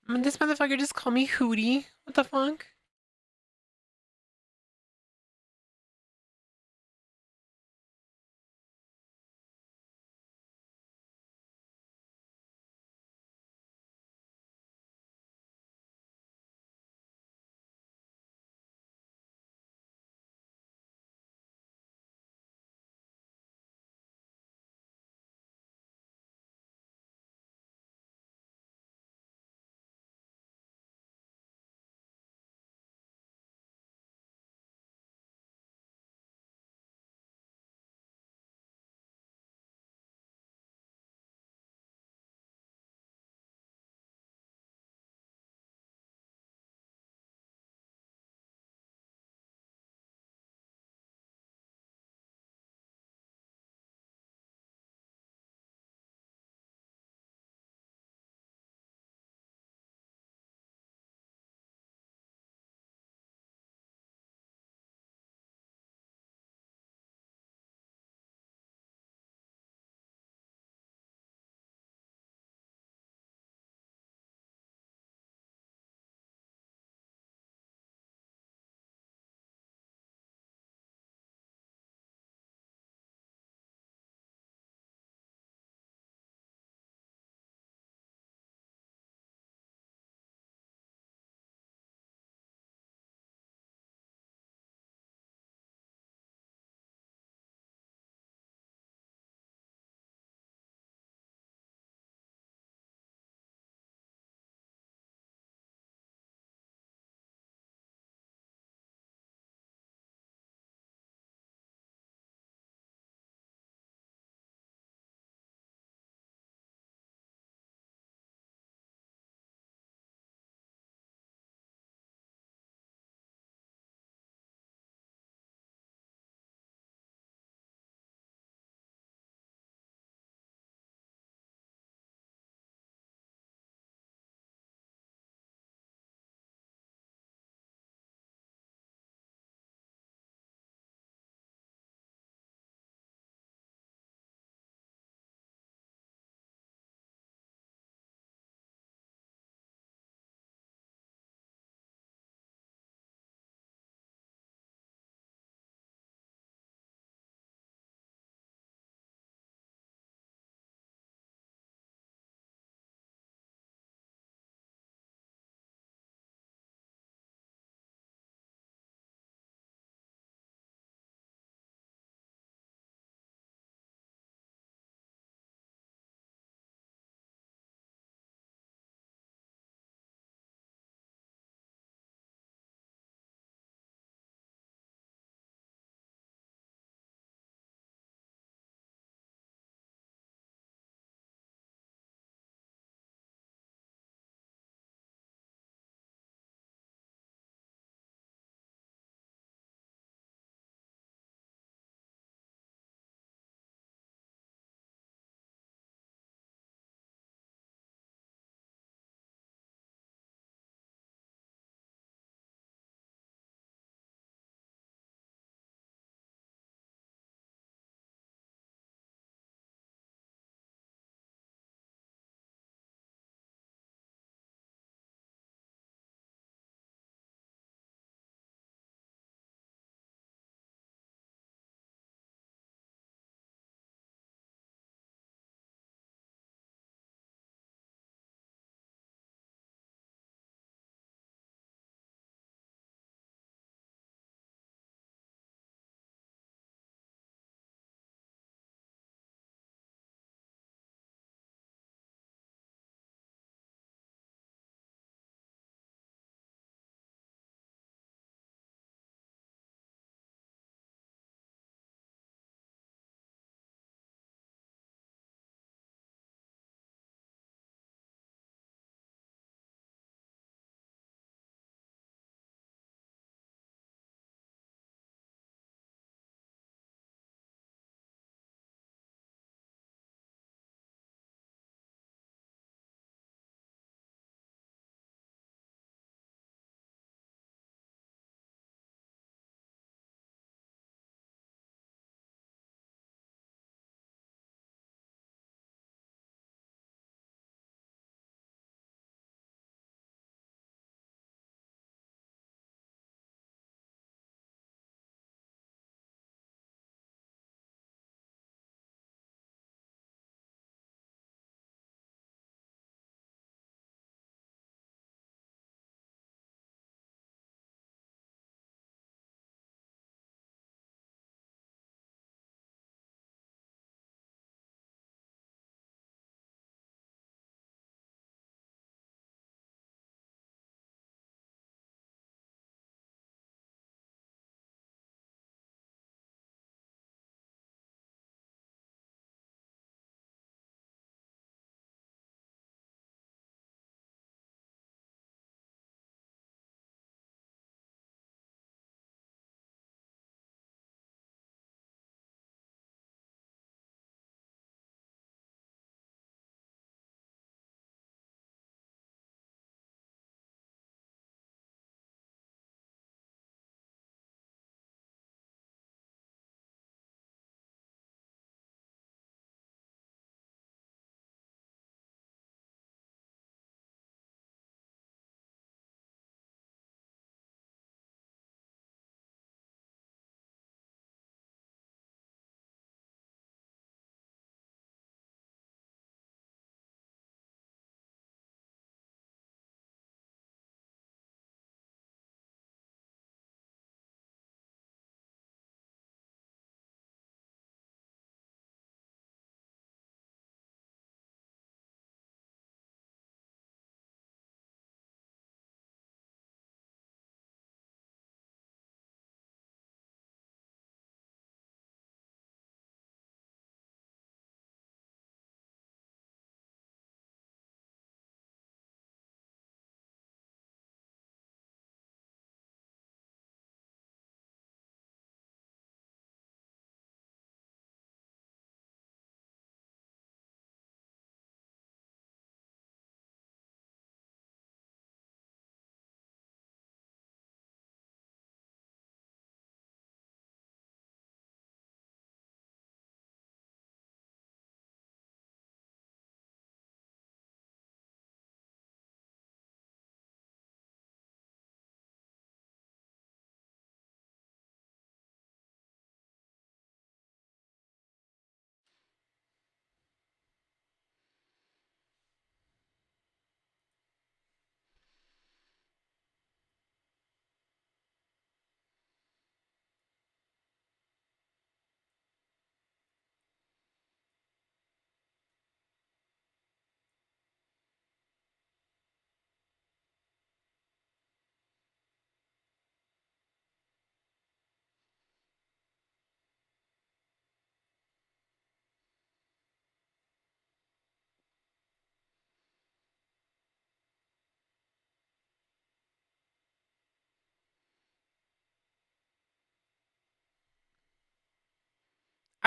This motherfucker just called me Hootie. What the fuck?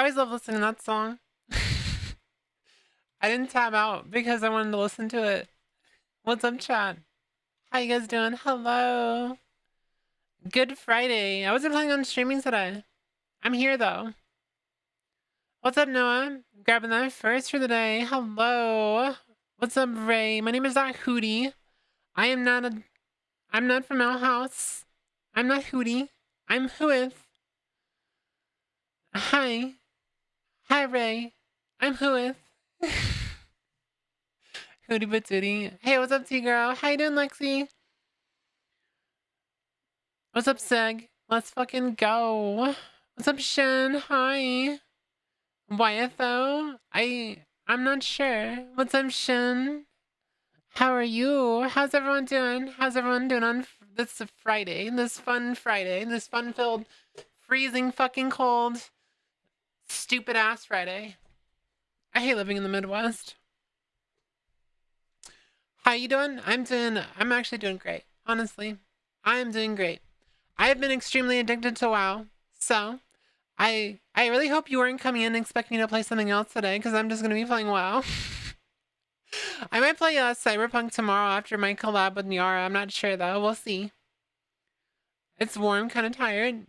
I always love listening to that song. I didn't tab out because I wanted to listen to it. What's up, chat? How you guys doing? Hello. Good Friday. I wasn't planning on streaming today. I'm here though. What's up, Noah? Grabbing that first for the day. Hello. What's up, Ray? My name is not Hootie. I'm not from our house. I'm not Hootie. I'm Whooith. Hi. Hi, Ray. I'm Whooith. Hootie Batootie. Hey, what's up, T-Girl? How you doing, Lexi? What's up, Seg? Let's fucking go. What's up, Shen? Hi. Wyatt, though? I'm not sure. What's up, Shen? How are you? How's everyone doing? How's everyone doing on this Friday? This fun Friday? This fun-filled, freezing fucking cold, stupid-ass Friday. I hate living in the Midwest. How you doing? I'm actually doing great. Honestly. I'm doing great. I've been extremely addicted to WoW, so I really hope you weren't coming in expecting me to play something else today, because I'm just going to be playing WoW. I might play Cyberpunk tomorrow after my collab with Nyara. I'm not sure, though. We'll see. It's warm, kind of tired.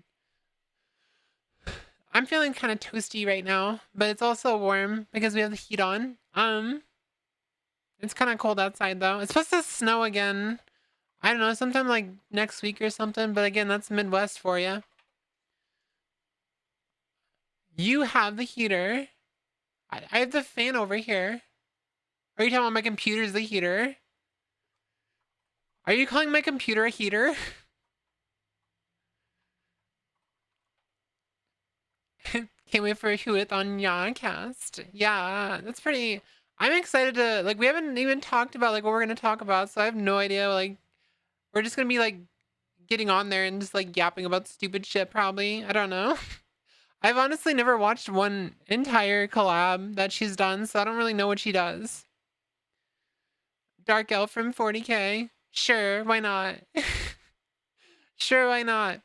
I'm feeling kind of toasty right now, but it's also warm because we have the heat on. It's kind of cold outside, though. It's supposed to snow again. I don't know, sometime like next week or something, but again, that's Midwest for you. You have the heater. I have the fan over here. Are you talking about my computer's the heater? Are you calling my computer a heater? Can't wait for Whooith on Yawcast. Yeah, that's pretty... I'm excited to... Like, we haven't even talked about, like, what we're going to talk about, so I have no idea, like... We're just going to be, like, getting on there and just, like, yapping about stupid shit, probably. I don't know. I've honestly never watched one entire collab that she's done, so I don't really know what she does. Dark Elf from 40k. Sure, why not? Sure, why not?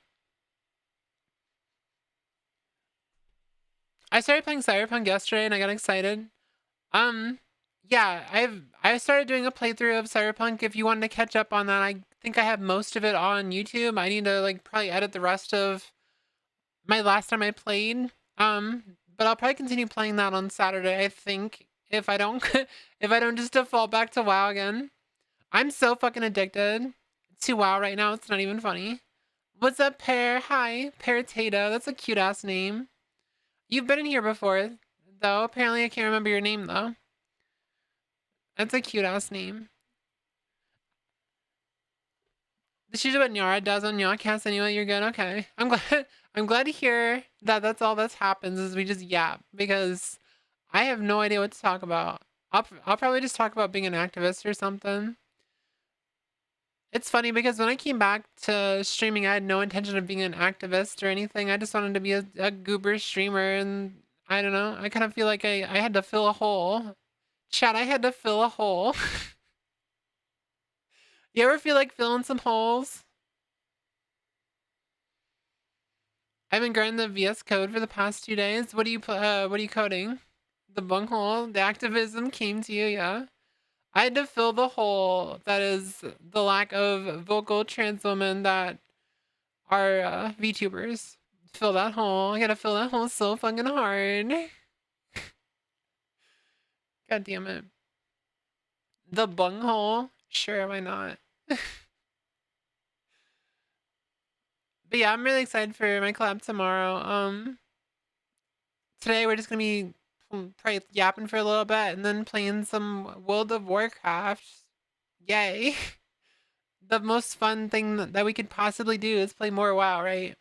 I started playing Cyberpunk yesterday and I got excited. Yeah, I started doing a playthrough of Cyberpunk. If you wanted to catch up on that, I think I have most of it on YouTube. I need to like probably edit the rest of my last time I played. But I'll probably continue playing that on Saturday, I think, if I don't if I don't just default back to WoW again. I'm so fucking addicted to WoW right now, it's not even funny. What's up, Pear? Hi, Pear-tato. That's a cute ass name. You've been in here before, though. Apparently I can't remember your name though. That's a cute ass name. This is what Nyara does on Yawcast anyway. You're good. Okay. I'm glad to hear that that's all that happens is we just yap, because I have no idea what to talk about. I'll probably just talk about being an activist or something. It's funny because when I came back to streaming, I had no intention of being an activist or anything. I just wanted to be a goober streamer, and I don't know. I kind of feel like I had to fill a hole. Chat, I had to fill a hole. You ever feel like filling some holes? I've been grinding the VS Code for the past 2 days. What are you coding? The bunghole? The activism came to you, yeah? I had to fill the hole that is the lack of vocal trans women that are VTubers. Fill that hole. I gotta fill that hole so fucking hard. God damn it. The bunghole? Sure, why not? But yeah, I'm really excited for my collab tomorrow. Today we're just gonna be probably yapping for a little bit and then playing some World of Warcraft. Yay. The most fun thing that we could possibly do is play more WoW, right?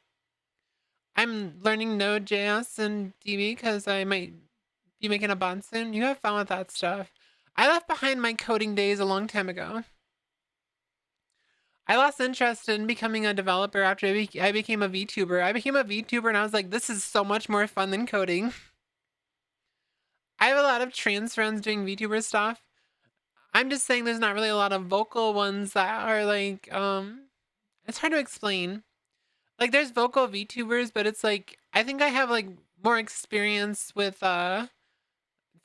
I'm learning Node.js and DB because I might be making a bond soon. You have fun with that stuff. I left behind my coding days a long time ago. I lost interest in becoming a developer after I became a VTuber. I became a VTuber and I was like, this is so much more fun than coding. I have a lot of trans friends doing VTuber stuff. I'm just saying there's not really a lot of vocal ones that are like, it's hard to explain. Like there's vocal VTubers, but it's like, I think I have like more experience with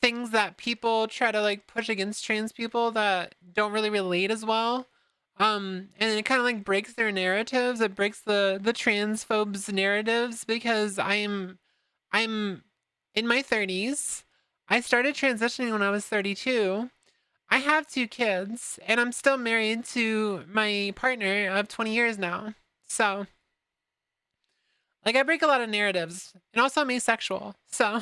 things that people try to like push against trans people that don't really relate as well. And it kind of like breaks their narratives. It breaks the transphobes narratives because I'm in my 30s. I started transitioning when I was 32. I have 2 kids and I'm still married to my partner of 20 years now. So, like I break a lot of narratives. And also I'm asexual. So,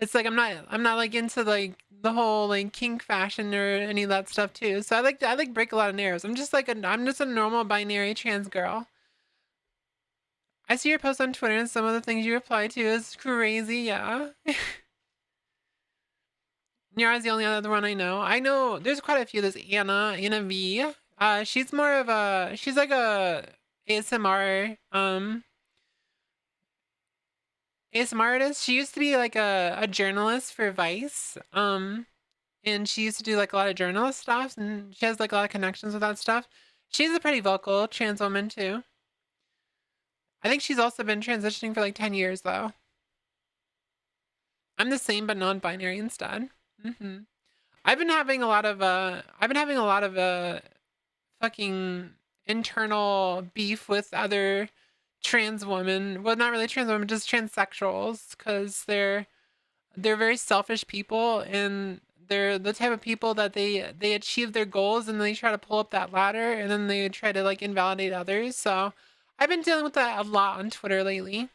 it's like I'm not like into like the whole like kink fashion or any of that stuff too. So I like break a lot of narratives. I'm just a normal binary trans girl. I see your post on Twitter and some of the things you reply to is crazy, yeah. Nyara's the only other one I know. I know there's quite a few. There's Anna V. She's more of a she's like a ASMR artist. She used to be like a journalist for Vice. And she used to do like a lot of journalist stuff, and she has like a lot of connections with that stuff. She's a pretty vocal trans woman too. I think she's also been transitioning for like 10 years though. I'm the same but non-binary instead. hmm I've been having a lot of fucking internal beef with other trans women. Well, not really trans women, just transsexuals, because they're very selfish people, and they're the type of people that they achieve their goals and they try to pull up that ladder and then they try to like invalidate others. So I've been dealing with that a lot on Twitter lately.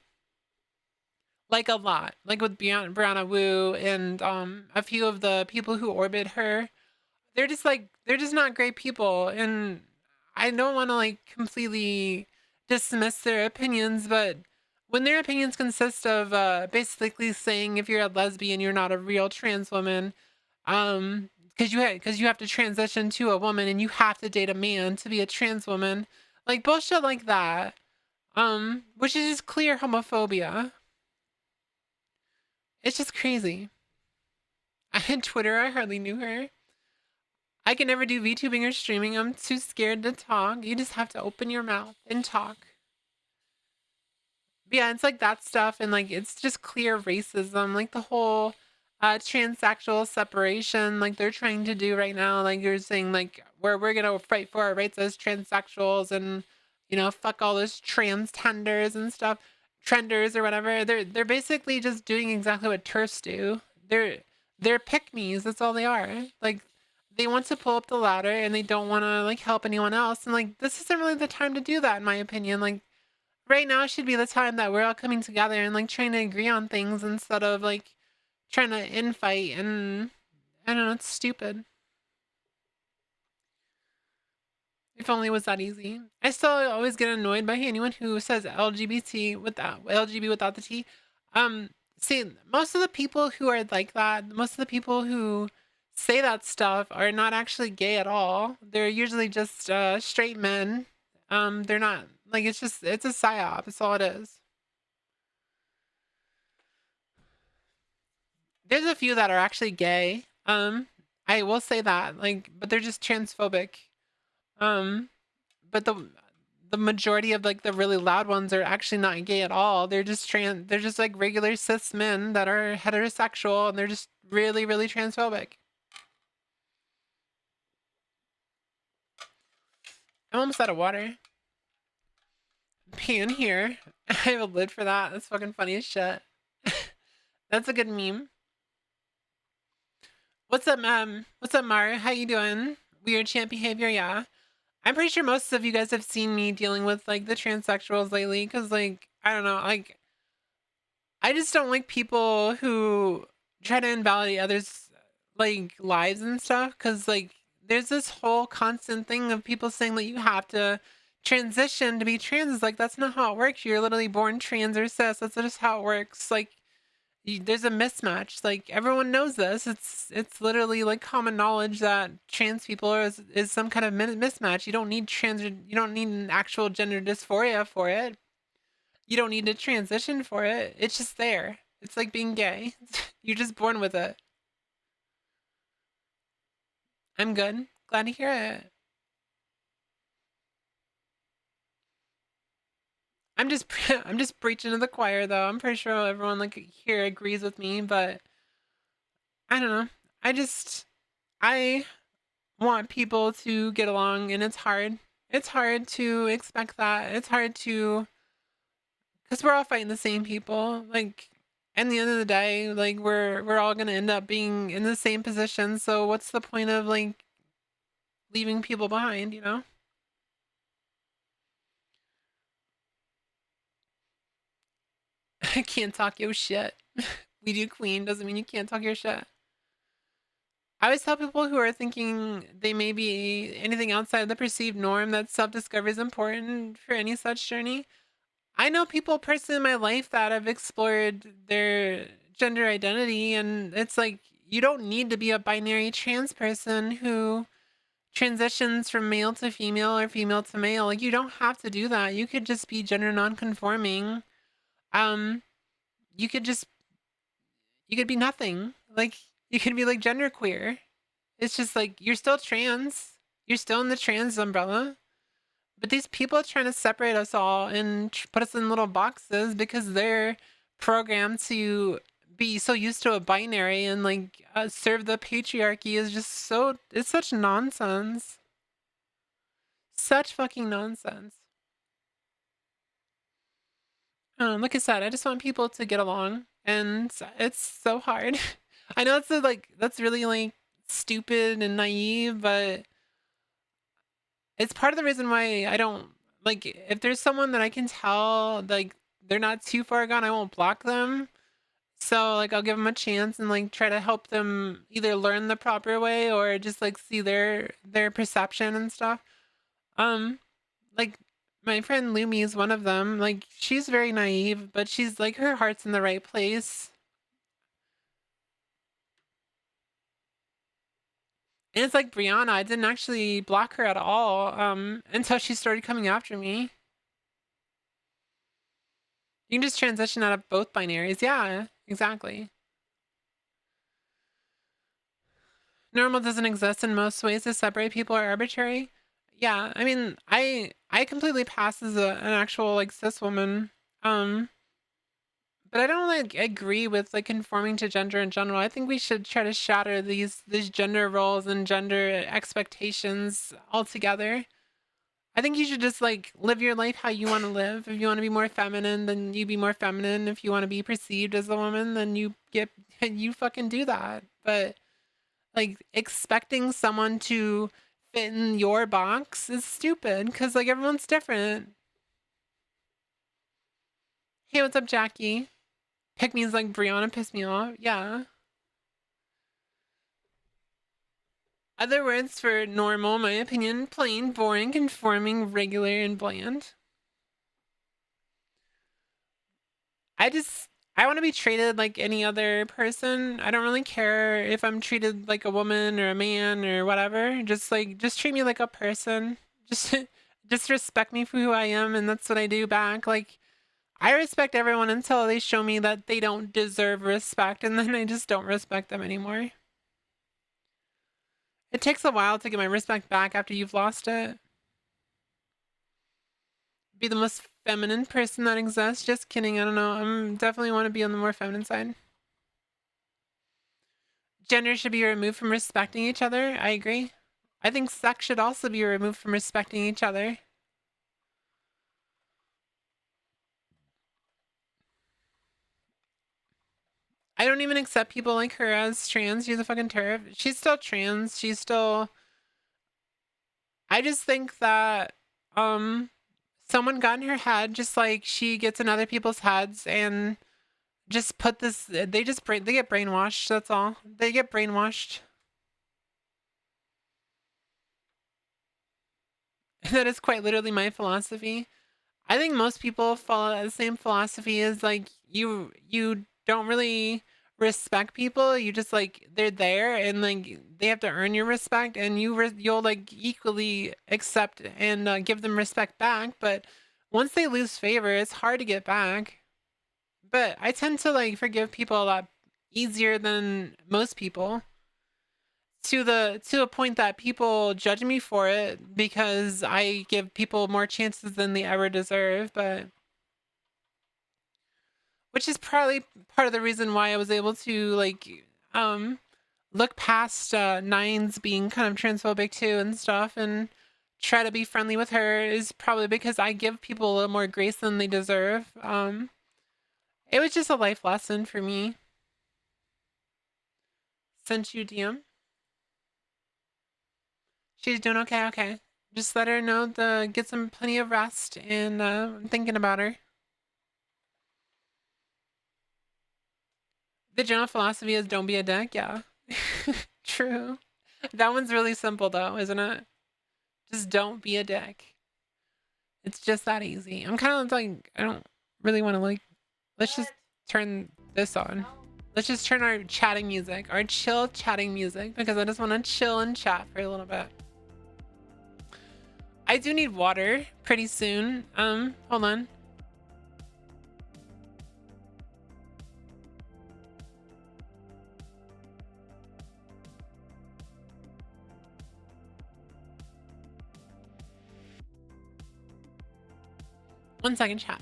Like a lot. Like with Brianna Wu and a few of the people who orbit her. They're just not great people, and I don't want to like completely dismiss their opinions, but when their opinions consist of basically saying if you're a lesbian you're not a real trans woman, because you have to transition to a woman and you have to date a man to be a trans woman, like bullshit like that, which is just clear homophobia. It's just crazy. I had Twitter, I hardly knew her. I can never do VTubing or streaming. I'm too scared to talk. You just have to open your mouth and talk. But yeah, it's like that stuff, and like it's just clear racism, like the whole transsexual separation, like they're trying to do right now. Like you're saying, like where we're gonna fight for our rights as transsexuals, and fuck all those trans tenders and stuff, trenders or whatever. They're basically just doing exactly what turfs do. They're pick me's. That's all they are. Like they want to pull up the ladder and they don't want to like help anyone else. And like this isn't really the time to do that, in my opinion. Like right now should be the time that we're all coming together and like trying to agree on things instead of like trying to infight. And I don't know, it's stupid. If only it was that easy. I still always get annoyed by anyone who says LGBT without LGBT without the T. Um, See, most of the people who are like that, most of the people who say that stuff are not actually gay at all. They're usually just straight men. They're not like it's a psyop. That's all it is. There's a few that are actually gay. I will say that, like, but they're just transphobic. Um, but the majority of like the really loud ones are actually not gay at all. They're just trans. They're just like regular cis men that are heterosexual, and they're just really, really transphobic. I'm almost out of water. Pan here. I have a lid for that. That's fucking funny as shit. That's a good meme. What's up, What's up, Mar? How you doing? Weird champ behavior, yeah. I'm pretty sure most of you guys have seen me dealing with like the transsexuals lately, because like I don't know, like I just don't like people who try to invalidate others like lives and stuff, because like there's this whole constant thing of people saying that you have to transition to be trans. It's like that's not how it works. You're literally born trans or cis. That's just how it works. Like there's a mismatch. Like everyone knows this. It's literally like common knowledge that trans people is some kind of mismatch. You don't need you don't need an actual gender dysphoria for it. You don't need to transition for it. It's just there. It's like being gay. You're just born with it. I'm good. Glad to hear it. I'm just preaching to the choir though. I'm pretty sure everyone like here agrees with me, but I don't know. I want people to get along, and it's hard. It's hard to expect that. It's hard to, because we're all fighting the same people. Like, at the end of the day, like we're all gonna end up being in the same position. So what's the point of like leaving people behind? You know? I can't talk your shit. We do queen doesn't mean you can't talk your shit. I always tell people who are thinking they may be anything outside the perceived norm that self discovery is important for any such journey. I know people personally in my life that have explored their gender identity, and it's like you don't need to be a binary trans person who transitions from male to female or female to male. Like you don't have to do that. You could just be gender nonconforming. Um, you could just you could be nothing. Like you could be like genderqueer. It's just like you're still trans. You're still in the trans umbrella. But these people are trying to separate us all and put us in little boxes because they're programmed to be so used to a binary and like serve the patriarchy is just so it's such nonsense. Such fucking nonsense. Like I said, I just want people to get along, and it's so hard. I know it's like that's really like stupid and naive, but it's part of the reason why I don't like if there's someone that I can tell like they're not too far gone, I won't block them. So like I'll give them a chance and like try to help them either learn the proper way or just like see their perception and stuff. Um like my friend Lumi is one of them. Like she's very naive, but she's like her heart's in the right place. And it's like Brianna, I didn't actually block her at all until she started coming after me. You can just transition out of both binaries. Yeah, exactly. Normal doesn't exist in most ways to separate people are arbitrary. Yeah, I mean, I completely pass as an actual like cis woman. Um, but I don't like agree with like conforming to gender in general. I think we should try to shatter these gender roles and gender expectations altogether. I think you should just like live your life how you want to live. If you want to be more feminine, then you be more feminine. If you want to be perceived as a woman, then you get you fucking do that. But like expecting someone to fit in your box is stupid because like everyone's different. Hey, what's up, Jackie? Pick me's like Brianna pissed me off. Yeah. Other words for normal, my opinion, plain, boring, conforming, regular, and bland. I just I want to be treated like any other person. I don't really care if I'm treated like a woman or a man or whatever. Just treat me like a person. Just just respect me for who I am and that's what I do back. Like I respect everyone until they show me that they don't deserve respect and then I just don't respect them anymore. It takes a while to get my respect back after you've lost it. Be the most feminine person that exists. Just kidding. I don't know. I'm definitely want to be on the more feminine side. Gender should be removed from respecting each other. I agree. I think sex should also be removed from respecting each other. I don't even accept people like her as trans. She's a fucking turf. She's still trans. She's still. I just think that someone got in her head, just like she gets in other people's heads, and just put this. They get brainwashed. That's all. They get brainwashed. That is quite literally my philosophy. I think most people follow the same philosophy as like you don't really respect people. You just like they're there and like they have to earn your respect, and you'll like equally accept and give them respect back. But once they lose favor, it's hard to get back. But I tend to like forgive people a lot easier than most people to a point that people judge me for it because I give people more chances than they ever deserve. But which is probably part of the reason why I was able to like look past Nines being kind of transphobic too and stuff, and try to be friendly with her, is probably because I give people a little more grace than they deserve. It was just a life lesson for me. Sent you DM. She's doing okay. Okay, just let her know to get some plenty of rest, and I'm thinking about her. The general philosophy is don't be a dick. Yeah, true. That one's really simple though, isn't it? Just don't be a dick. It's just that easy. I'm kind of like, I don't really want to like, let's just turn this on. Let's just turn our chatting music, our chill chatting music, because I just want to chill and chat for a little bit. I do need water pretty soon. Hold on. One second, chat.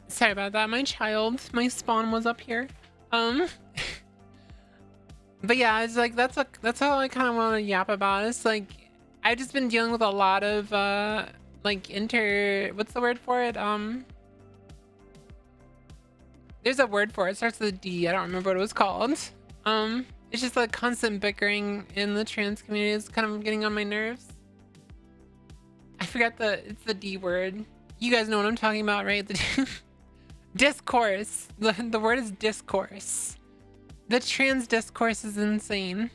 Sorry about that. My spawn was up here. But yeah, it's like that's all I kind of want to yap about. It's like I've just been dealing with a lot of like what's the word for it? There's a word for it. It starts with a D. I don't remember what it was called. It's just like constant bickering in the trans community is kind of getting on my nerves. I forgot it's the D word. You guys know what I'm talking about, right? The discourse. The word is discourse. The trans discourse is insane.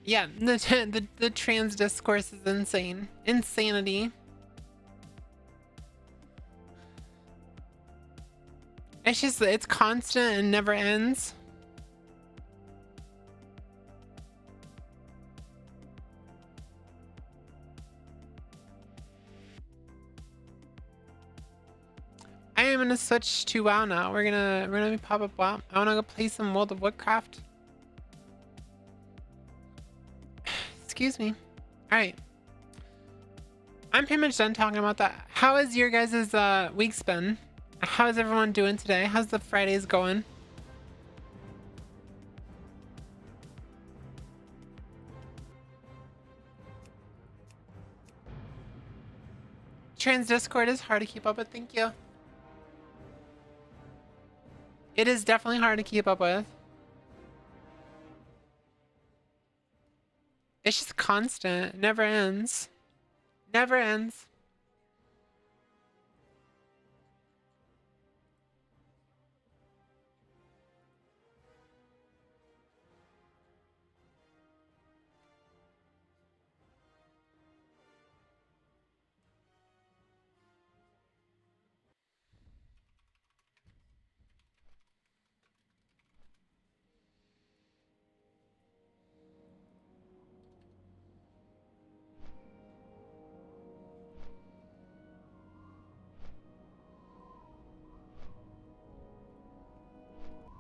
Yeah, the trans discourse is insane. Insanity. It's constant and never ends. I am gonna switch to WoW now. We're gonna pop up WoW. I wanna go play some World of Warcraft. Excuse me. Alright. I'm pretty much done talking about that. How has your guys' weeks been? How is everyone doing today? How's the Fridays going? Trans Discord is hard to keep up with, thank you. It is definitely hard to keep up with. It's just constant. It never ends. Never ends.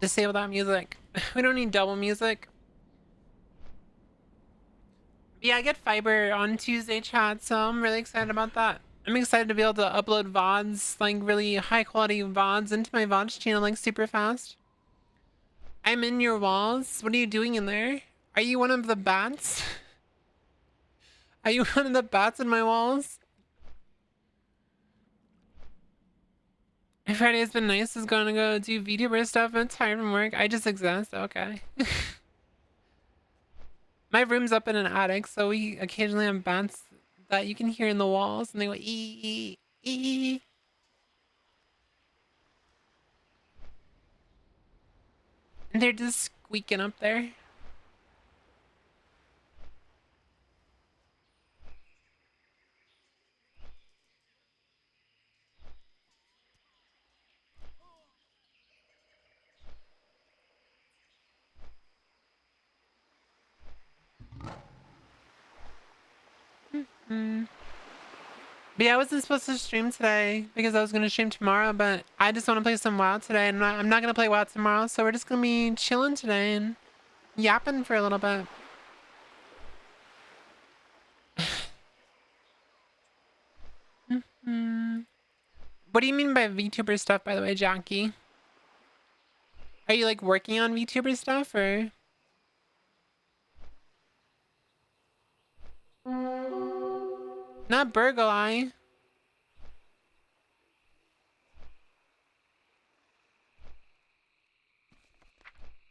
Disable that music. We don't need double music. Yeah, I get fiber on Tuesday, chat, so I'm really excited about that. I'm excited to be able to upload VODs, like really high quality VODs into my VODs channel like super fast. I'm in your walls. What are you doing in there? Are you one of the bats? Are you one of the bats in my walls? Friday's been nice. Is going to go do VTuber stuff. I'm tired from work. I just exist. Okay. My room's up in an attic, so we occasionally have bats that you can hear in the walls, and they go ee ee. And they're just squeaking up there. Mm. But yeah, I wasn't supposed to stream today because I was gonna stream tomorrow, but I just want to play some WoW today, and I'm not gonna play WoW tomorrow, so we're just gonna be chilling today and yapping for a little bit. Mm. What do you mean by VTuber stuff, by the way, Jackie? Are you like working on VTuber stuff or? Not Burgle Eye.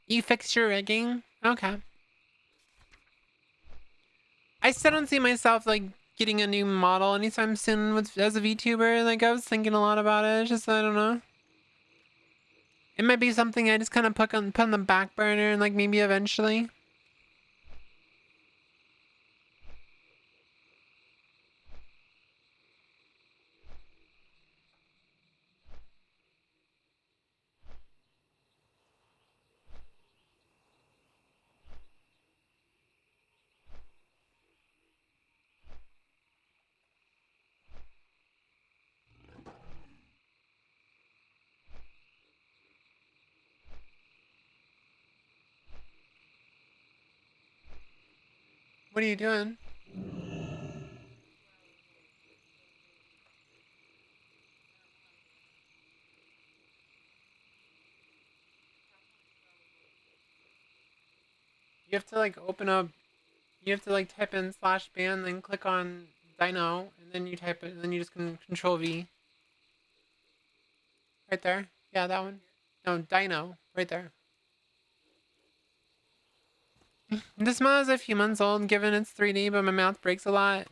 You fixed your rigging? Okay. I still don't see myself like getting a new model anytime soon with as a VTuber. Like I was thinking a lot about it. It's just I don't know. It might be something I just kind of put on the back burner and like maybe eventually. What are you doing? You have to like open up. You have to like type in /ban, then click on Dino, and then you type it, and then you just can Control V. Right there. Yeah, that one. No, Dino. Right there. This mod is a few months old, given it's 3D, but my mouth breaks a lot.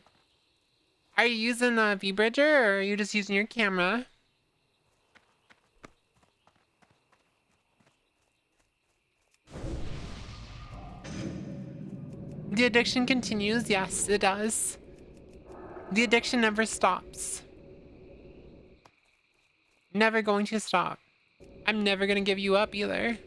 Are you using a V-Bridger, or are you just using your camera? The addiction continues. Yes, it does. The addiction never stops. Never going to stop. I'm never gonna give you up either.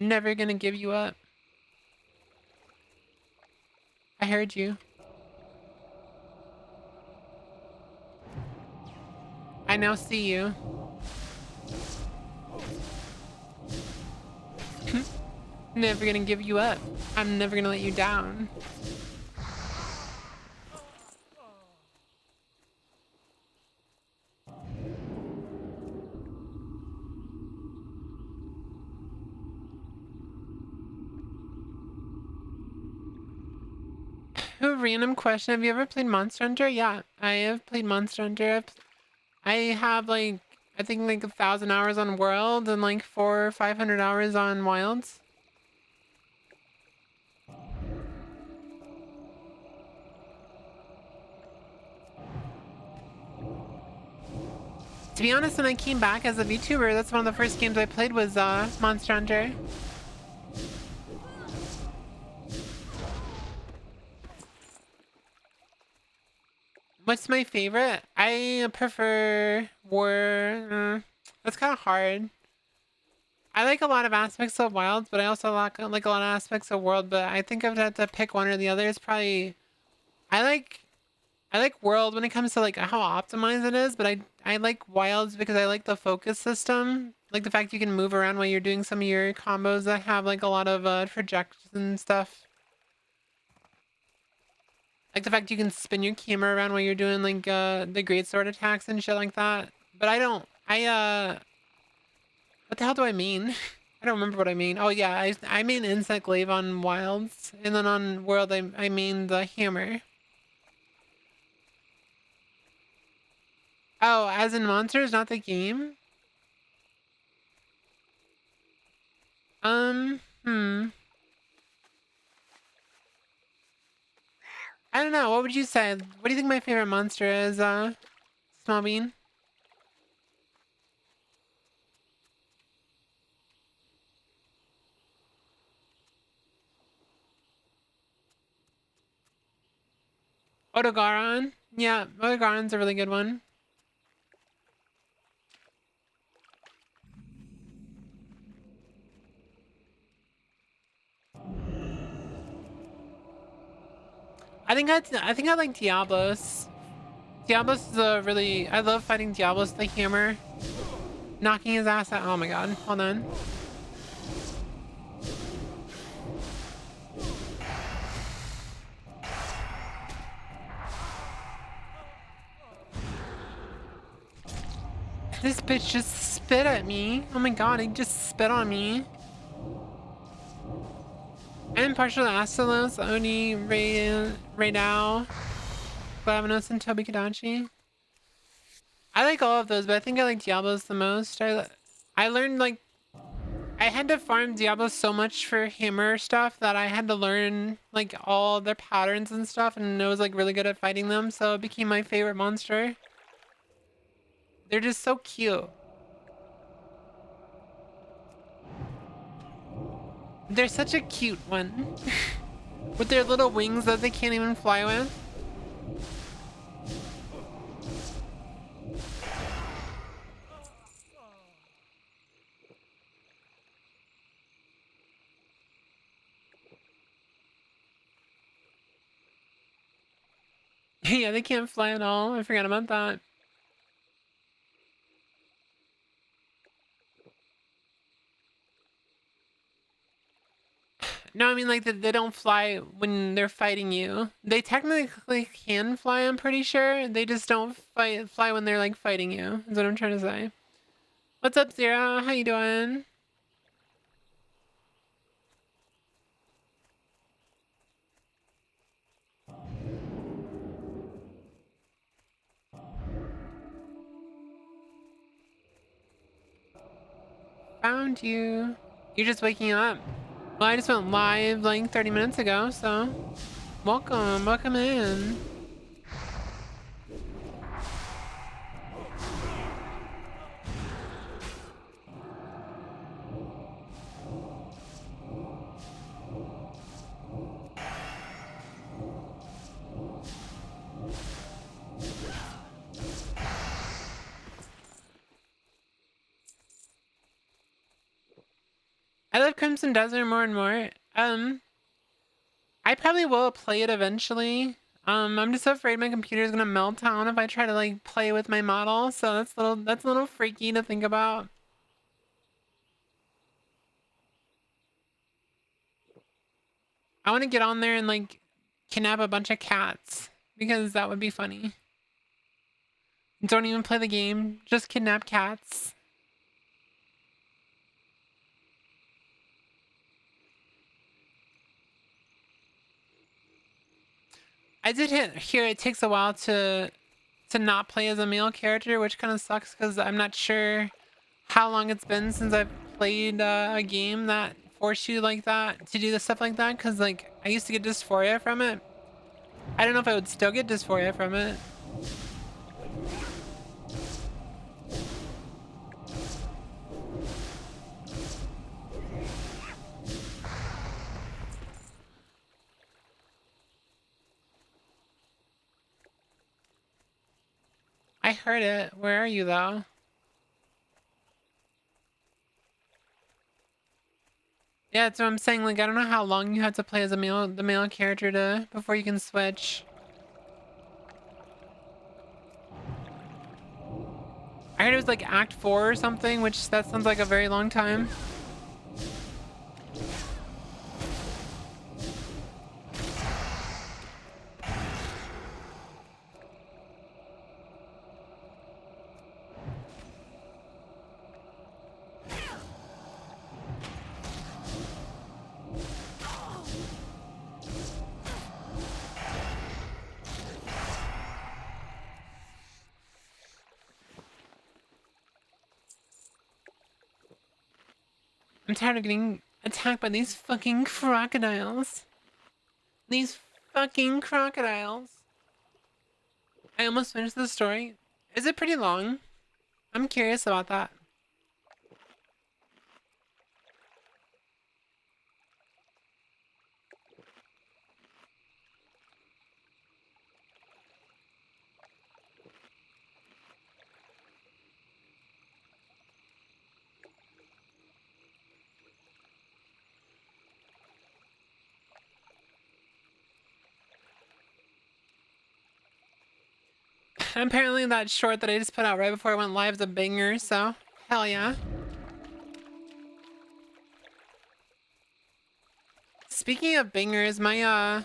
Never gonna give you up. I heard you. I now see you. Never gonna give you up. I'm never gonna let you down. A random question. Have you ever played Monster Hunter? Yeah, I have played Monster Hunter. I have like, I think like 1,000 hours on World and like 400 or 500 hours on Wilds. To be honest, when I came back as a VTuber, that's one of the first games I played was Monster Hunter. What's my favorite? I prefer War. That's kind of hard. I like a lot of aspects of Wilds, but I also like a lot of aspects of World. But I think I'd have to pick one or the other. It's probably I like I like World when it comes to like how optimized it is, but I like Wilds because I like the focus system. Like the fact you can move around while you're doing some of your combos that have like a lot of trajectories and stuff. Like the fact you can spin your camera around while you're doing like the great sword attacks and shit like that. But what the hell do I mean? I don't remember what I mean. Oh yeah, I mean insect glaive on Wilds, and then on World I mean the hammer. Oh, as in monsters, not the game? Hmm. I don't know. What would you say? What do you think my favorite monster is, Small Bean? Odogaron? Yeah, Odogaron's a really good one. I think I like Diablos. Diablos is a really I love fighting Diablos with the hammer. Knocking his ass out. Oh my god. Hold on. This bitch just spit at me. Oh my god, he just spit on me. I'm partial to Astalos, Oni, Ray now, Glavanos, and Tobi Kadachi. I like all of those, but I think I like Diablos the most. I learned like I had to farm Diablos so much for hammer stuff that I had to learn like all their patterns and stuff, and I was like really good at fighting them, so it became my favorite monster. They're just so cute. They're such a cute one. With their little wings that they can't even fly with. Yeah, they can't fly at all. I forgot about that. No, I mean like they don't fly when they're fighting you. They technically can fly, I'm pretty sure. They just don't fly when they're like fighting you. Is what I'm trying to say. What's up, Zira? How you doing? Found you. You're just waking up. Well, I just went live like 30 minutes ago, so welcome in. I love Crimson Desert more and more. I probably will play it eventually. I'm just afraid my computer is gonna melt down if I try to like play with my model. So that's a little freaky to think about. I want to get on there and like kidnap a bunch of cats because that would be funny. Don't even play the game, just kidnap cats. I did hear it takes a while to not play as a male character, which kind of sucks because I'm not sure how long it's been since I've played a game that forced you like that to do the stuff like that. Because like I used to get dysphoria from it. I don't know if I would still get dysphoria from it. I heard it. Where are you though? Yeah, that's what I'm saying. Like I don't know how long you have to play as the male character to before you can switch. I heard it was like Act 4 or something, which that sounds like a very long time. I'm tired of getting attacked by these fucking crocodiles. These fucking crocodiles. I almost finished the story. Is it pretty long? I'm curious about that. Apparently that short that I just put out right before I went live is a banger, so hell yeah. Speaking of bangers, my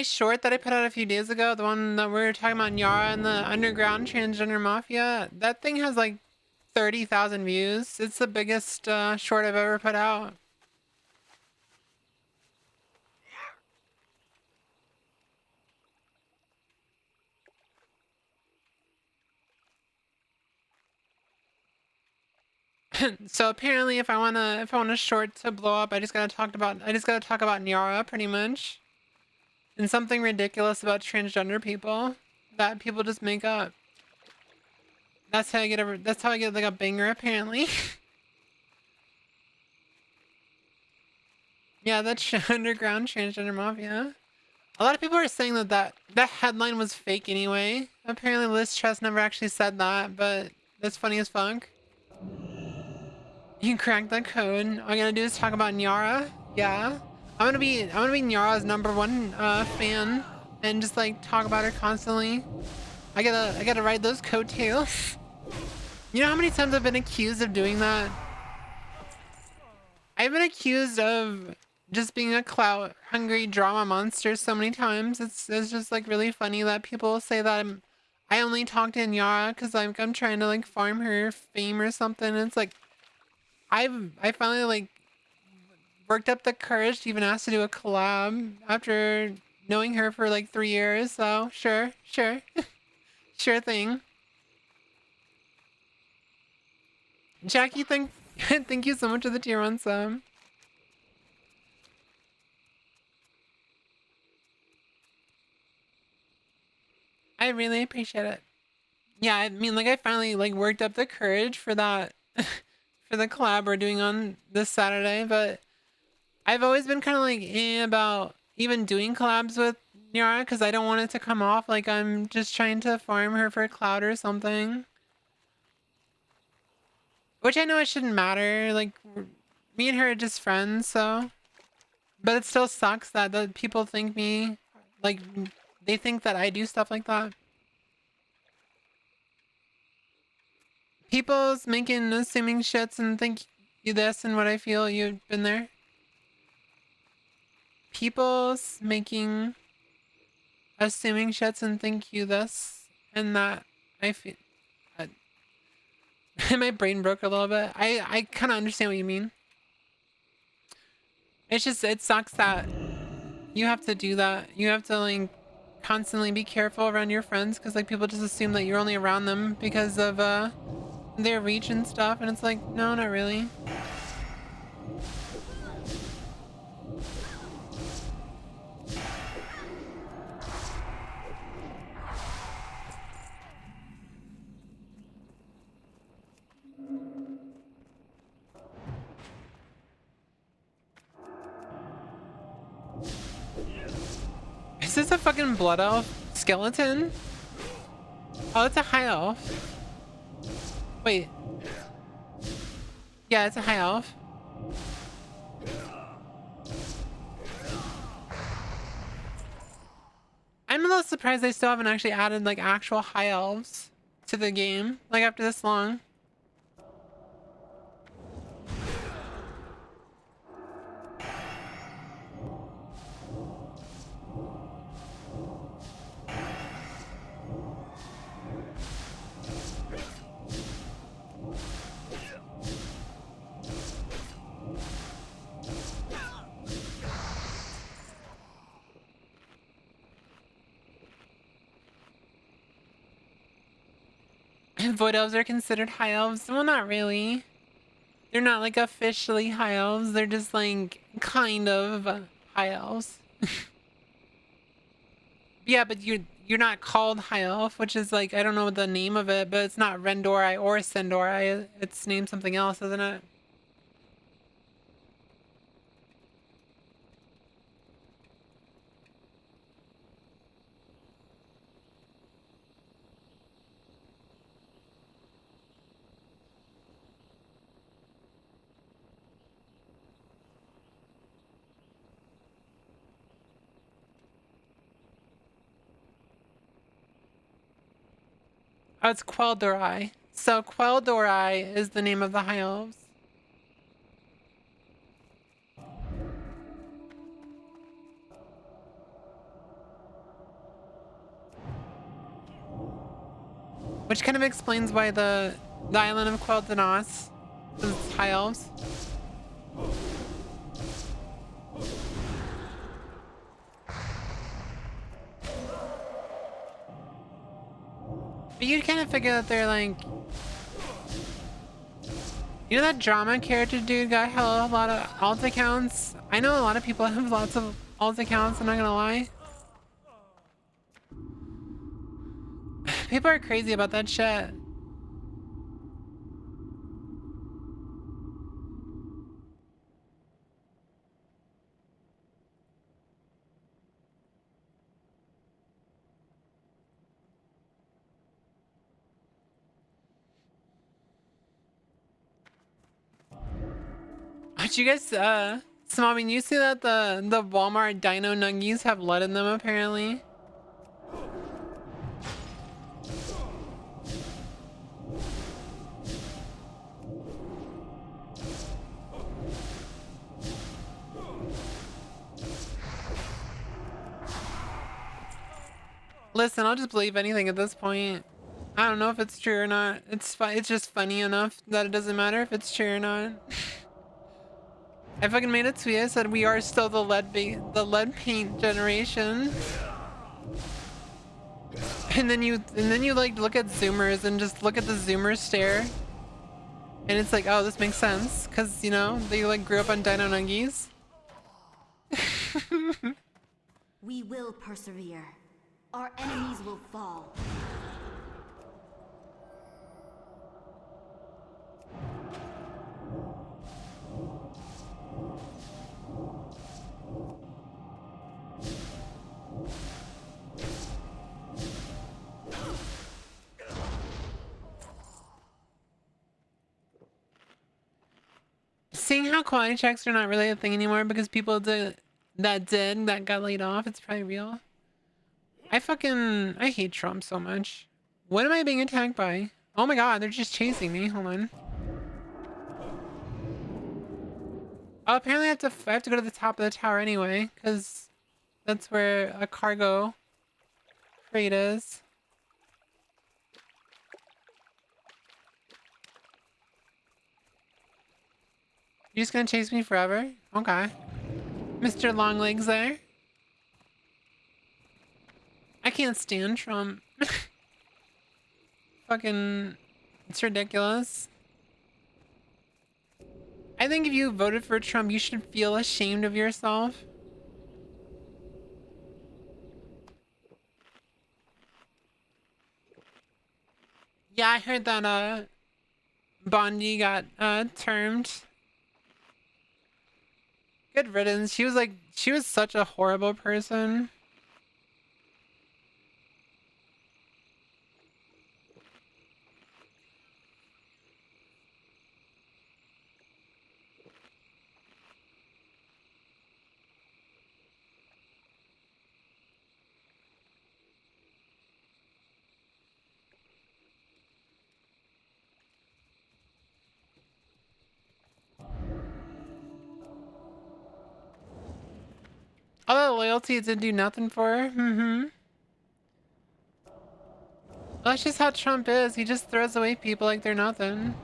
short that I put out a few days ago, the one that we were talking about Nyara and the underground transgender mafia, that thing has like 30,000 views. It's the biggest short I've ever put out. So apparently if I want a short to blow up, I just gotta talk about Nyara pretty much. And something ridiculous about transgender people that people just make up. That's how I get like a banger apparently. Yeah, that's underground transgender mafia. A lot of people are saying that headline was fake anyway. Apparently Liz Truss never actually said that, but that's funny as fuck. You cracked the code. All I gotta do is talk about Nyara. Yeah. I'm gonna be Nyara's #1 fan and just like talk about her constantly. I gotta ride those coattails. You know how many times I've been accused of doing that? I've been accused of just being a clout hungry drama monster so many times. It's just like really funny that people say that I only talk to Nyara because I'm trying to like farm her fame or something. It's like I finally like worked up the courage to even ask to do a collab after knowing her for like 3 years. So sure, sure thing. Jackie, thank you so much for the tier 1 sub. I really appreciate it. Yeah, I mean, like I finally like worked up the courage for that, for the collab we're doing on this Saturday. But I've always been kind of like about even doing collabs with Nyara because I don't want it to come off like I'm just trying to farm her for clout or something. Which I know it shouldn't matter. Like, me and her are just friends, so. But it still sucks that the people think me, like, they think that I do stuff like that. People's making assuming shits and think you this and what I feel. You've been there. People's making assuming shits and think you this and that. I feel. My brain broke a little bit. I kind of understand what you mean. It's just, it sucks that you have to do that. You have to like constantly be careful around your friends because like people just assume that you're only around them because of their reach and stuff, and it's like, no, not really. Is this a fucking blood elf skeleton? Oh, it's a high elf. Wait. Yeah, it's a high elf. I'm a little surprised they still haven't actually added like actual high elves to the game, like after this long. Void elves are considered high elves. Well, not really. They're not like officially high elves. They're just like kind of high elves. Yeah, but you're not called high elf, which is like I don't know the name of it, but it's not Rendori or Sendori. It's named something else, isn't it? Oh, it's Quel'Dorei. So Quel'Dorei is the name of the high elves. Which kind of explains why the island of Quel'Danas is high elves. But you'd kind of figure that they're like, you know that drama character dude got a lot of alt accounts? I know a lot of people have lots of alt accounts, I'm not gonna lie. People are crazy about that shit. Did you guys, Smobby, you see that the Walmart Dino Nuggies have lead in them apparently? Listen, I'll just believe anything at this point. I don't know if it's true or not. It's just funny enough that it doesn't matter if it's true or not. I fucking made a tweet. I said we are still the lead paint generation. And then you like look at Zoomers and just look at the Zoomers stare. And it's like, oh, this makes sense cuz you know, they like grew up on Dino Nuggies. We will persevere. Our enemies will fall. Seeing how quality checks are not really a thing anymore because people that got laid off, it's probably real. I hate Trump so much. What am I being attacked by? Oh my god, they're just chasing me. Hold on. Oh, apparently I have to go to the top of the tower anyway, because that's where a cargo crate is. You're just gonna chase me forever? Okay. Mr. Longlegs there. I can't stand Trump. Fucking, it's ridiculous. I think if you voted for Trump, you should feel ashamed of yourself. Yeah, I heard that Bondi got termed. Good riddance. She was such a horrible person. All that loyalty did do nothing for her. Mm-hmm. Well, that's just how Trump is. He just throws away people like they're nothing.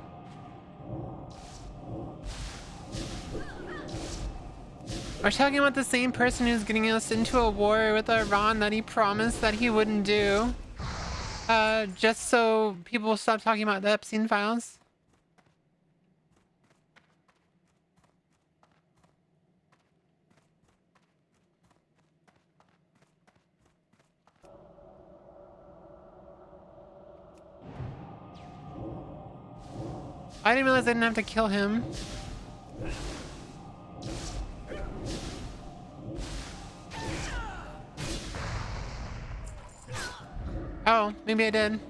We're talking about the same person who's getting us into a war with Iran that he promised that he wouldn't do. Just so people stop talking about the Epstein files. I didn't realize I didn't have to kill him. Oh, maybe I did.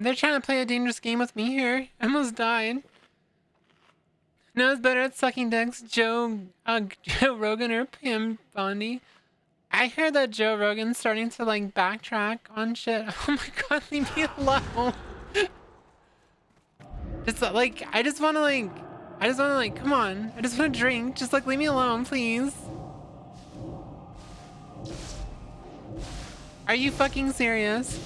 They're trying to play a dangerous game with me here. I almost died. No one's better at sucking dicks, Joe Rogan or Pam Bondi. I heard that Joe Rogan's starting to like backtrack on shit. Oh my god, leave me alone. Just like, I just wanna like, come on. I just wanna drink. Just like, leave me alone, please. Are you fucking serious?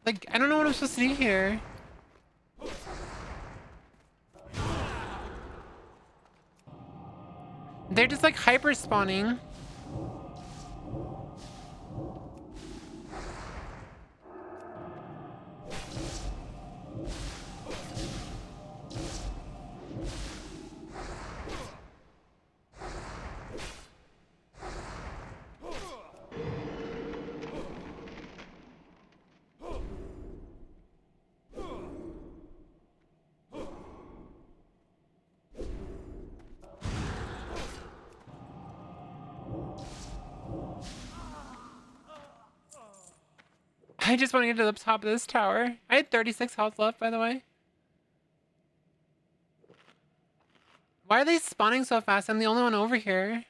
Like, I don't know what I'm supposed to do here. They're just like hyper spawning. I just want to get to the top of this tower. I had 36 health left, by the way. Why are they spawning so fast? I'm the only one over here.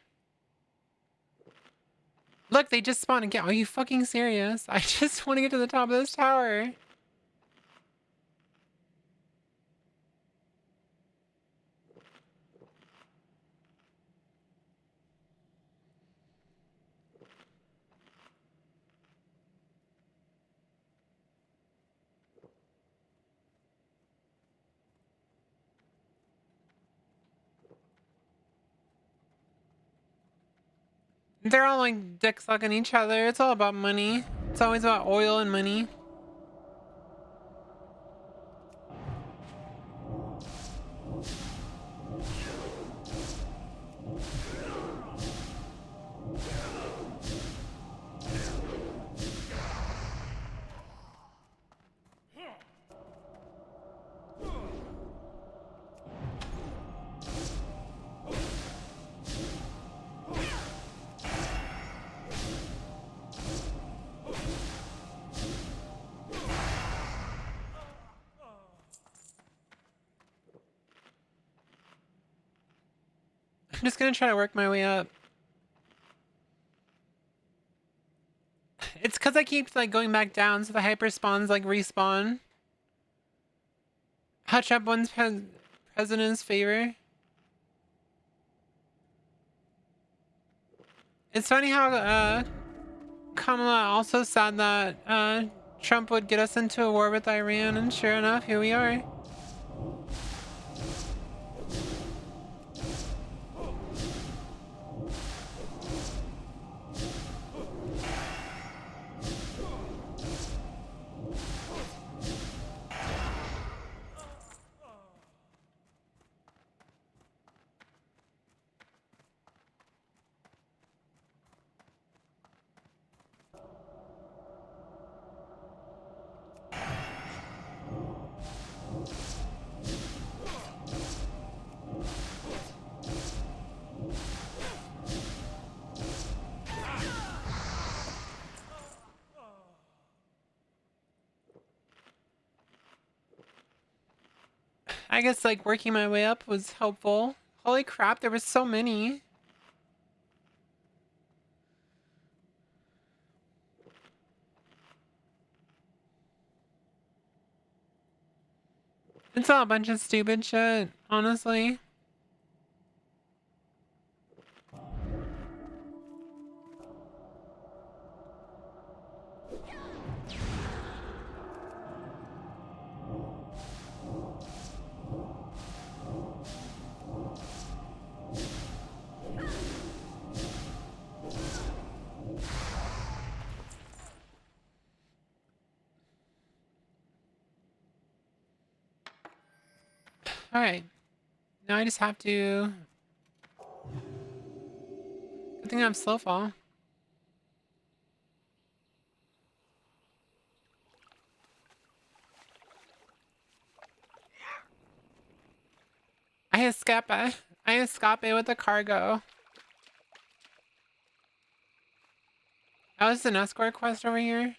Look, they just spawned again. Are you fucking serious? I just want to get to the top of this tower. They're all like dick sucking each other. It's all about money. It's always about oil and money. I'm just gonna try to work my way up. It's because I keep like going back down, so the hyper spawns like respawn. Hutch up one's president's favor. It's funny how Kamala also said that Trump would get us into a war with Iran, and sure enough, here we are. I guess like working my way up was helpful. Holy crap, there was so many. It's all a bunch of stupid shit, honestly. Alright. Now I just have to... Good thing I have slow fall. I escape with the cargo. That was an escort quest over here.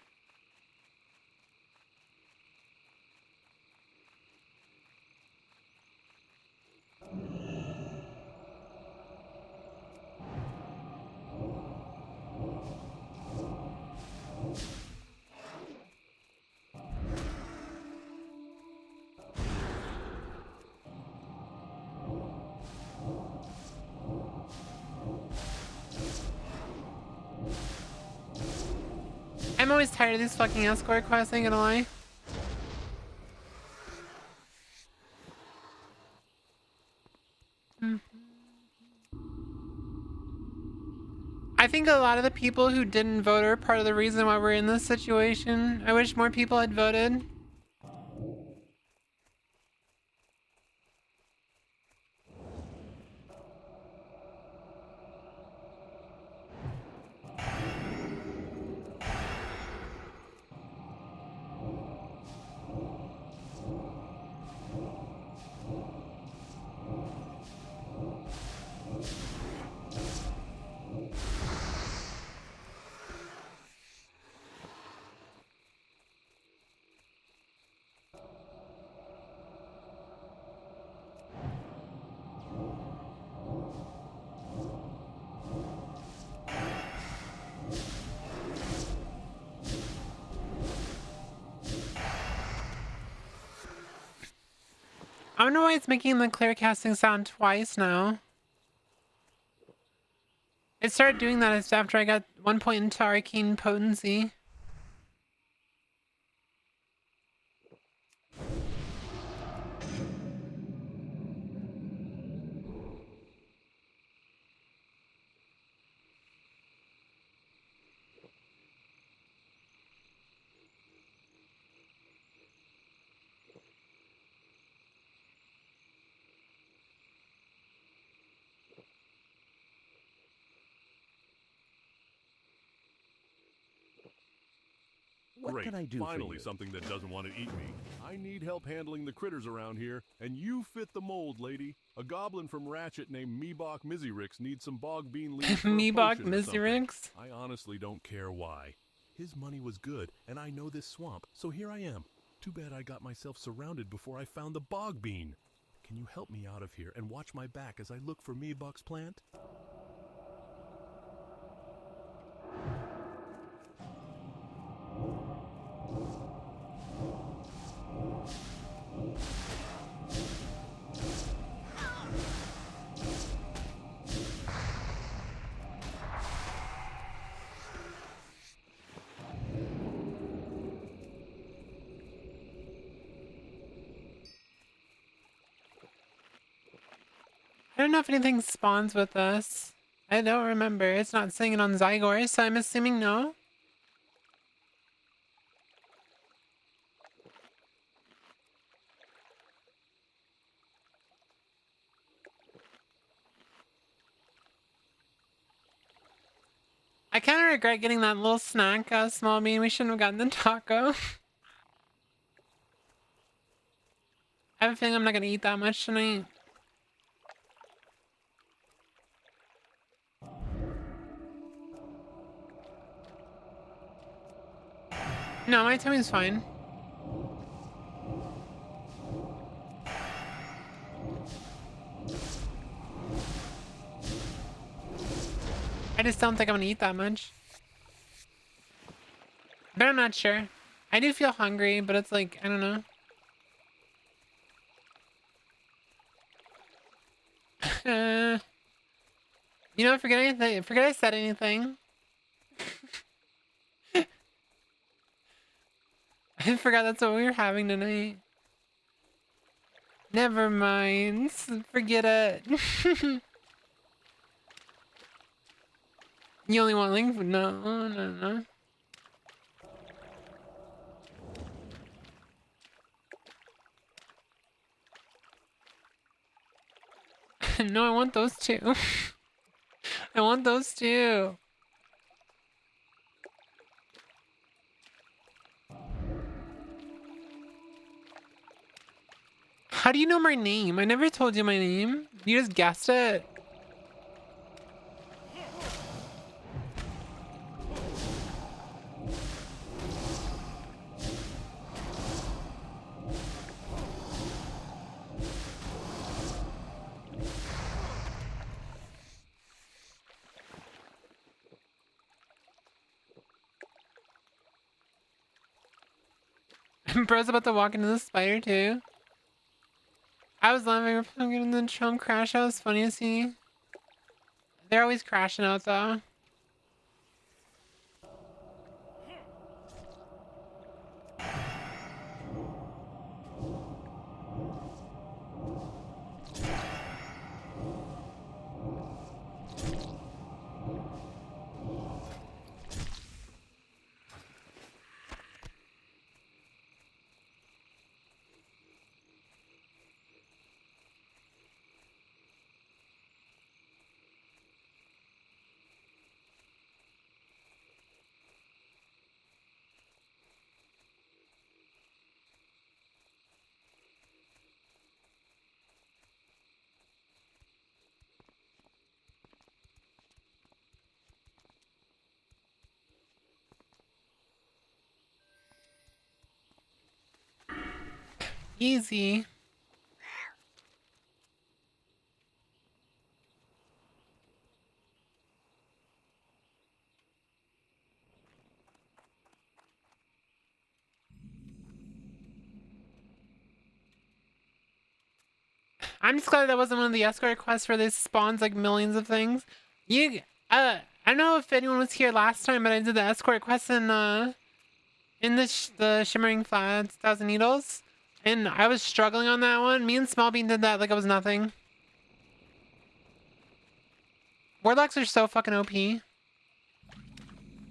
I'm always tired of these fucking escort quests, ain't gonna lie. I think a lot of the people who didn't vote are part of the reason why we're in this situation. I wish more people had voted. I don't know why it's making the clear casting sound twice now. It started doing that after I got 1 point into arcane potency. What Great. can I do Finally, for you? something that doesn't want to eat me. I need help handling the critters around here, and you fit the mold, lady. A goblin from Ratchet named Meebok Mizyrix needs some bog bean leaves for a Meebok potion or something. Mizyrix? I honestly don't care why. His money was good, and I know this swamp, so here I am. Too bad I got myself surrounded before I found the bog bean. Can you help me out of here and watch my back as I look for Meebok's plant? I don't know if anything spawns with us. I don't remember. It's not saying it on Zygor, so I'm assuming no. I kind of regret getting that little snack, small bean. We shouldn't have gotten the taco. I have a feeling I'm not gonna eat that much tonight. No, my tummy's fine. I just don't think I'm gonna eat that much. But I'm not sure. I do feel hungry, but it's like, I don't know. You know, forget anything. Forget I said anything. I forgot that's what we were having tonight. Never mind. Forget it. You only want link? No, no, no. No, I want those two. I want those two. How do you know my name? I never told you my name. You just guessed it. Bro's about to walk into the spider too. I was laughing in the Trump crash. That was funny to see. They're always crashing out though. Easy. I'm just glad that wasn't one of the escort quests where this spawns like millions of things. I don't know if anyone was here last time, but I did the escort quest in the Shimmering Flats, Thousand Needles, and I was struggling on that one. Me and Smallbean did that like it was nothing. Warlocks are so fucking OP.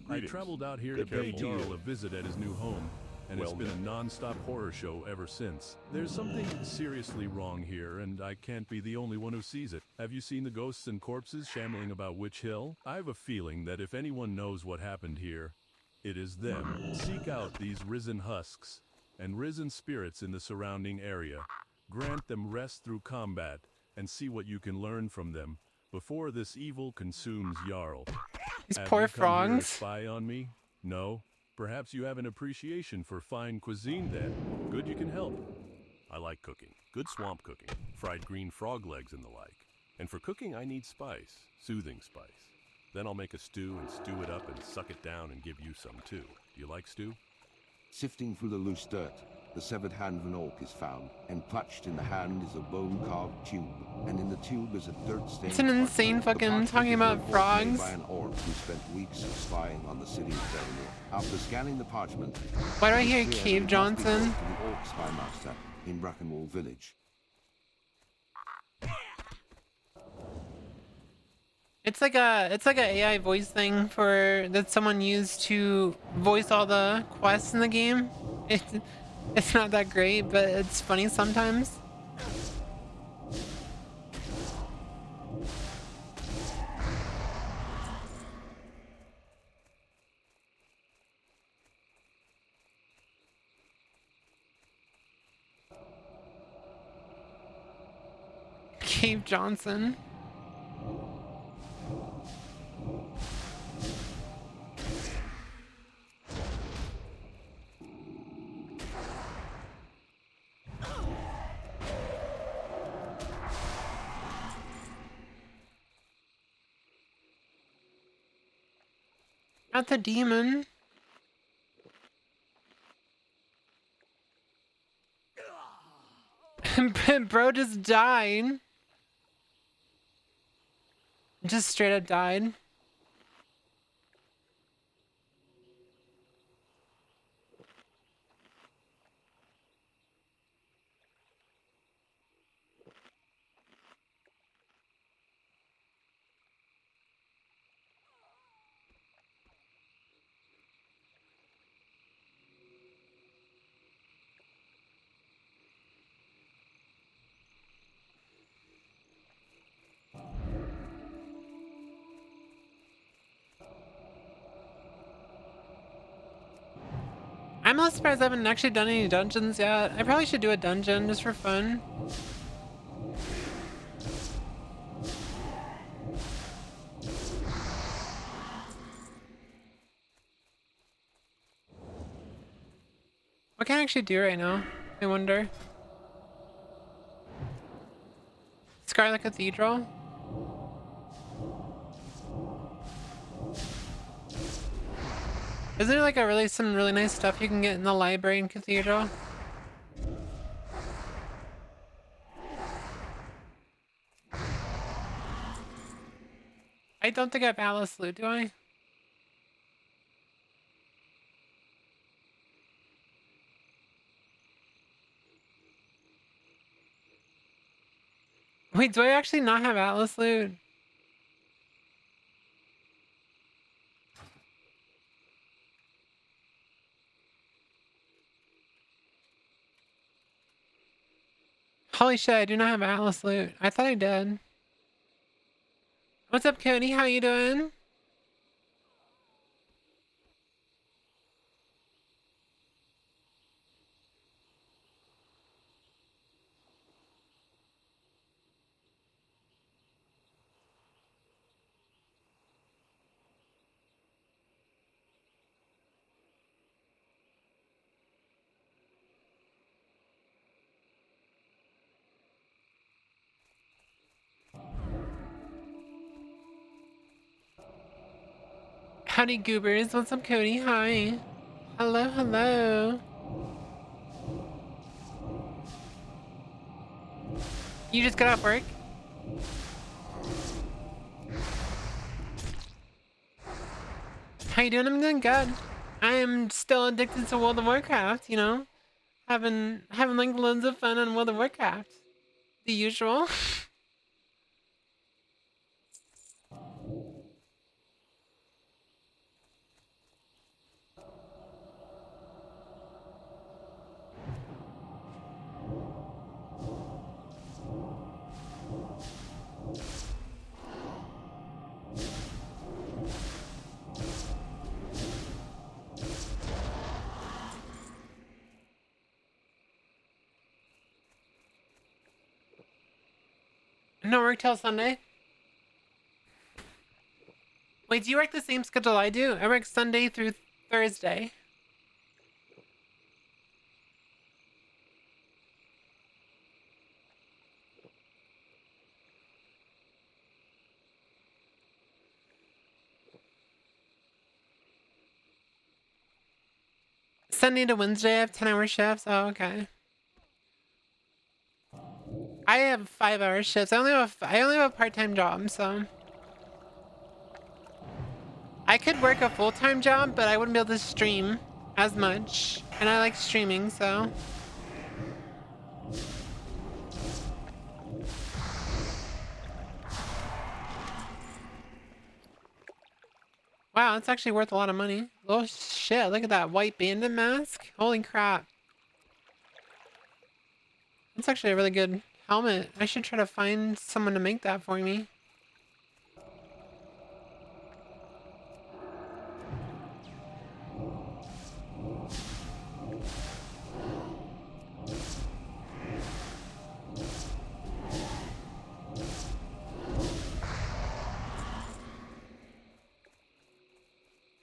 I traveled out here to pay Jarl a visit at his new home, and it's been a non-stop horror show ever since. There's something seriously wrong here, and I can't be the only one who sees it. Have you seen the ghosts and corpses shambling about Witch Hill? I have a feeling that if anyone knows what happened here, it is them. Seek out these risen husks and risen spirits in the surrounding area. Grant them rest through combat, and see what you can learn from them before this evil consumes Jarl. These Have poor you come here to frogs. spy on me? No? Perhaps you have an appreciation for fine cuisine then. Good, you can help. I like cooking. Good swamp cooking. Fried green frog legs and the like. And for cooking I need spice. Soothing spice. Then I'll make a stew and stew it up and suck it down and give you some too. Do you like stew? Sifting through the loose dirt, the severed hand of an orc is found, and clutched in the hand is a bone-carved tube, and in the tube is a dirt-stained It's an insane fucking talking about frogs. by an orc who spent weeks spying on the city of Devonir. After scanning the parchment, Why do I hear it is clear Cave that it must be Johnson? brought to the orc spymaster in Brackenwall village. It's like a AI voice thing for that someone used to voice all the quests in the game. It's not that great, but it's funny sometimes. Cave Johnson. Not the demon. Bro just died. Just straight up died. I'm not surprised I haven't actually done any dungeons yet. I probably should do a dungeon just for fun. What can I actually do right now? I wonder. Scarlet Cathedral? Isn't there like some really nice stuff you can get in the library and cathedral? I don't think I have Alice Loot, do I? Wait, do I actually not have Atlas Loot? Holy shit, I do not have Atlas Loot. I thought I did. What's up, Cody? How you doing? Howdy, goobers. What's up, Cody? Hi. Hello, hello. You just got off work? How you doing? I'm doing good. I am still addicted to World of Warcraft, you know? Having like loads of fun on World of Warcraft. The usual. No work till Sunday. Wait, do you work the same schedule I do? I work Sunday through Thursday. Sunday to Wednesday, I have 10-hour shifts. Oh, okay. I have 5-hour shifts. I only have a part-time job, so I could work a full-time job, but I wouldn't be able to stream as much. And I like streaming, so. Wow, it's actually worth a lot of money. Oh shit, look at that white bandit mask. Holy crap. That's actually a really good helmet. I should try to find someone to make that for me.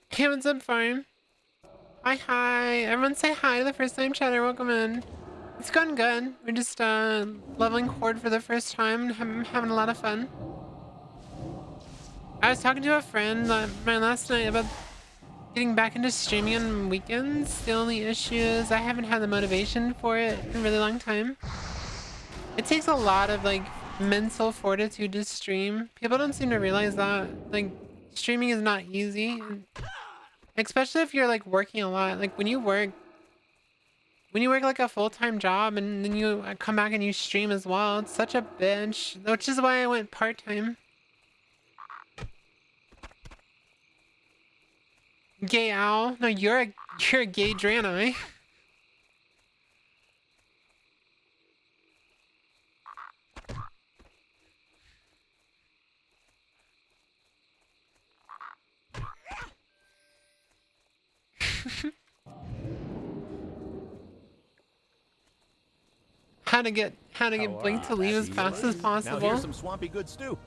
Hey, what's up, farm? Hi. Everyone say hi the first time chatter. Welcome in. It's going good. We're just leveling Horde for the first time and having a lot of fun. I was talking to a friend my last night about getting back into streaming on weekends. The only issue is I haven't had the motivation for it in a really long time. It takes a lot of like mental fortitude to stream. People don't seem to realize that. Like, streaming is not easy, especially if you're like working a lot. Like when you work like a full-time job and then you come back and you stream as well, it's such a bitch, which is why I went part-time. Gay owl? No, you're a gay Draenei. How to get Blink to leave as fast as possible. Now here's some swampy good stew.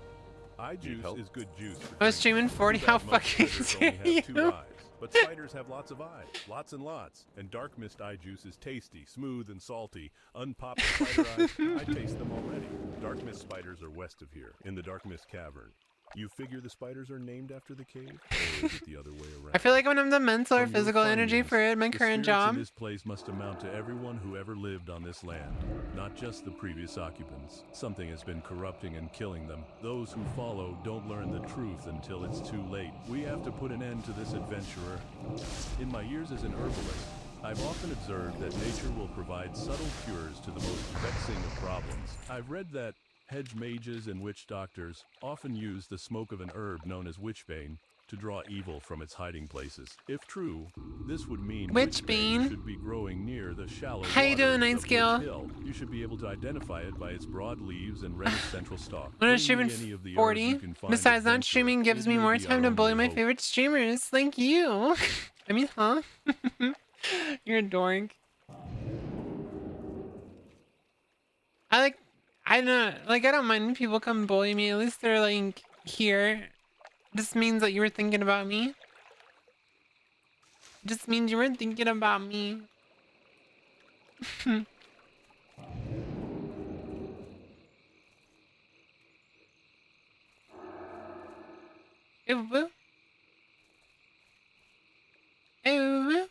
Eye juice is good juice. I was streaming 40. How fucking dare you? But spiders have lots of eyes, lots and lots. And dark mist eye juice is tasty, smooth and salty. Unpopped spider eyes, I taste them already. Dark mist spiders are west of here, in the dark mist cavern. You figure the spiders are named after the cave, or is it the other way around? I feel like I don't have the mental or physical energy for it in my current job. This place must amount to everyone who ever lived on this land, not just the previous occupants. Something has been corrupting and killing them. Those who follow don't learn the truth until it's too late. We have to put an end to this adventurer. In my years as an herbalist, I've often observed that nature will provide subtle cures to the most vexing of problems. I've read that hedge mages and witch doctors often use the smoke of an herb known as witchbane to draw evil from its hiding places. If true, this would mean witchbane should be growing near the shallow How you doing, waters of Nightskill? Witch Hill. You should be able to identify it by its broad leaves and reddish central stalk. When I'm Bring me streaming any of the herbs 40. you can find Besides that, adventure. streaming gives It me may more be time to our bully only my hope. favorite streamers. Thank you. I mean, huh? You're a dork. I don't mind when people come bully me. At least they're like here. Just means that you were thinking about me. Just means you were thinking about me. Ew. Ew.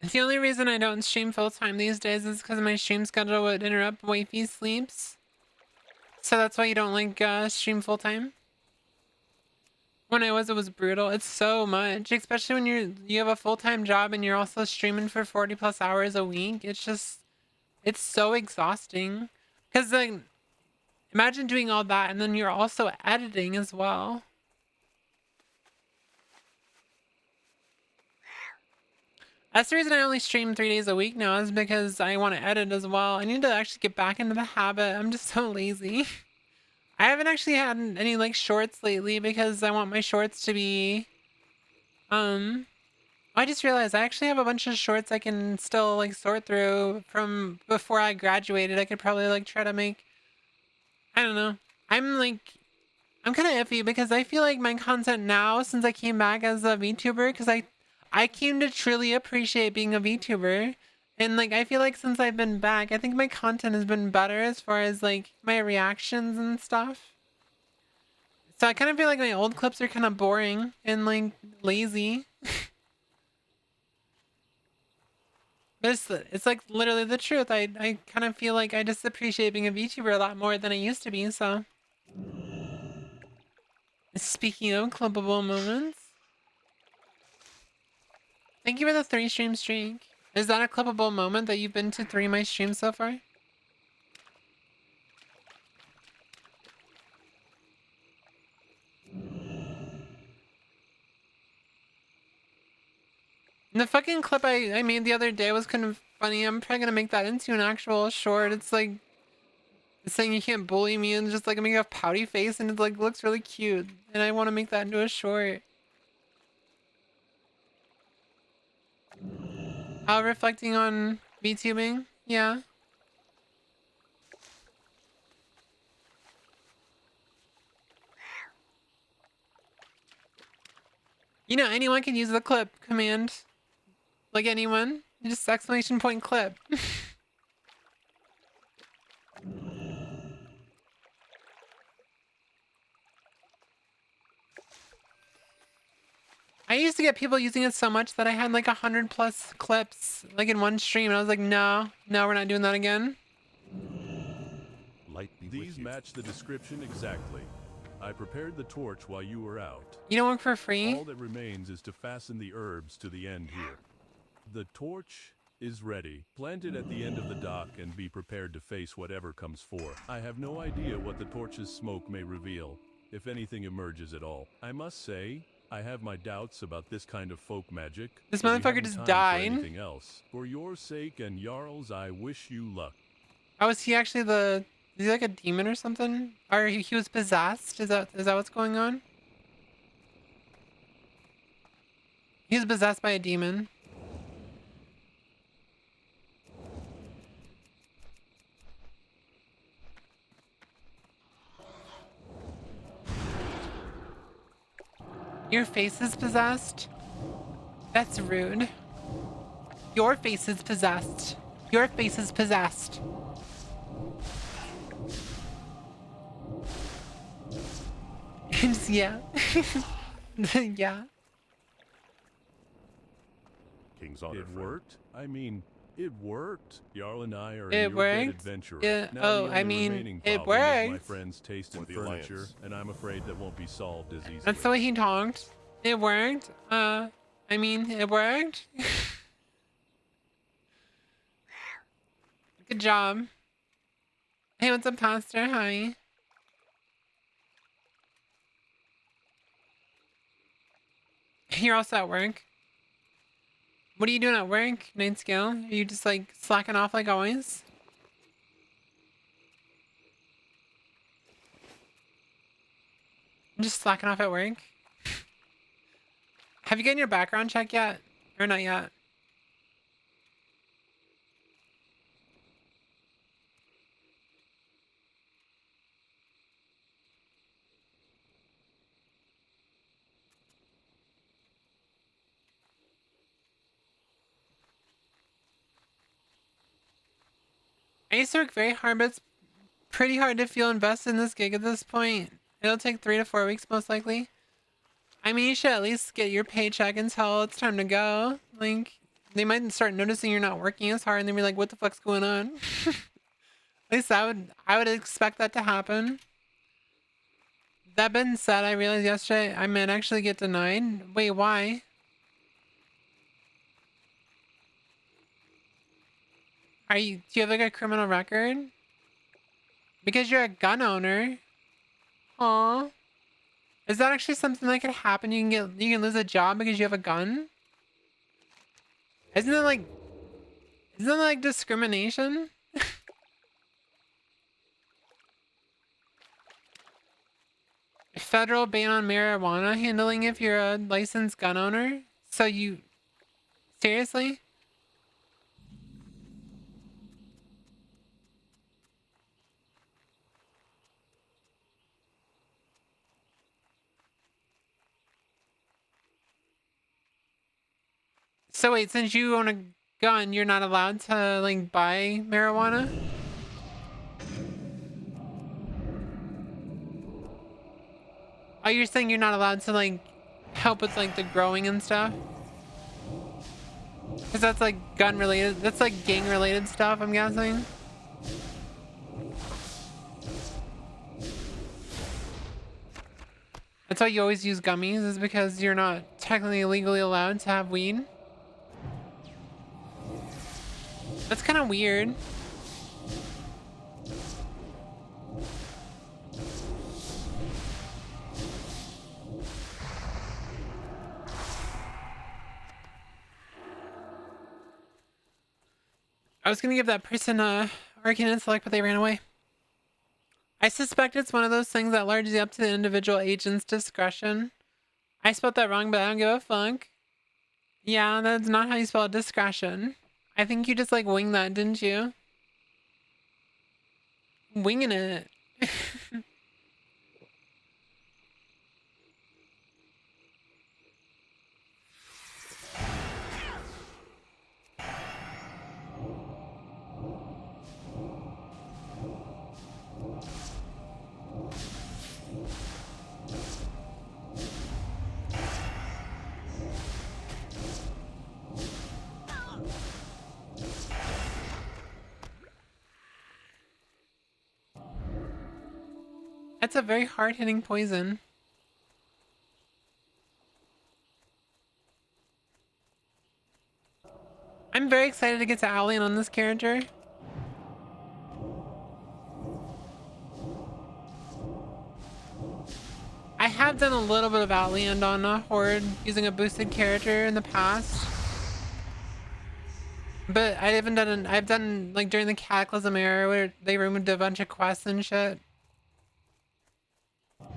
The only reason I don't stream full time these days is because my stream schedule would interrupt wifey sleeps. So that's why you don't like stream full time. When it was brutal. It's so much, especially when you have a full time job and you're also streaming for 40 plus hours a week. It's so exhausting. Because like, imagine doing all that and then you're also editing as well. That's the reason I only stream 3 days a week now, is because I want to edit as well. I need to actually get back into the habit. I'm just so lazy. I haven't actually had any like shorts lately because I want my shorts to be I just realized I actually have a bunch of shorts I can still like sort through from before I graduated. I could probably like try to make, I don't know. I'm kind of iffy because I feel like my content now, since I came back as a VTuber, because I came to truly appreciate being a VTuber. And like, I feel like since I've been back, I think my content has been better as far as like my reactions and stuff. So I kind of feel like my old clips are kind of boring and like lazy. But it's like literally the truth. I kind of feel like I just appreciate being a VTuber a lot more than I used to be, so. Speaking of clippable moments. Thank you for the 3 stream streak. Is that a clippable moment that you've been to 3 of my streams so far? The fucking clip I made the other day was kind of funny. I'm probably gonna make that into an actual short. It's like it's saying you can't bully me and just like make a pouty face and it like looks really cute. And I want to make that into a short. Reflecting on VTubing, yeah. You know, anyone can use the clip command. Like anyone. Just exclamation point clip. I used to get people using it so much that I had like 100+ clips like in one stream, and I was like, no, we're not doing that again. Light be These match the description exactly. I prepared the torch while you were out. You don't work for free? All that remains is to fasten the herbs to the end here. The torch is ready. Plant it at the end of the dock and be prepared to face whatever comes forth. I have no idea what the torch's smoke may reveal, if anything emerges at all. I must say, I have my doubts about this kind of folk magic. This but we motherfucker haven't just time died. For anything else. For your sake and Jarl's, I wish you luck. Oh, is he actually is he like a demon or something? Or he was possessed? Is that what's going on? He was possessed by a demon. Your face is possessed? That's rude. Your face is possessed. Your face is possessed. Yeah. Yeah. King's Honor. It worked? I mean, it worked. Jarl and I are It in your dead worked? adventurer. Yeah. Now Oh, the I only mean, remaining it problem is my worked. friend's taste in With the furniture, alliance. and I'm afraid that won't be solved as easily. That's the way he talked. It worked. I mean, it worked. Good job. Hey, what's up, Pastor? Hi. You're also at work. What are you doing at work, Night Scale? Are you just like slacking off like always? Just slacking off at work? Have you gotten your background check yet? Or not yet? I used to work very hard, but it's pretty hard to feel invested in this gig at this point. It'll take 3 to 4 weeks most likely. I mean, you should at least get your paycheck until it's time to go. Like, they might start noticing you're not working as hard and they'll be like, what the fuck's going on? At least I would expect that to happen. That being said, I realized yesterday I might actually get denied. Wait, why? Do you have like a criminal record? Because you're a gun owner. Aw. Is that actually something that could happen? You can lose a job because you have a gun? Isn't that like discrimination? Federal ban on marijuana handling if you're a licensed gun owner? So you... Seriously? So wait, since you own a gun, you're not allowed to, like, buy marijuana? Oh, you're saying you're not allowed to, like, help with, like, the growing and stuff? Because that's, like, gun-related. That's, like, gang-related stuff, I'm guessing? That's why you always use gummies, is because you're not technically legally allowed to have weed? That's kind of weird. I was gonna give that person a arcane intellect, but they ran away. I suspect it's one of those things that largely up to the individual agent's discretion. I spelled that wrong, but I don't give a fuck. Yeah, that's not how you spell discretion. I think you just like winged that, didn't you? Winging it. That's a very hard-hitting poison. I'm very excited to get to Alien on this character. I have done a little bit of Outland on a Horde using a boosted character in the past. But I haven't done I've done like during the Cataclysm era where they removed a bunch of quests and shit. At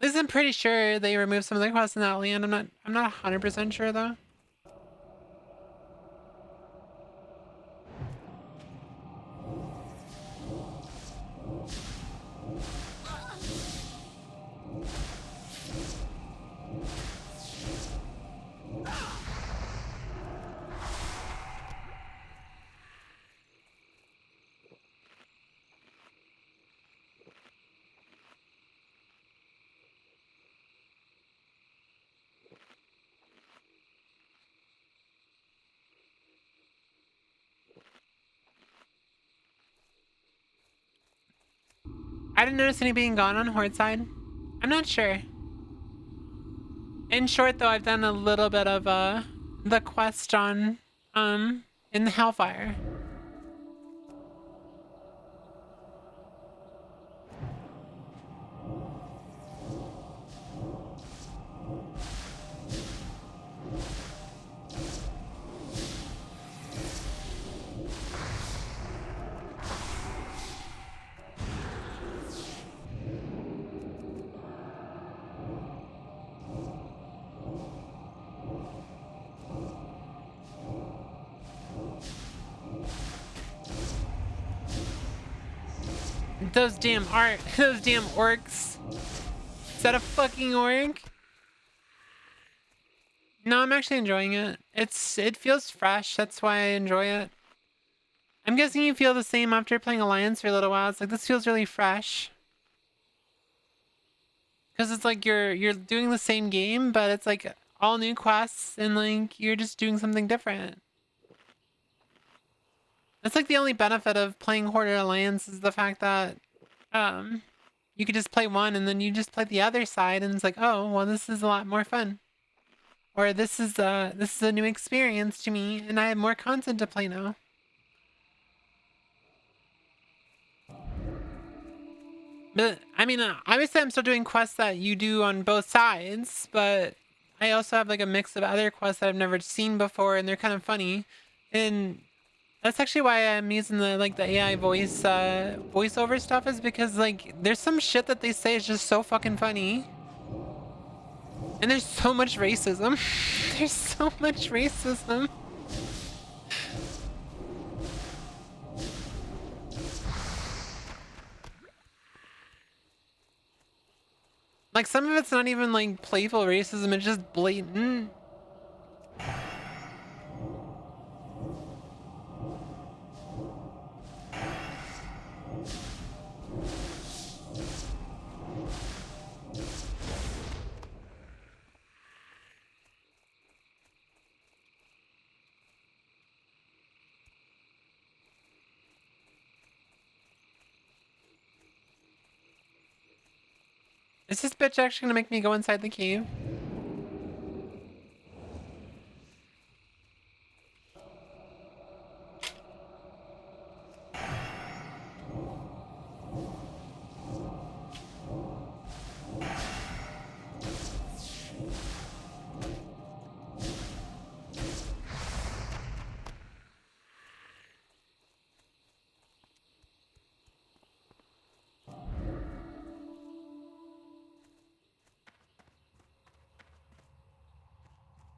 least I'm pretty sure they removed some of the quests in that land. I'm not 100% sure though. I didn't notice any being gone on Horde side. I'm not sure. In short though, I've done a little bit of the quest on in the Hellfire. Those damn those damn orcs. Is that a fucking orc? No, I'm actually enjoying it. It feels fresh, that's why I enjoy it. I'm guessing you feel the same after playing Alliance for a little while. It's like this feels really fresh. Cause it's like you're doing the same game, but it's like all new quests and like you're just doing something different. That's like the only benefit of playing Horde or Alliance is the fact that you could just play one and then you just play the other side and it's like, oh well, this is a lot more fun. Or this is a new experience to me and I have more content to play now. But I mean, obviously I'm still doing quests that you do on both sides, but I also have like a mix of other quests that I've never seen before and they're kind of funny. And that's actually why I'm using the like the AI voiceover stuff is because like there's some shit that they say is just so fucking funny. And there's so much racism. There's so much racism. Like some of it's not even like playful racism, it's just blatant. Is this bitch actually gonna make me go inside the cave?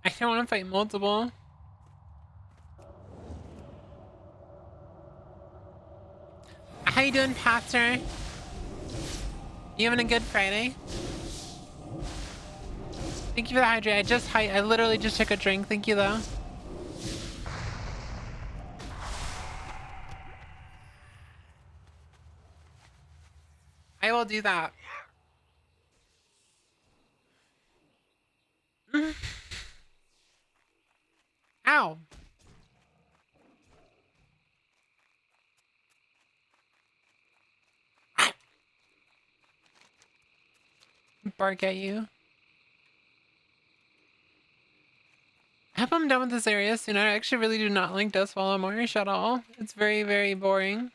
I don't want to fight multiple. How you doing, Pastor? You having a good Friday? Thank you for the hydrate. I literally just took a drink. Thank you though. I will do that. Ow. bark at you. I hope I'm done with this area soon. I actually really do not like Dust Wallow Marsh at all. It's very, very boring.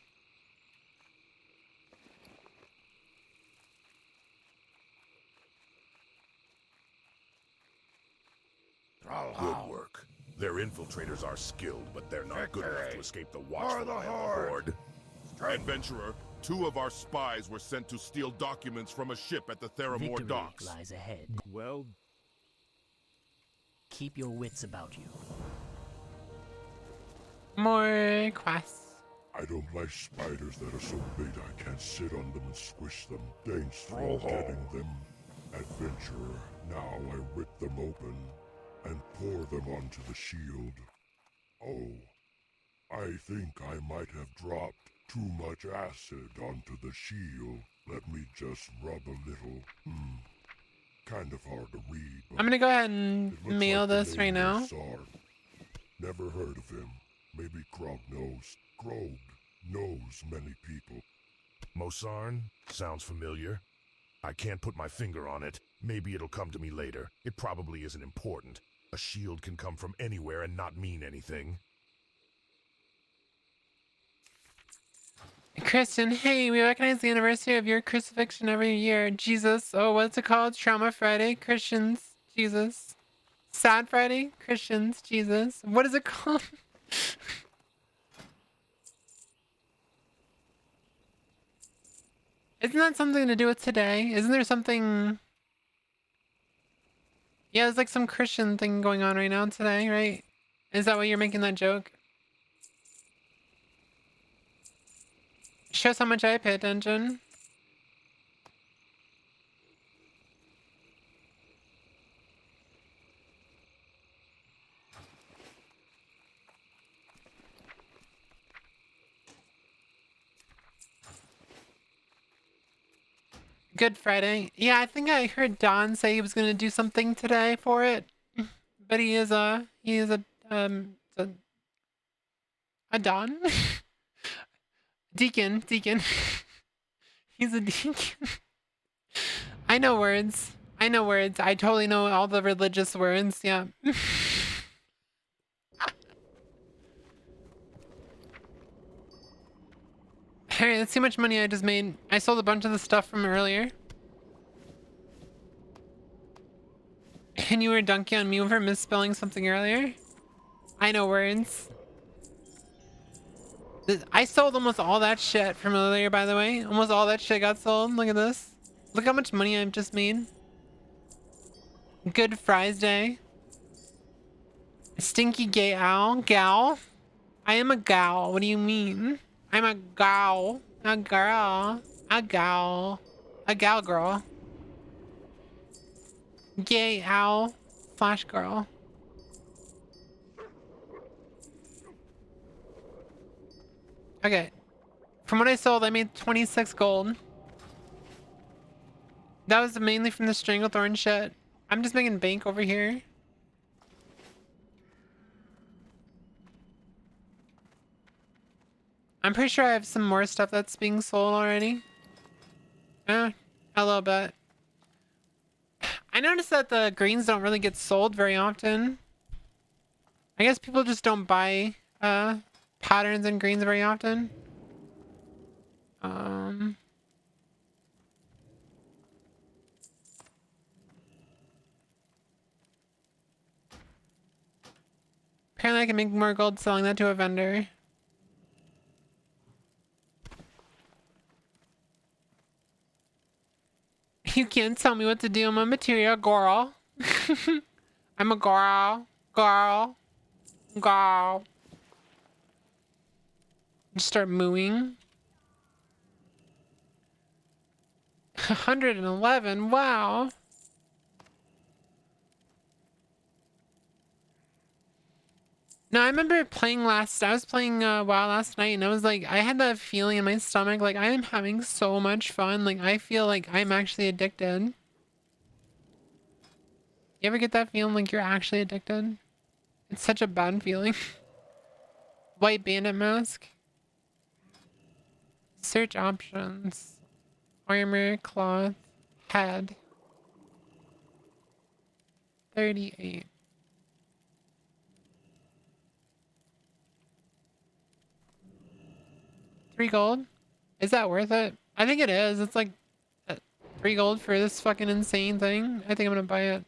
Good work. Their infiltrators are skilled, but they're not good enough to escape the watchful eye of the Horde. Adventurer, 2 of our spies were sent to steal documents from a ship at the Theramore Victory docks. lies ahead. Well, Keep your wits about you. More quests. I don't like spiders that are so big I can't sit on them and squish them. Thanks for all getting them. Adventurer, now I rip them open and pour them onto the shield. Oh, I think I might have dropped too much acid onto the shield. Let me just rub a little. Kind of hard to read, but I'm gonna go ahead and it looks mail like the this right name now. is Sark. Never heard of him. Maybe Krog knows. Krog knows many people. Mosarn? Sounds familiar. I can't put my finger on it. Maybe it'll come to me later. It probably isn't important. A shield can come from anywhere and not mean anything. Kristen, hey, we recognize the anniversary of your crucifixion every year. Jesus. Oh, what's it called? Trauma Friday? Christians. Jesus. Sad Friday? Christians. Jesus. What is it called? Isn't that something to do with today? Isn't there something... Yeah, there's like some Christian thing going on right now today, right? Is that why you're making that joke? Shows how much I pay attention. Good Friday. Yeah, I think I heard Don say he was gonna do something today for it. But he is a Don? Deacon. He's a deacon. I know words. I totally know all the religious words, yeah. Alright, let's see how much money I just made. I sold a bunch of the stuff from earlier. And you were dunking on me for misspelling something earlier? I know words. I sold almost all that shit from earlier, by the way. Almost all that shit got sold. Look at this. Look how much money I've just made. Good Fries Day. Stinky gay owl. Gal. I am a gal. What do you mean? I'm a gal. A girl. A gal. A gal girl. Gay owl. Flash girl. Okay. From what I sold, I made 26 gold. That was mainly from the Stranglethorn shit. I'm just making bank over here. I'm pretty sure I have some more stuff that's being sold already. A little bit. I noticed that the greens don't really get sold very often. I guess people just don't buy patterns and greens very often. Apparently I can make more gold selling that to a vendor. You can't tell me what to do. I'm a material girl. I'm a girl. Just start mooing. 111. Wow. No, I remember playing I was playing WoW last night, and I was like, I had that feeling in my stomach, like, I am having so much fun. Like, I feel like I'm actually addicted. You ever get that feeling like you're actually addicted? It's such a bad feeling. White bandit mask. Search options. Armor, cloth, head. 38. $3 gold? Is that worth it? I think it is. It's like 3 gold for this fucking insane thing. I think I'm gonna buy it.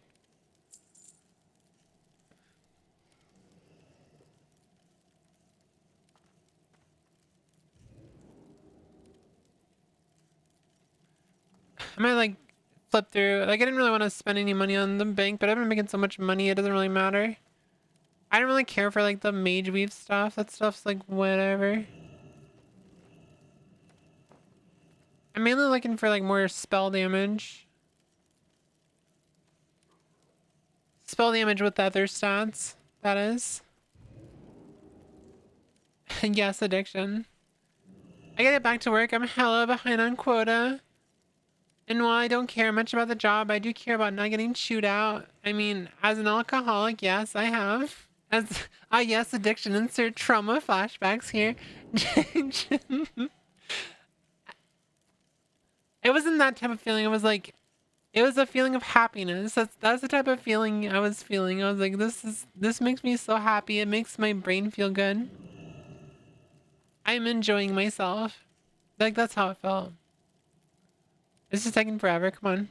I might like flip through. Like, I didn't really want to spend any money on the bank, but I've been making so much money, it doesn't really matter. I don't really care for like the mage weave stuff. That stuff's like whatever. I'm mainly looking for like more spell damage. Spell damage with other stats, that is. Yes, addiction. I gotta get back to work. I'm hella behind on quota. And while I don't care much about the job, I do care about not getting chewed out. I mean, as an alcoholic, yes, I have. As yes, addiction, insert trauma flashbacks here. It wasn't that type of feeling. It was like, it was a feeling of happiness. That's the type of feeling I was feeling. I was like, this makes me so happy. It makes my brain feel good. I'm enjoying myself. Like, that's how it felt. This is taking forever. Come on.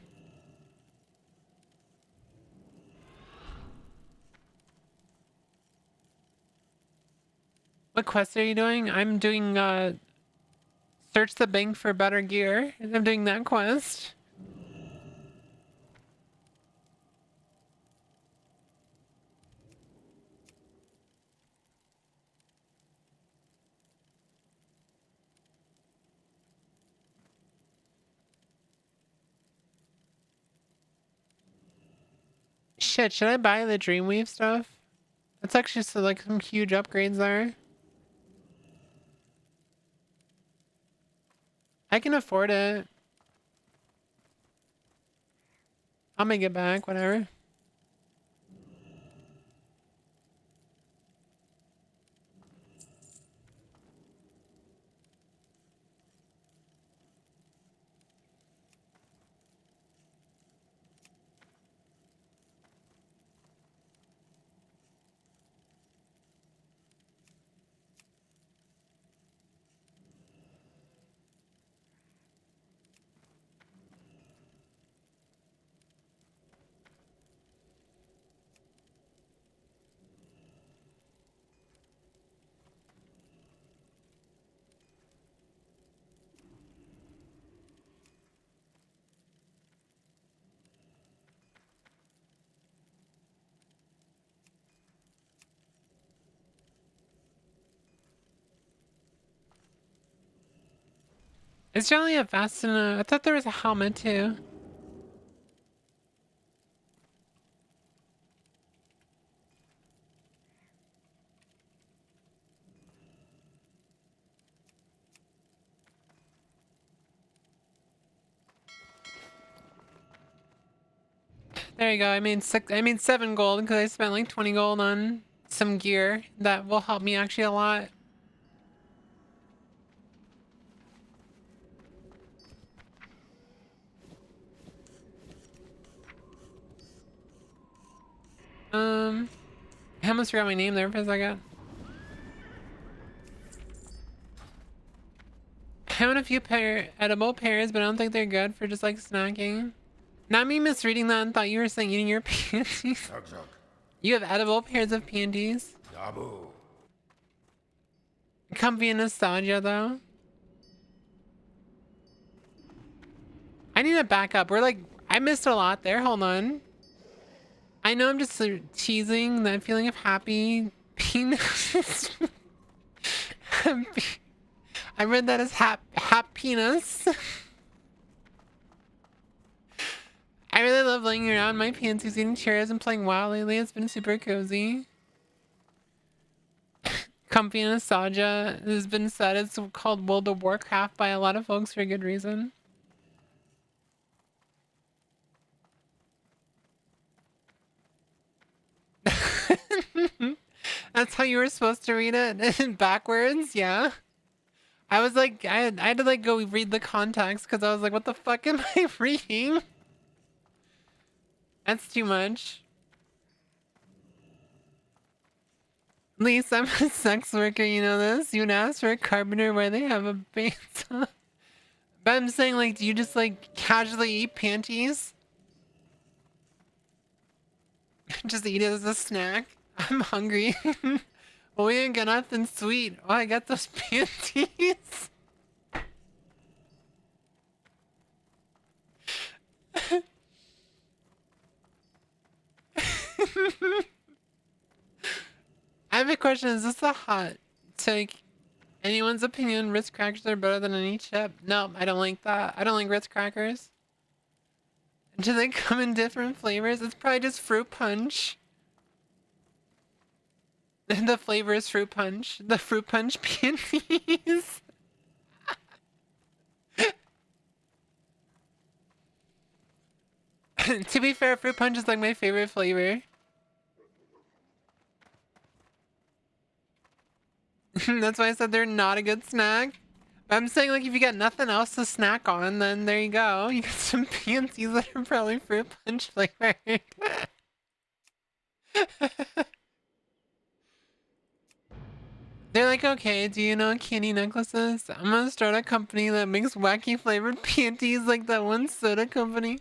What quest are you doing? I'm doing search the bank for better gear. I'm doing that quest. Shit, should I buy the Dreamweave stuff? That's actually so, like, some huge upgrades there. I can afford it. I'll make it back, whatever. It's generally a vest and a... I thought there was a helmet too. There you go. I made 7 gold because I spent like 20 gold on some gear that will help me actually a lot. I almost forgot my name there for a second. I own a few edible pears, but I don't think they're good for just like snacking. Not me misreading that and thought you were saying eating your panties. You have edible pears of panties. Comfy and nostalgia though. I need to back up. We're like, I missed a lot there. Hold on. I know I'm just teasing that feeling of happy penis. I read that as happiness. I really love laying around my panties, eating cherries, and playing WoW lately. It's been super cozy. Comfy and nostalgia has been said it's called World of Warcraft by a lot of folks for a good reason. That's how you were supposed to read it backwards, yeah. I was like, I had to like go read the context because I was like, what the fuck am I reading? That's too much. Lisa, I'm a sex worker, you know this? You would ask for a carpenter where they have a bandsaw. But I'm saying, like, do you just, like, casually eat panties? Just eat it as a snack? I'm hungry. Well, we ain't got nothing sweet. Oh, I got those panties. I have a question. Is this a hot take? Anyone's opinion, Ritz crackers are better than any chip? No, I don't like that. I don't like Ritz crackers. Do they come in different flavors? It's probably just fruit punch. The flavor is fruit punch. The fruit punch panties. To be fair, fruit punch is like my favorite flavor. That's why I said they're not a good snack. But I'm saying, like, if you got nothing else to snack on, then there you go. You got some panties that are probably fruit punch flavored. They're like, okay, do you know candy necklaces? I'm gonna start a company that makes wacky flavored panties like that one soda company.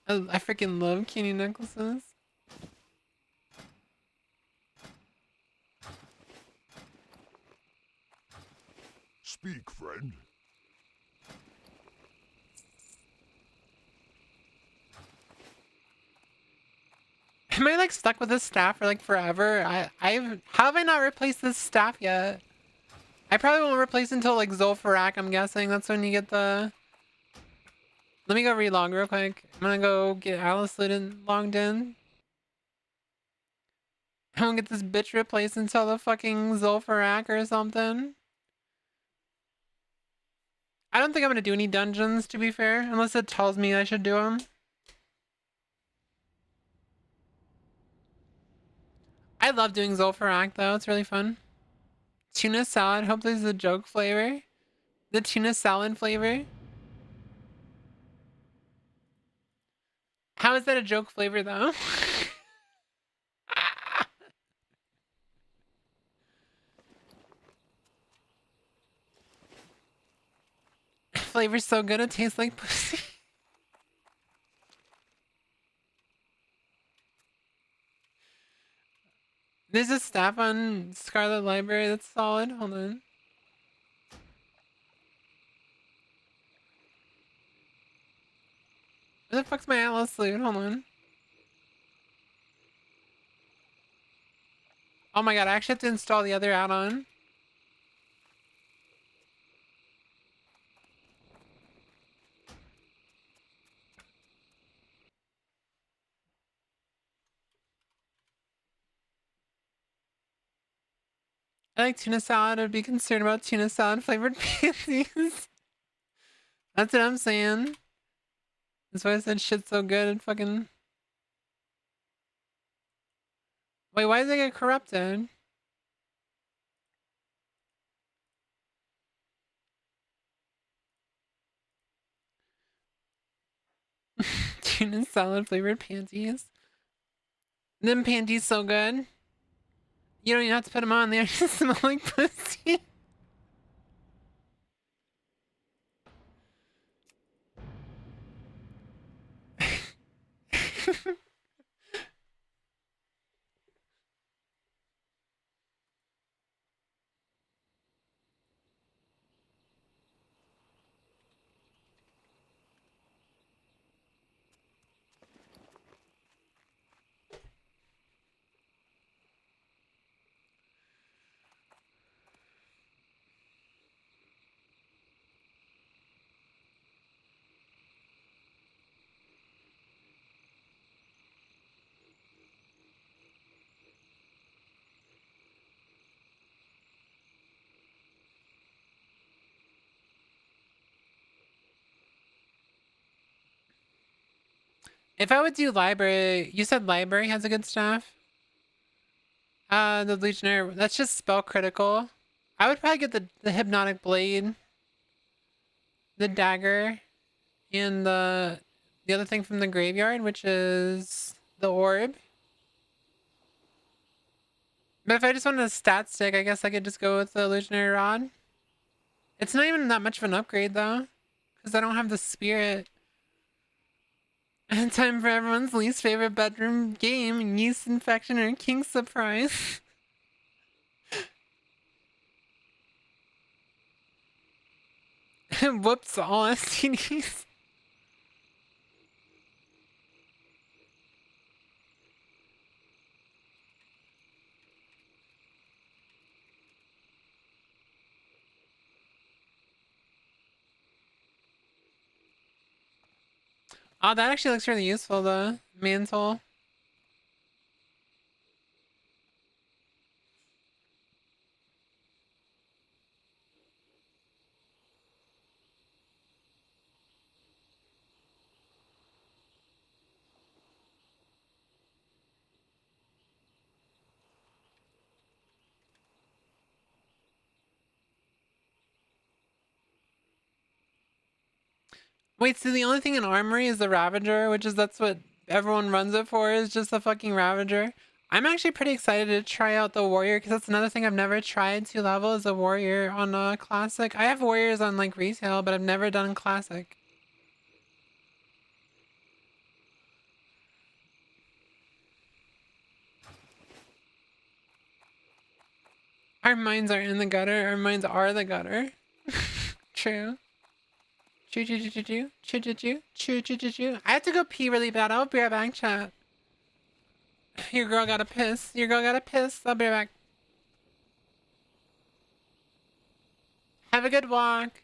I freaking love candy necklaces. Speak, friend. Am I like stuck with this staff for like forever? How have I not replaced this staff yet? I probably won't replace until like Zul'Farrak, I'm guessing. That's when you get the... Let me go relog real quick. I'm gonna go get Alice logged in. I won't get this bitch replaced until the fucking Zul'Farrak or something. I don't think I'm gonna do any dungeons, to be fair, unless it tells me I should do them. I love doing Zul'Farrak though, it's really fun. Tuna salad, hope this is a joke flavor. The tuna salad flavor. How is that a joke flavor though? Flavor's so good it tastes like pussy. There's a staff on Scarlet Library that's solid. Hold on. Where the fuck's my Atlas loot? Hold on. Oh my god, I actually have to install the other add-on. I like tuna salad. I'd be concerned about tuna salad flavored panties. That's what I'm saying. That's why I said shit's so good and fucking... Wait, why does it get corrupted? Tuna salad flavored panties. Them panties so good. You don't even have to put them on. They already smell like pussy. If I would do library, you said library has a good staff? The Legionnaire, that's just spell critical. I would probably get the Hypnotic Blade, the Dagger, and the the other thing from the graveyard, which is the orb. But if I just wanted a stat stick, I guess I could just go with the illusionary rod. It's not even that much of an upgrade though, because I don't have the spirit. And time for everyone's least favorite bedroom game, yeast infection or king surprise. Whoops, all STDs. Oh, that actually looks really useful, the mantle. Wait, so the only thing in armory is the Ravager, which is that's what everyone runs it for, is just the fucking Ravager. I'm actually pretty excited to try out the Warrior, because that's another thing I've never tried to level is a Warrior on a Classic. I have Warriors on like retail, but I've never done Classic. Our minds are in the gutter, our minds are the gutter. True. Choo choo choo choo choo choo choo choo choo choo choo choo. I have to go pee really bad. I'll be right back, chat. Your girl gotta piss. Your girl gotta piss. I'll be right back. Have a good walk.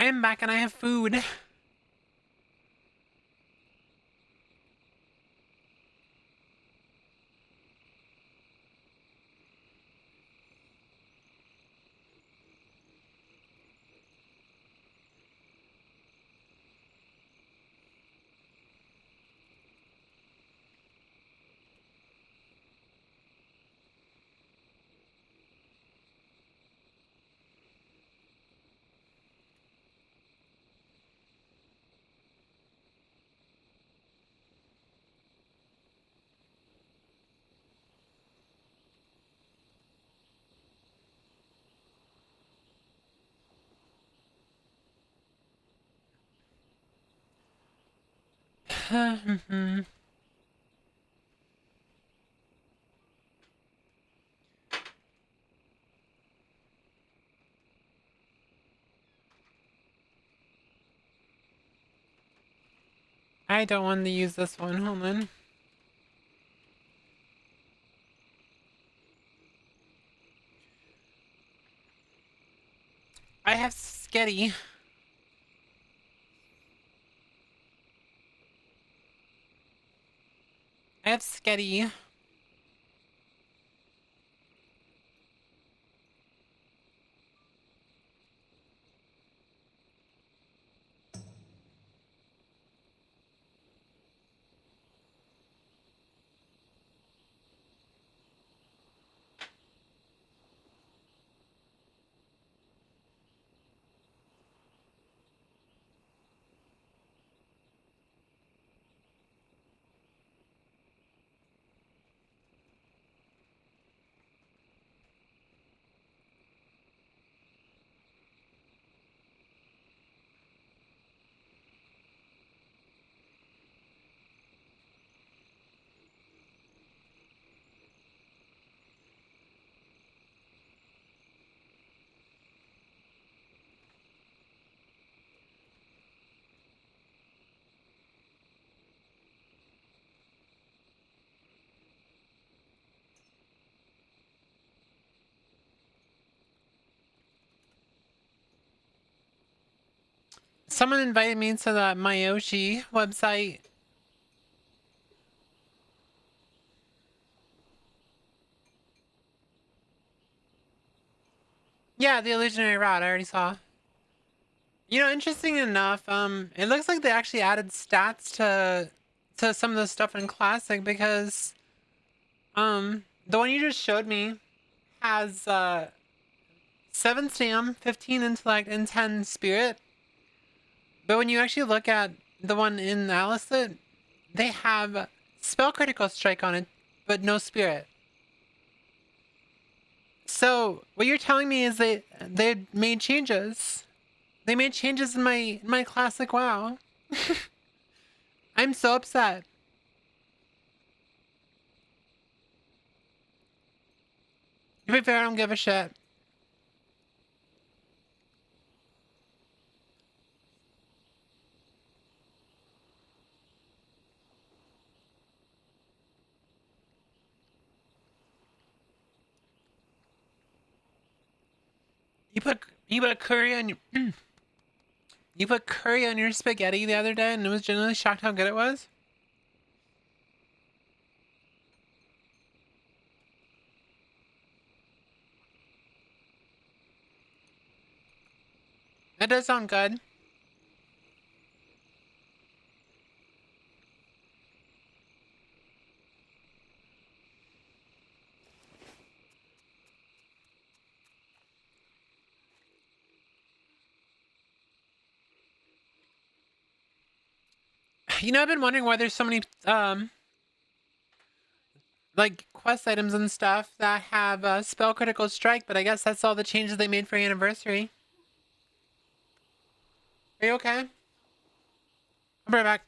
I am back and I have food. I don't want to use this one. Hold on. I have Sketty. I have Sketty. Someone invited me to the Mayoshi website. Yeah, the illusionary rod. I already saw. You know, interesting enough, it looks like they actually added stats to some of the stuff in classic because the one you just showed me has 7 stam, 15 intellect, and 10 spirit. But when you actually look at the one in Alicent, they have spell critical strike on it, but no spirit. So what you're telling me is they made changes. They made changes in my classic WoW. I'm so upset. To be fair, I don't give a shit. You put curry on your you put curry on your spaghetti the other day, and I was genuinely shocked how good it was. That does sound good. You know, I've been wondering why there's so many like quest items and stuff that have spell critical strike, but I guess that's all the changes they made for anniversary. Are you okay? I'll be right back.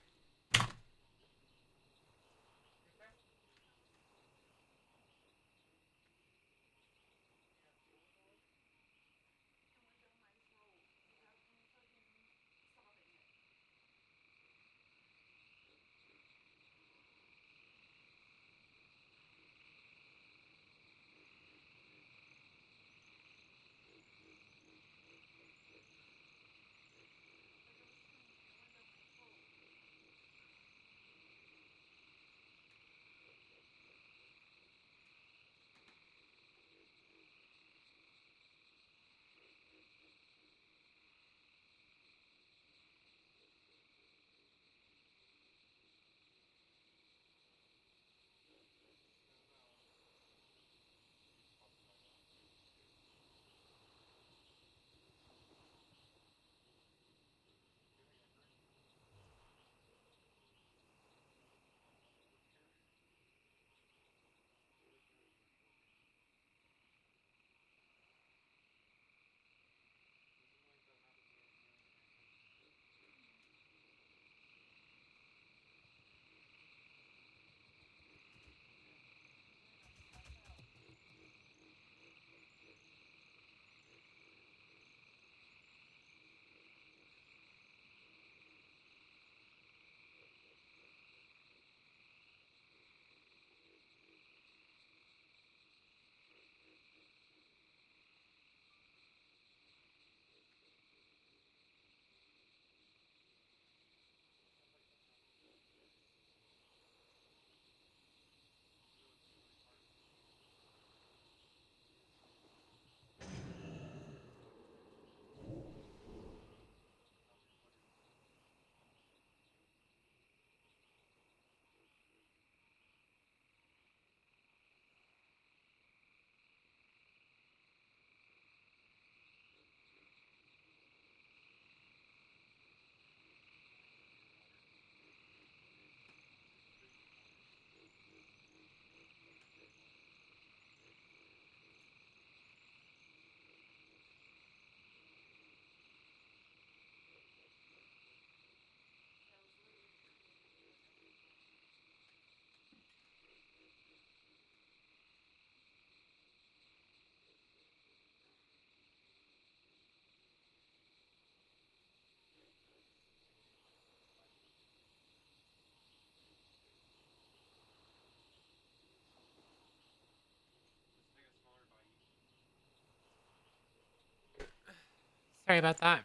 Sorry about that.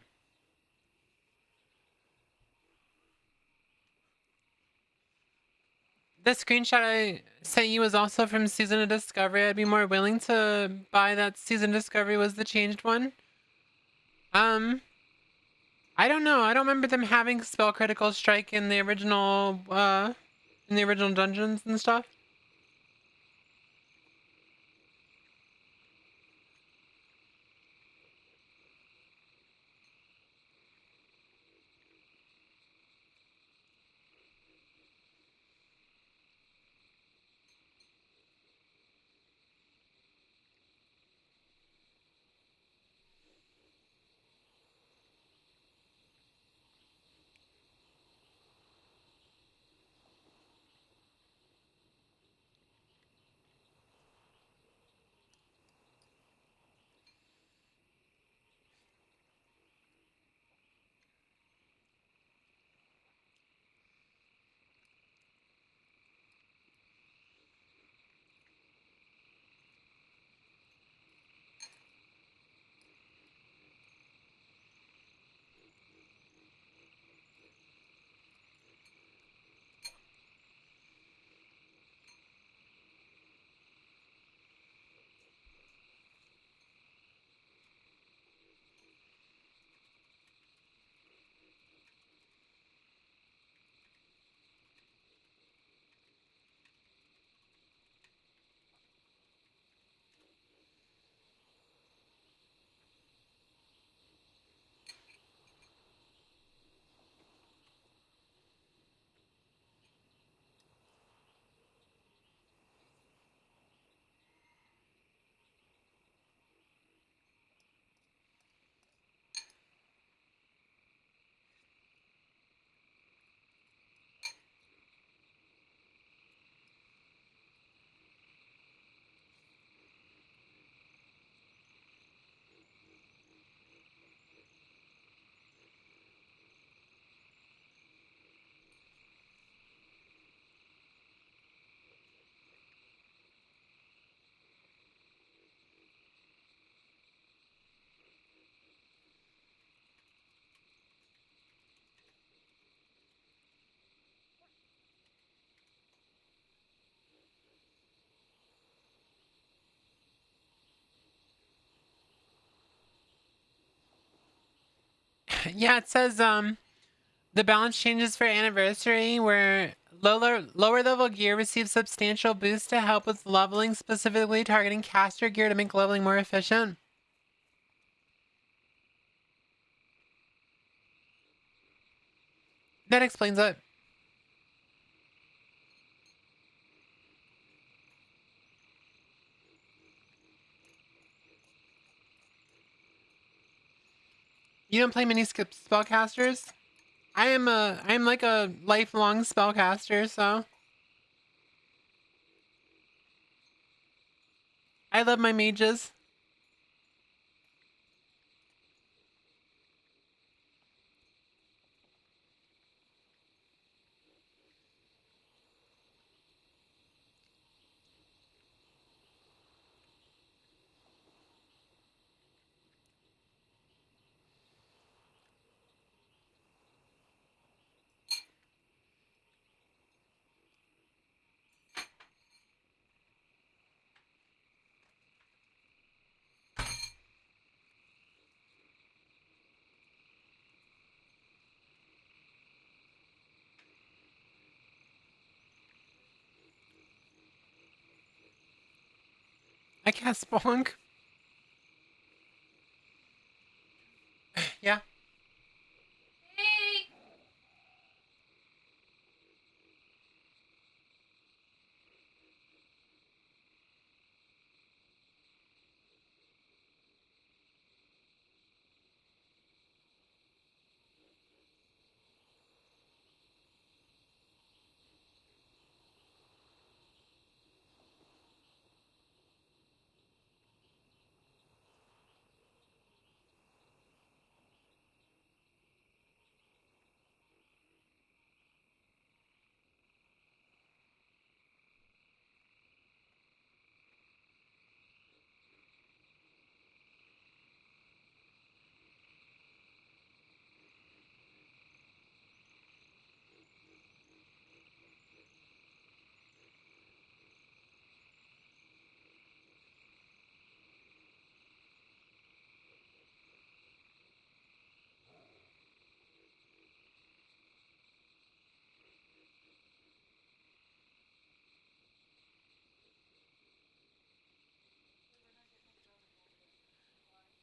The screenshot I sent you was also from Season of Discovery. I'd be more willing to buy that Season of Discovery was the changed one. I don't know. I don't remember them having spell critical strike in the original dungeons and stuff. Yeah, it says the balance changes for anniversary where lower level gear receives substantial boost to help with leveling, specifically targeting caster gear to make leveling more efficient. That explains it. You don't play mini skip spellcasters? I'm like a lifelong spellcaster, so I love my mages. I cast Bonk. Yeah.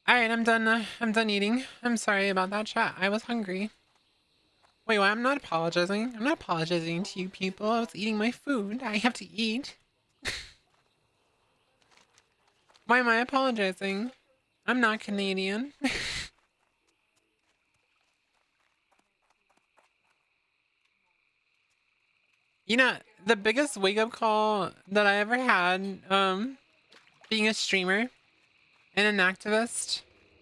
All right, I'm done. I'm done eating. I'm sorry about that, chat. I was hungry. Wait, what? I'm not apologizing. I'm not apologizing to you people. I was eating my food. I have to eat. Why am I apologizing? I'm not Canadian. You know, the biggest wake up call that I ever had, being a streamer and an activist,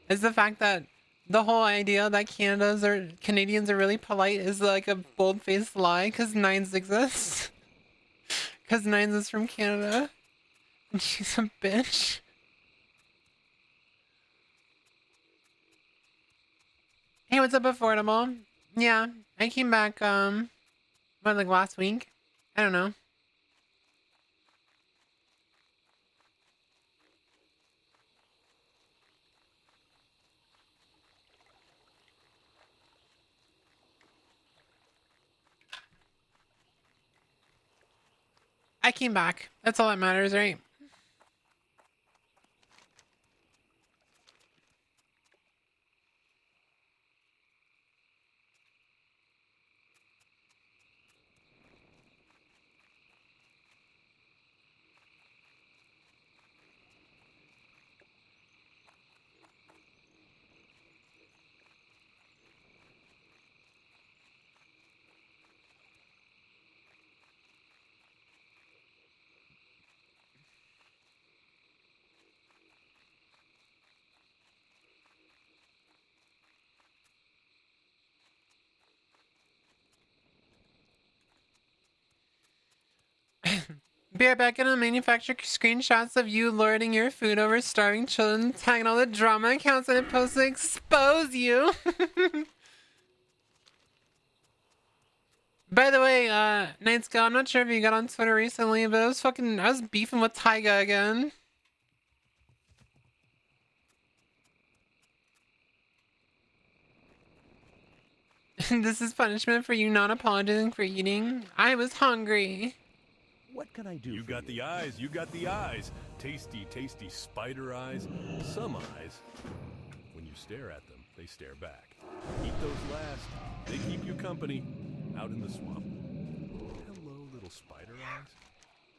is the fact that the whole idea that Canadians are really polite is like a bold faced lie because Nines exists. Because Nines is from Canada. And she's a bitch. Hey, what's up, Affordable? Yeah, I came back, what, like last week? I don't know. I came back. That's all that matters, right? Be right back. Gonna manufacture screenshots of you lording your food over starving children, tagging all the drama accounts and post to expose you. By the way, Nightscale, I'm not sure if you got on Twitter recently, but I was beefing with Tyga again. This is punishment for you not apologizing for eating. I was hungry. What can I do? You got the eyes, you got the eyes. Tasty, tasty spider eyes. Some eyes. When you stare at them, they stare back. Eat those last. They keep you company. Out in the swamp. Hello, little spider eyes.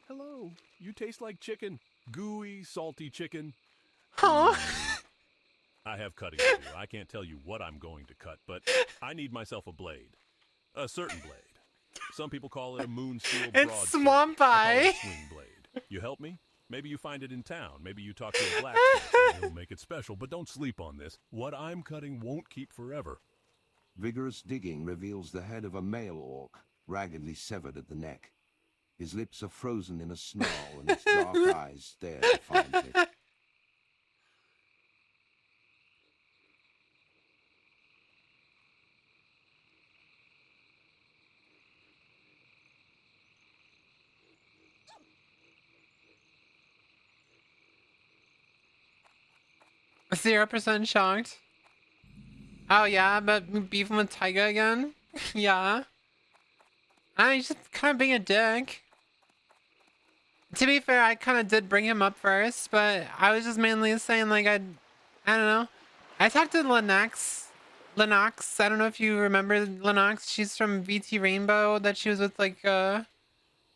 Hello. You taste like chicken. Gooey, salty chicken. Oh. I have cutting to do. I can't tell you what I'm going to cut, but I need myself a blade. A certain blade. Some people call it a moon steel broadsword. It's Swamp Eye. I call it a swing blade. You help me? Maybe you find it in town. Maybe you talk to a blacksmith and he'll make it special, but don't sleep on this. What I'm cutting won't keep forever. Vigorous digging reveals the head of a male orc, raggedly severed at the neck. His lips are frozen in a snarl and his dark eyes stare defiantly. %0 shocked. Oh yeah, but beefing with Tyga again? Yeah. I just kind of being a dick. To be fair, I kind of did bring him up first, but I was just mainly saying like I don't know. I talked to Lennox. I don't know if you remember Lennox. She's from VT Rainbow. That she was with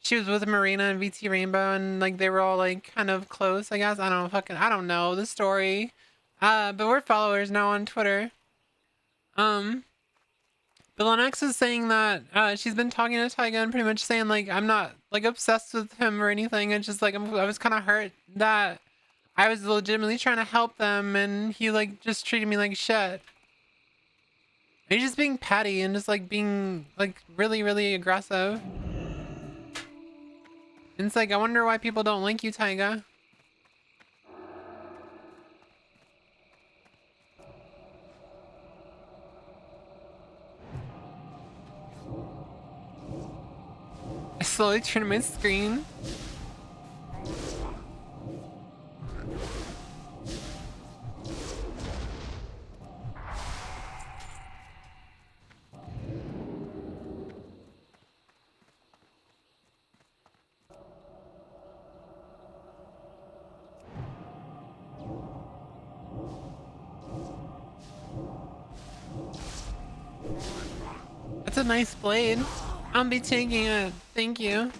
she was with Marina and VT Rainbow, and like they were all like kind of close. I guess I don't know the story. But we're followers now on Twitter. But Lennox is saying that she's been talking to Tyga and pretty much saying like I'm not like obsessed with him or anything. It's just like I was kind of hurt that I was legitimately trying to help them and he like just treated me like shit. And he's just being petty and just like being like really really aggressive. And it's like I wonder why people don't like you, Tyga. I slowly turn my screen. That's a nice blade. I'll be taking it. Thank you.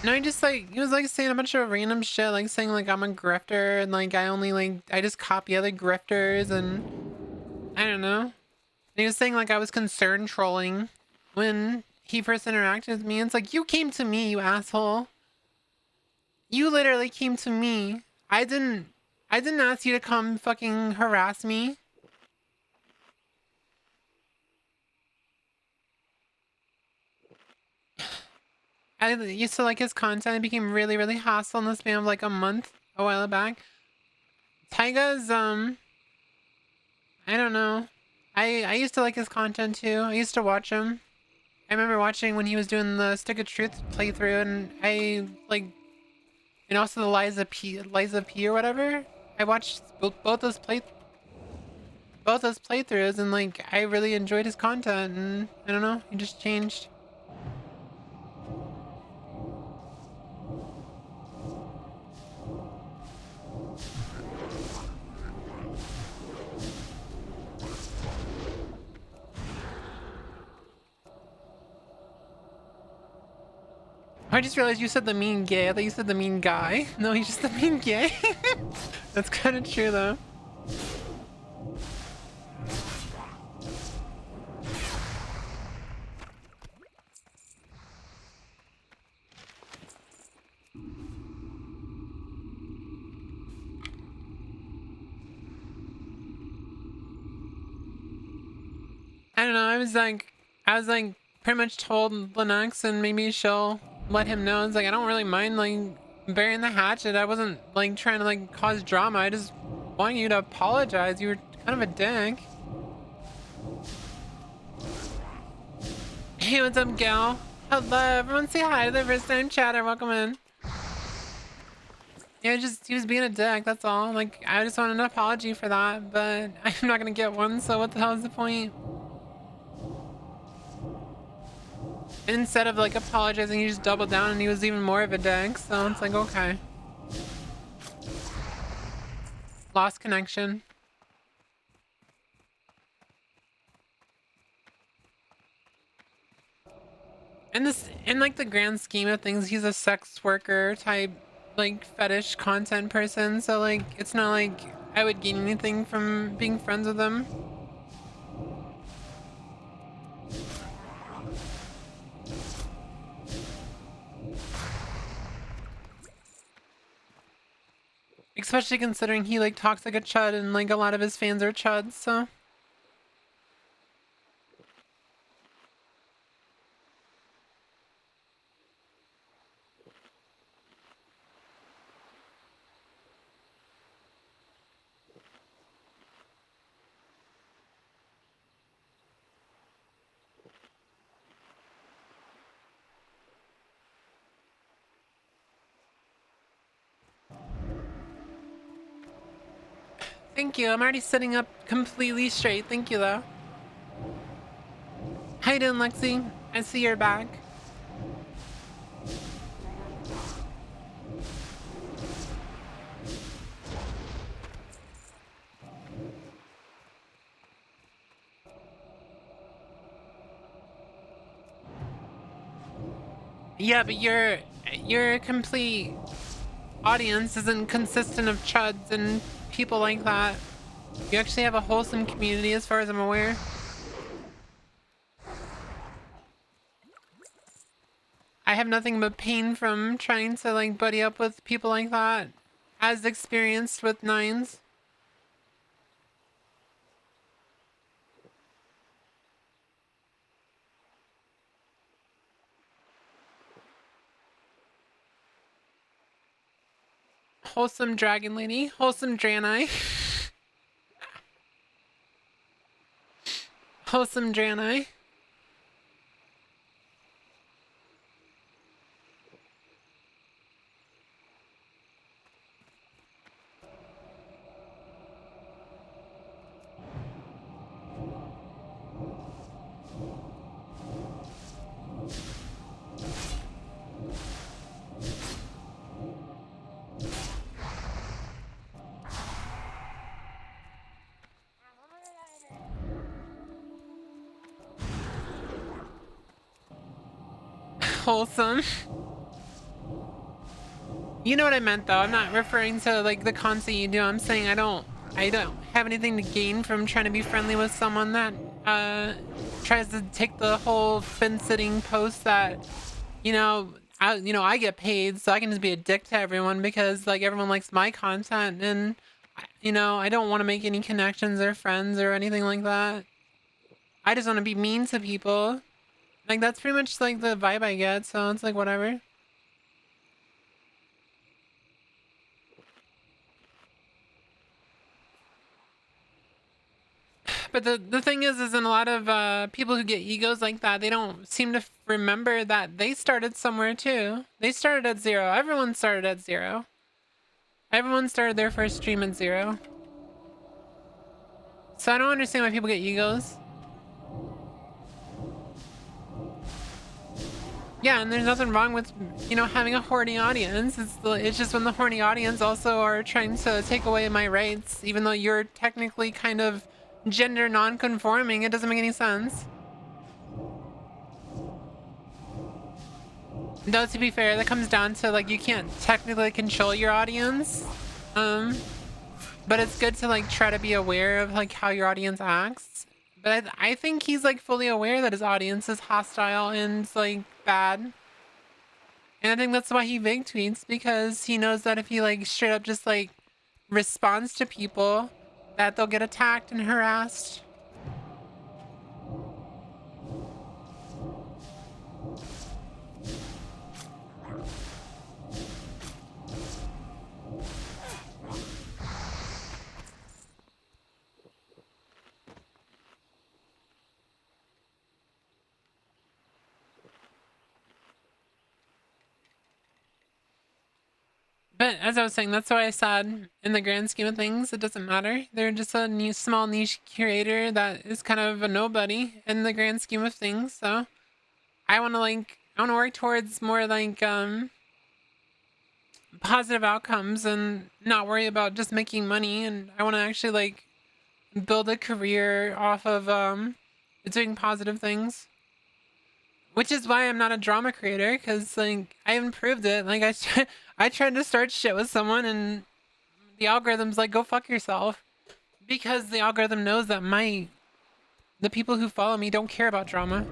No, he was like saying a bunch of random shit, like saying like I'm a grifter and like I just copy other grifters and I don't know. And he was saying like I was concerned trolling when he first interacted with me. It's like, you came to me, you asshole. You literally came to me. I didn't ask you to come fucking harass me. I used to like his content. It became really, really hostile in the span of like a month a while back. Taiga's I don't know. I used to like his content too. I used to watch him. I remember watching when he was doing the Stick of Truth playthrough, and and also the Liza P or whatever. I watched both those playthroughs, and like I really enjoyed his content. And I don't know, he just changed. I just realized you said the mean gay. I thought you said the mean guy. No, he's just the mean gay. That's kind of true though. I don't know. I was like pretty much told Linux, and maybe she'll let him know. It's like, I don't really mind like burying the hatchet. I wasn't like trying to like cause drama. I just want you to apologize. You were kind of a dick. Hey, what's up, gal? Hello, everyone. Say hi to the first time chatter. Welcome in. Yeah, he was being a dick. That's all. Like, I just wanted an apology for that, but I'm not gonna get one. So what the hell is the point? And instead of like apologizing, he just doubled down and he was even more of a dick. So it's like, okay. Lost connection. In like the grand scheme of things, he's a sex worker type, like fetish content person. So like, it's not like I would gain anything from being friends with him. Especially considering he like talks like a chud and like a lot of his fans are chuds, so. Thank you. I'm already sitting up completely straight. Thank you, though. How you doing, Lexi? I see you're back. Yeah, but your complete audience isn't consistent of chuds and people like that. You actually have a wholesome community as far as I'm aware. I have nothing but pain from trying to like buddy up with people like that, as experienced with nines. Wholesome dragon lady, wholesome Draenei. Wholesome Draenei. wholesome. You know what I meant though. I'm not referring to like the content you do. I'm saying I don't have anything to gain from trying to be friendly with someone that tries to take the whole fin-sitting post that, I get paid so I can just be a dick to everyone because like everyone likes my content, and I don't want to make any connections or friends or anything like that. I just want to be mean to people. Like that's pretty much like the vibe I get, so it's like whatever. But the thing is in a lot of people who get egos like that, they don't seem to remember that they started somewhere too. They started at 0. Everyone started at 0. Everyone started their first stream at 0. So I don't understand why people get egos. Yeah, and there's nothing wrong with, having a horny audience. It's just when the horny audience also are trying to take away my rights, even though you're technically kind of gender non-conforming, it doesn't make any sense. Though, to be fair, that comes down to, like, you can't technically control your audience. But it's good to, like, try to be aware of, like, how your audience acts. But I think he's, like, fully aware that his audience is hostile and, like, bad. And I think that's why he vague tweets, because he knows that if he, like, straight up just, like, responds to people, that they'll get attacked and harassed. But as I was saying, that's why I said, in the grand scheme of things, it doesn't matter. They're just a new small niche curator that is kind of a nobody in the grand scheme of things. So I want to work towards more like positive outcomes and not worry about just making money. And I want to actually like build a career off of doing positive things. Which is why I'm not a drama creator, because like I haven't proved it. Like I tried to start shit with someone and the algorithm's like, go fuck yourself. Because the algorithm knows that the people who follow me don't care about drama.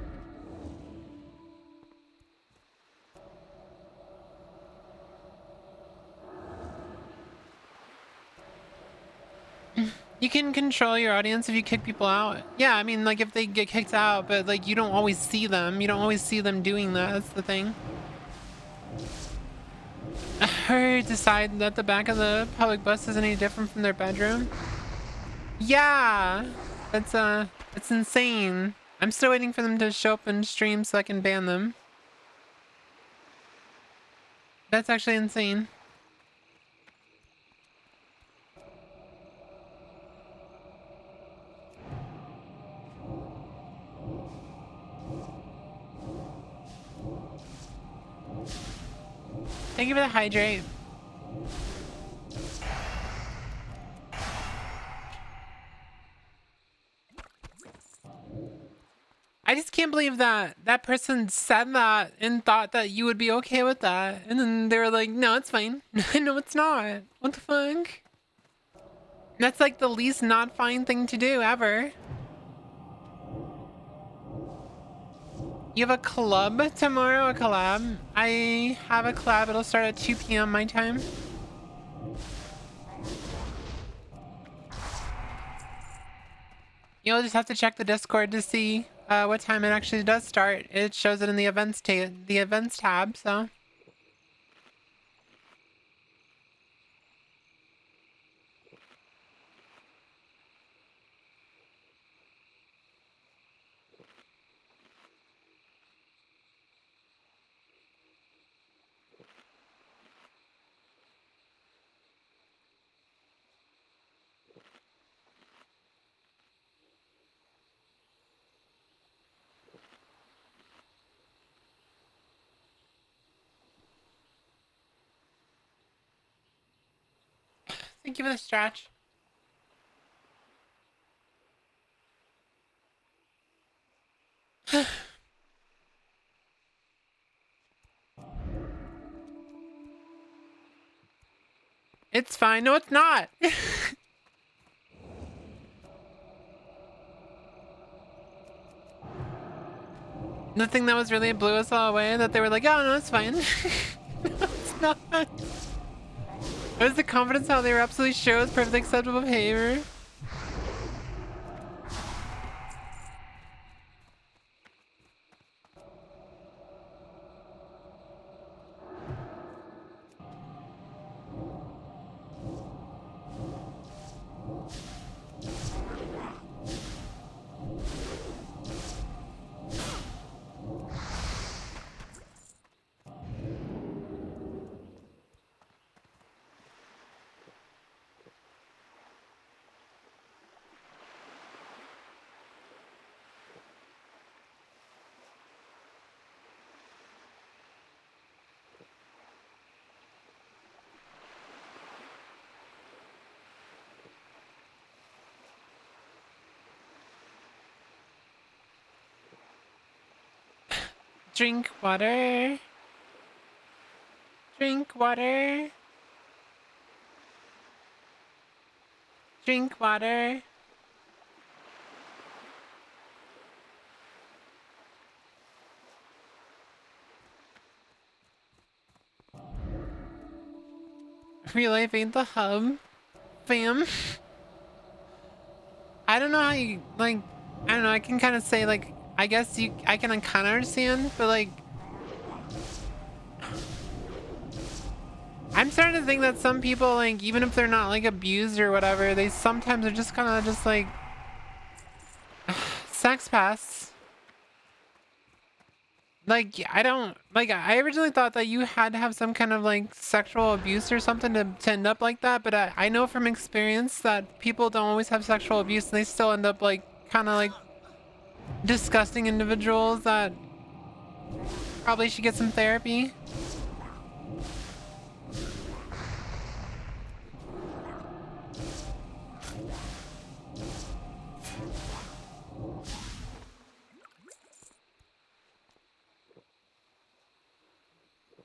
You can control your audience if you kick people out. Yeah, I mean, like if they get kicked out, but like you don't always see them. You don't always see them doing that. That's the thing. Or decide that the back of the public bus isn't any different from their bedroom. Yeah, it's insane. I'm still waiting for them to show up in stream so I can ban them. That's actually insane. Thank you for the hydrate. I just can't believe that that person said that and thought that you would be okay with that. And then they were like, no, it's fine. No, it's not. What the fuck? That's like the least not fine thing to do ever. You have a club tomorrow? A collab? I have a collab. It'll start at 2 p.m. my time. You'll just have to check the Discord to see what time it actually does start. It shows it in the events tab, so. Thank you for the stretch. It's fine. No, it's not. The thing that was really blew us all away, that they were like, oh, no, it's fine. No, it's not. It was the confidence how they were absolutely sure it was perfectly acceptable behavior. Drink water. Drink water. Drink water. Real life ain't the hub, fam. I don't know how you, like, I don't know, I can kind of say, like, I guess I can kind of understand, but, like, I'm starting to think that some people, like, even if they're not, like, abused or whatever, they sometimes are just kind of just, like, sex pests. Like, I don't, like, I originally thought that you had to have some kind of, like, sexual abuse or something to end up like that, but I know from experience that people don't always have sexual abuse and they still end up, like, kind of, like, disgusting individuals that probably should get some therapy.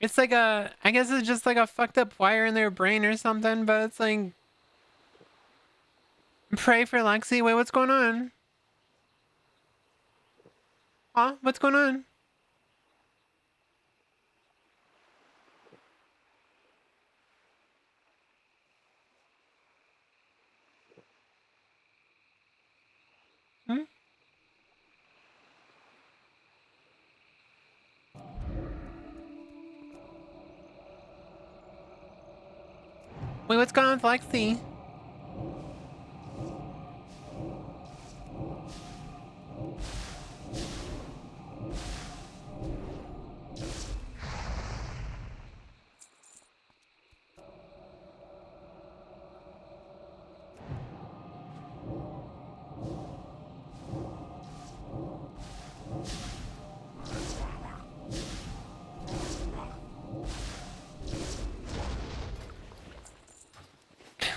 It's like I guess it's just like a fucked up wire in their brain or something, but it's like, pray for Lexi. Wait, what's going on? Huh? What's going on? Hmm? Wait, what's going on with Lexi?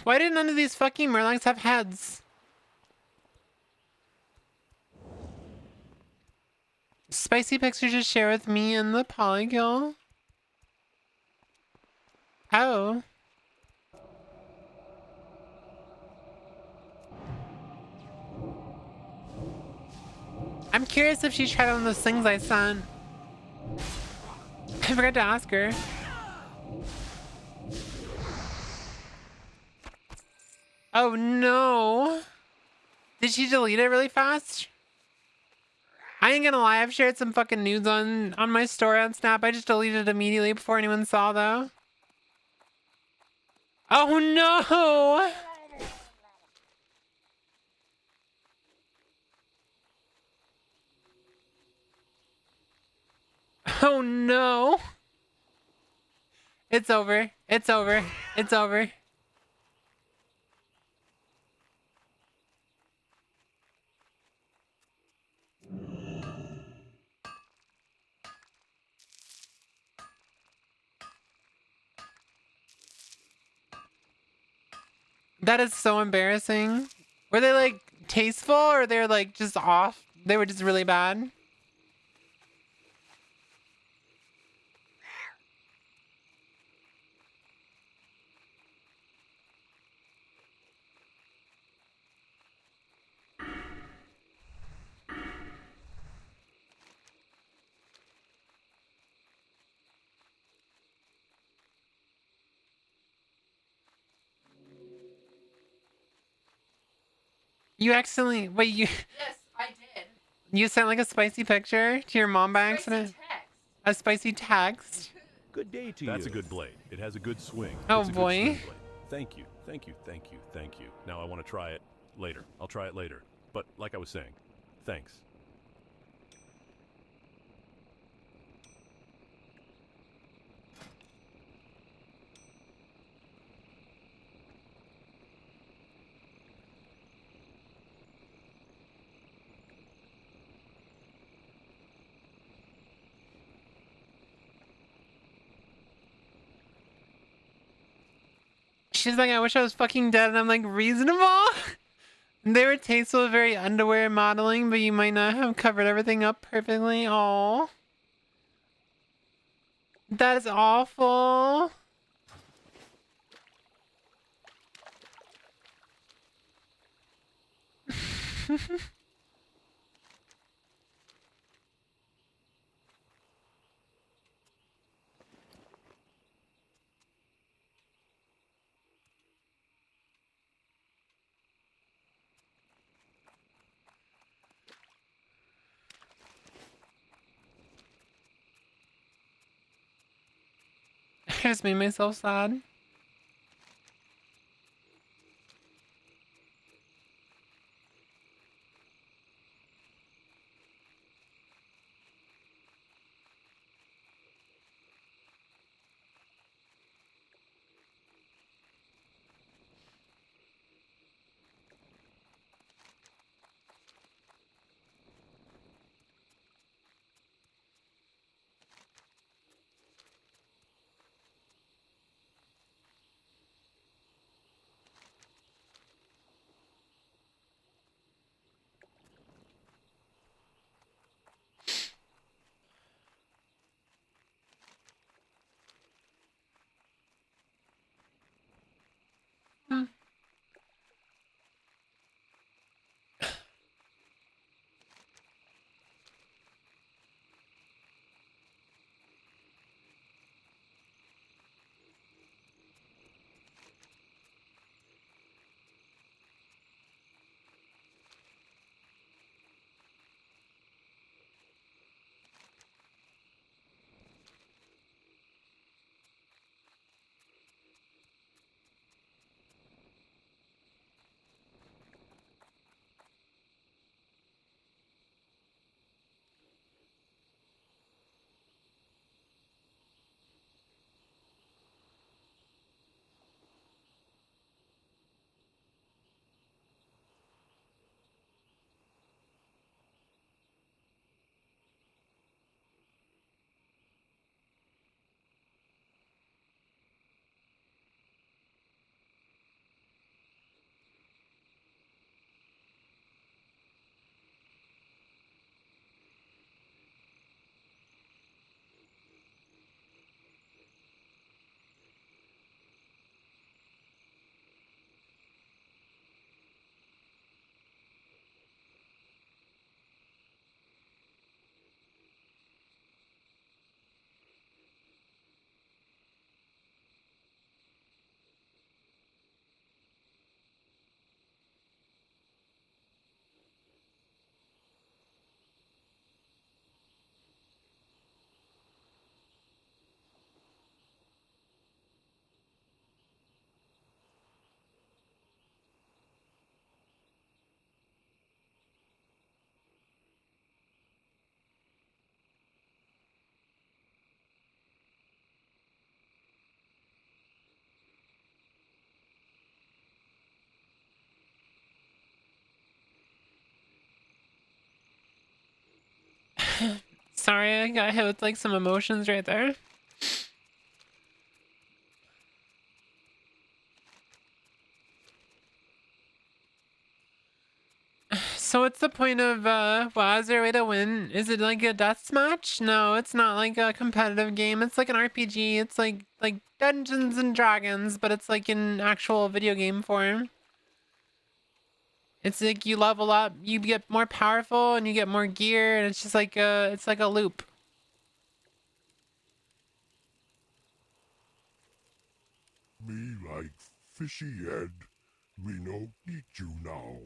Why did none of these fucking Murlocs have heads? Spicy pictures to share with me and the Polykill. Oh. I'm curious if she tried on those things I sent. I forgot to ask her. Oh no. Did she delete it really fast? I ain't gonna lie, I've shared some fucking nudes on my story on Snap. I just deleted it immediately before anyone saw though. Oh no! Oh no! It's over. It's over. It's over. That is so embarrassing. Were they like tasteful or they're like just off? They were just really bad. You accidentally wait. You Yes, I did. you sent like a spicy picture to your mom by accident. Text. A spicy text. Good day to That's you. a good blade. It has a good swing. Oh It's a good swing boy. blade. Thank you, thank you, thank you, thank you. Now I want to try it later. I'll try it later. But like I was saying, thanks. She's like, I wish I was fucking dead, and I'm like, reasonable. They were tasteful with very underwear modeling, but you might not have covered everything up perfectly. Oh, that is awful. I just made myself sad. Hmm. Sorry, I got hit with like some emotions right there. So what's the point of well, is there a way to win? Is it like a death match? No, it's not like a competitive game. It's like an RPG. It's like Dungeons and Dragons, but it's like in actual video game form. It's like you level up, you get more powerful, and you get more gear, and it's just like it's like a loop. Me like fishy head. Me no eat you now.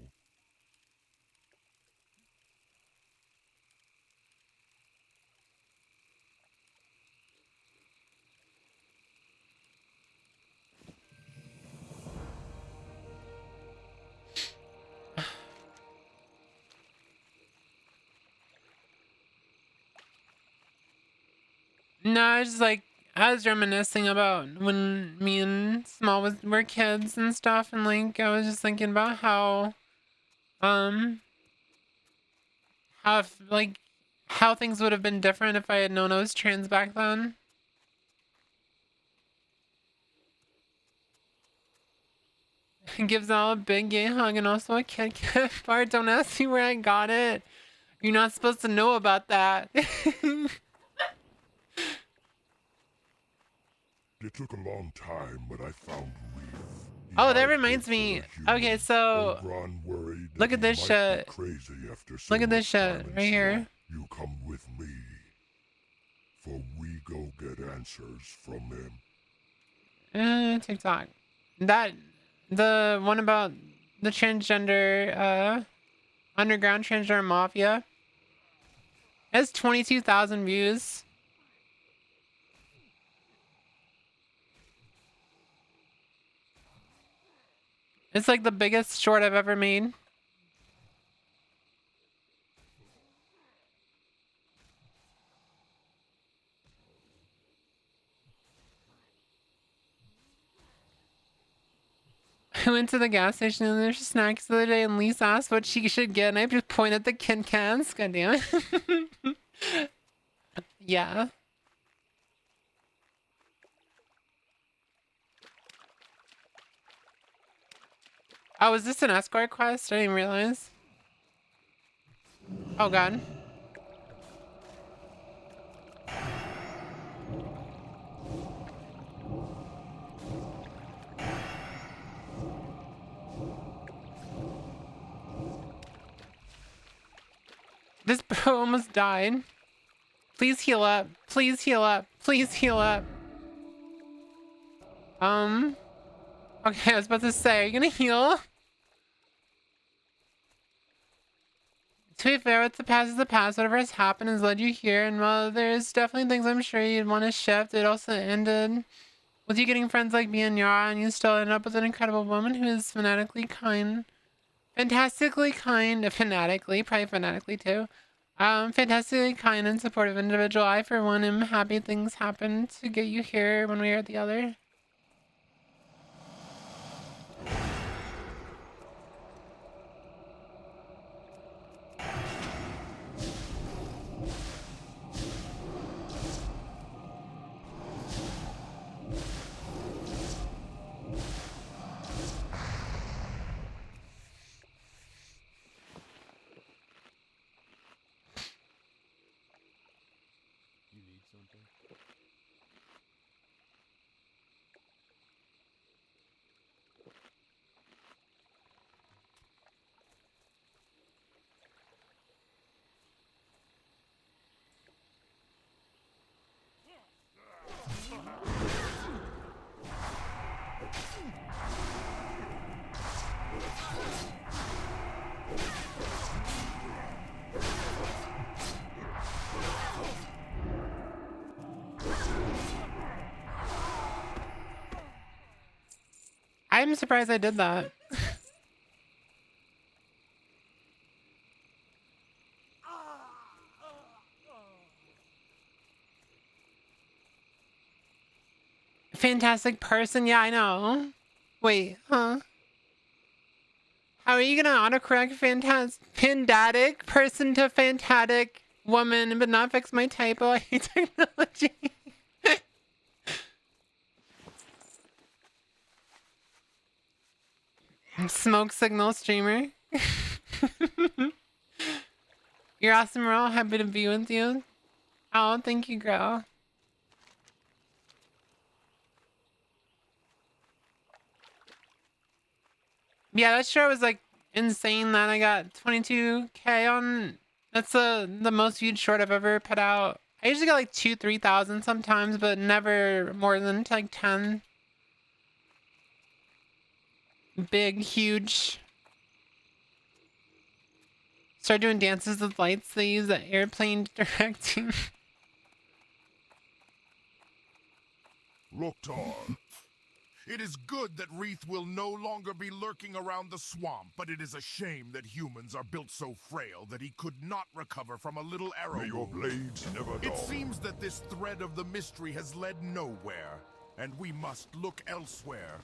No, I was just like, I was reminiscing about when me and Small were kids and stuff, and like, I was just thinking about um, like, how things would have been different if I had known I was trans back then. Gives all a big gay hug and also a Kit Kat bar. Don't ask me where I got it. You're not supposed to know about that. It took a long time, but I found Whooith. He Oh, that hides reminds good for me. a human. Okay, so Ogron worried look that at he this might shit. be crazy after so Look at this much time shit in right here. swamp. You come with me, for we go get answers from him. TikTok. The one about the transgender, underground transgender mafia. It has 22,000 views. It's like the biggest short I've ever made. I went to the gas station and there's snacks the other day and Lisa asked what she should get and I just pointed at the Kin Cans. God damn it. Yeah. Oh, is this an escort quest? I didn't realize. Oh god. This bro almost died. Please heal up. Please heal up. Please heal up. Okay, I was about to say, are you gonna heal? To be fair, what's the past is the past. Whatever has happened has led you here, and while there's definitely things I'm sure you'd want to shift, it also ended with you getting friends like me and Yara, and you still end up with an incredible woman who is fanatically kind. Fantastically kind, fanatically, probably fanatically too. Fantastically kind and supportive individual. I, for one, am happy things happened to get you here one way or the other. You need something? I'm surprised I did that. Fantastic person? Yeah, I know. Wait, huh? How are you gonna autocorrect fantastic person to fantastic woman but not fix my typo? I hate technology. Smoke signal streamer. You're awesome, Ro. Happy to be with you. Oh, thank you, girl. Yeah, that sure was like insane that I got 22K on. That's the most viewed short I've ever put out. I usually get like 3,000 sometimes, but never more than like 10. Big, huge. Start doing dances with lights. They use the airplane directing. Loktar, It is good that Wreath will no longer be lurking around the swamp, but it is a shame that humans are built so frail that he could not recover from a little arrow. May your blades never dull. It seems that this thread of the mystery has led nowhere, and we must look elsewhere.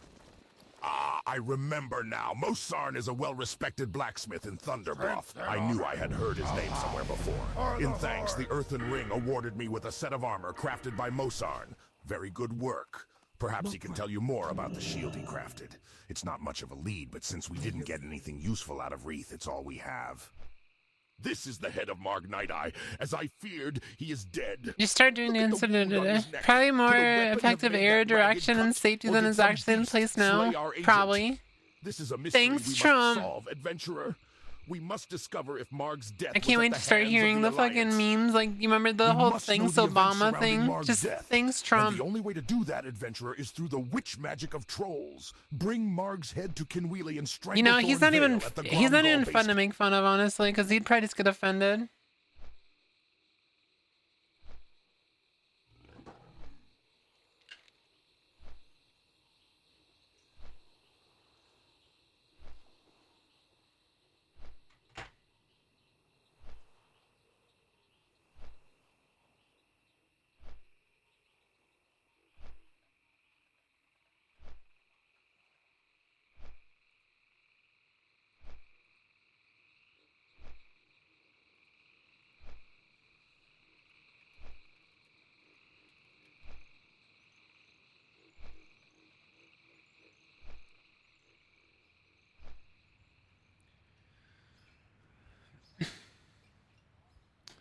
Ah, I remember now. Mosarn is a well-respected blacksmith in Thunderbluff. I knew I had heard his name somewhere before. In thanks, the Earthen Ring awarded me with a set of armor crafted by Mosarn. Very good work. Perhaps he can tell you more about the shield he crafted. It's not much of a lead, but since we didn't get anything useful out of Wreath, it's all we have. This is the head of Marg Nighteye. As I feared, he is dead. You start doing the Look at the incident wound on his neck. probably more Could a weapon effective have made air that ragged direction and cut? safety Or than did is some actually in beast place slay now. our agent? Probably. This is a mystery Thanks, we must Trump. solve, adventurer. We must discover if Marg's death I can't wait to start hearing the fucking memes. Like, you remember the whole Thanks Obama thing? Just thanks Trump. And the only way to do that, adventurer, is through the witch magic of trolls. Bring Marg's head to Kinwheely and strangle You know, he's not even at the he's not even Glomgol fun to base. make fun of, honestly, because he'd probably just get offended.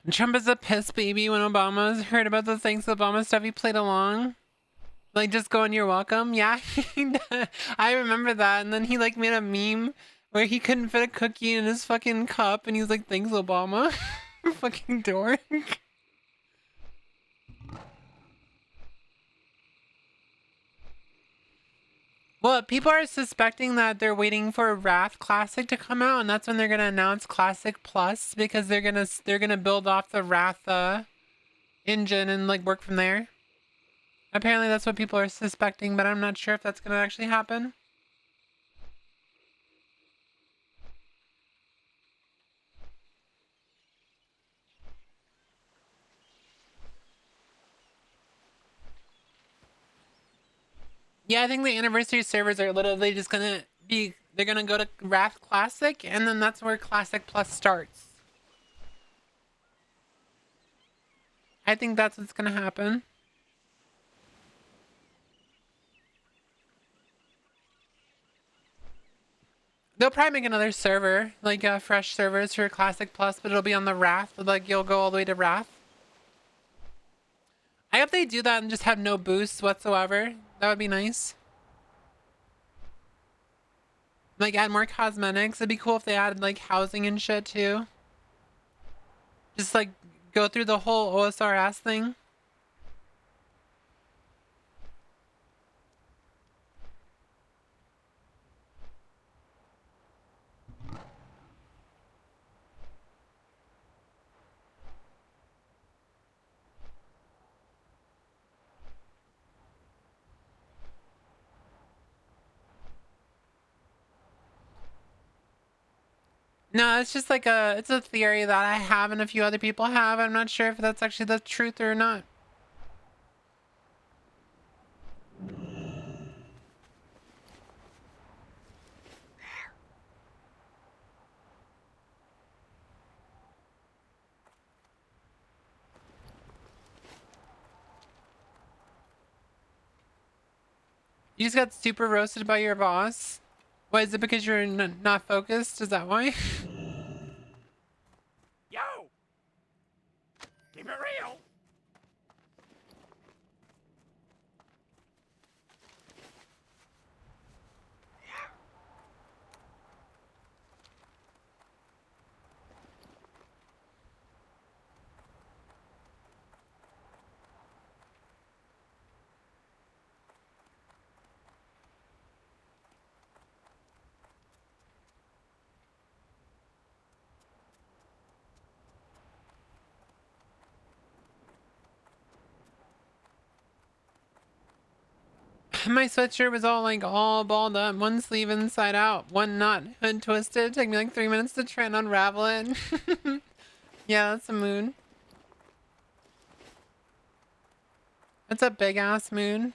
Trump is a piss baby when Obama's heard about the Thanks Obama stuff. He played along. Like, just going, you're welcome. Yeah, I remember that. And then he, like, made a meme where he couldn't fit a cookie in his fucking cup. And he's like, thanks, Obama. Fucking dork. Well, people are suspecting that they're waiting for Wrath Classic to come out, and that's when they're gonna announce Classic Plus, because they're gonna build off the Wrath engine and like work from there. Apparently, that's what people are suspecting, but I'm not sure if that's gonna actually happen. Yeah, I think the anniversary servers are literally just gonna be, they're gonna go to Wrath Classic, and then that's where Classic Plus starts. I think that's what's gonna happen. They'll probably make another server, like fresh servers for Classic Plus, but it'll be on the Wrath, like you'll go all the way to Wrath. I hope they do that and just have no boosts whatsoever. That would be nice. Like, add more cosmetics. It'd be cool if they added, like, housing and shit, too. Just, like, go through the whole OSRS thing. No, it's just like it's a theory that I have and a few other people have. I'm not sure if that's actually the truth or not. You just got super roasted by your boss? Why, is it because you're not focused? Is that why? Yo! Keep it real! My sweatshirt was all balled up, one sleeve inside out, one knot hood twisted. It took me like 3 minutes to try and unravel it. Yeah, that's a mood. That's a big ass mood.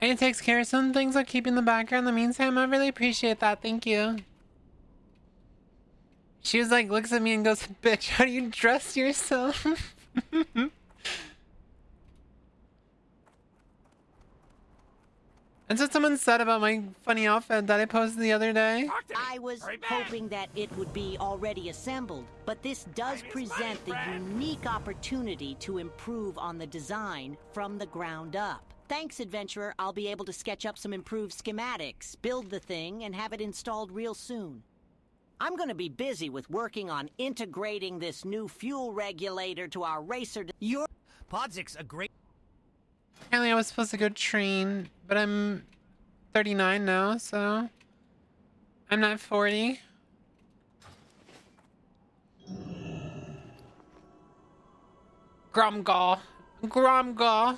And it takes care of some things like keeping the background in the meantime. I really appreciate that. Thank you. She was like, looks at me and goes, bitch, how do you dress yourself? That's what someone said about my funny outfit that I posted the other day. I was hoping that it would be already assembled, but this does present the unique opportunity to improve on the design from the ground up. Thanks, adventurer. I'll be able to sketch up some improved schematics, build the thing, and have it installed real soon. I'm gonna be busy with working on integrating this new fuel regulator to our racer. Your Podzik's a great... Apparently I was supposed to go train, but I'm 39 now, so I'm not 40. Grumgaw. Grumgaw.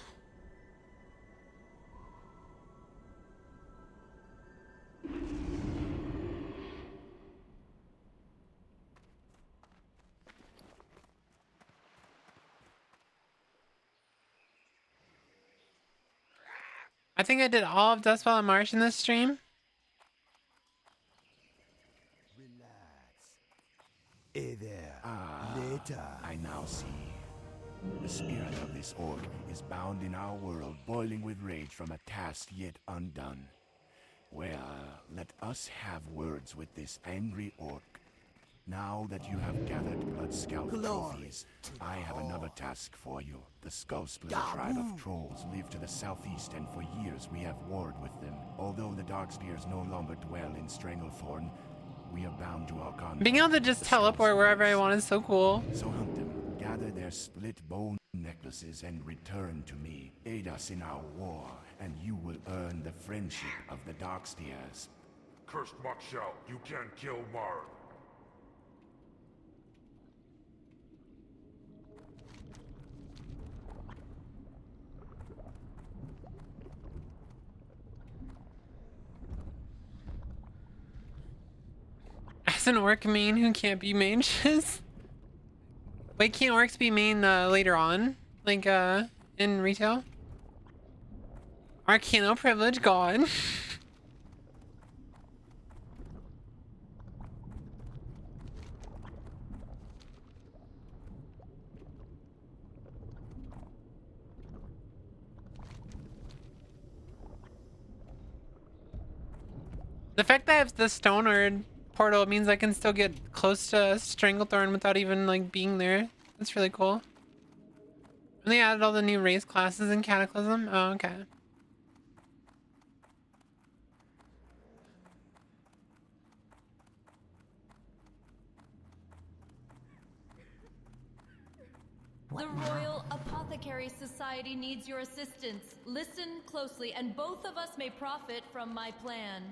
I think I did all of Dustfall and Marsh in this stream. Relax. Hey there. Later. I now see. The spirit of this orc is bound in our world, boiling with rage from a task yet undone. Well, let us have words with this angry orc. Now that you have gathered Blood Scout trophies, I have another task for you. The Skull Splitter tribe of trolls live to the southeast, and for years we have warred with them. Although the Darkspears no longer dwell in Stranglethorn, we are bound to our contract. Being able to just teleport wherever I want is so cool. So hunt them, gather their split bone necklaces, and return to me. Aid us in our war, and you will earn the friendship of the Darkspears. Cursed Muckshell, you can't kill Mark. As an orc main who can't be mages? Wait, can't orcs be main later on? Like, in retail? Arcano privilege gone. The fact that I have the Stoneward portal means I can still get close to Stranglethorn without even like being there. That's really cool. And they added all the new race classes in Cataclysm. Oh, okay. The Royal Apothecary Society needs your assistance. Listen closely, and both of us may profit from my plan.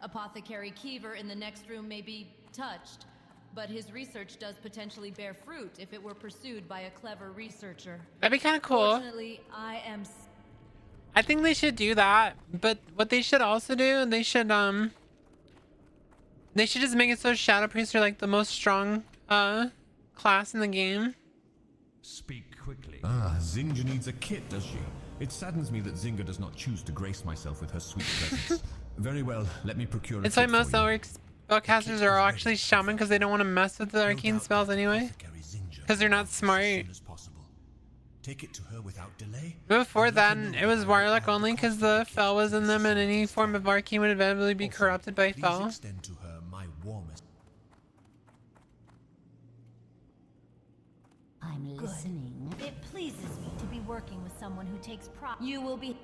Apothecary Kiever in the next room may be touched, but his research does potentially bear fruit if it were pursued by a clever researcher. That'd be kind of cool. Fortunately, I think they should do that, but what they should also do, they should just make it so Shadow Priests are like the most strong class in the game. Speak quickly. Ah, Zinga needs a kit, does she? It saddens me that Zinga does not choose to grace myself with her sweet presence. Very well, let me procure a It's why kit most for you. orcs spellcasters are actually shaman because they don't want to mess with the arcane spells anyway. Because they're not smart. Take it to her without delay. Before then, it was Warlock only because the Fel was in them, and any form of arcane would inevitably be corrupted by Fel. Please extend to her my warmest. I'm listening. It pleases me to be working with someone who takes pride. You will be.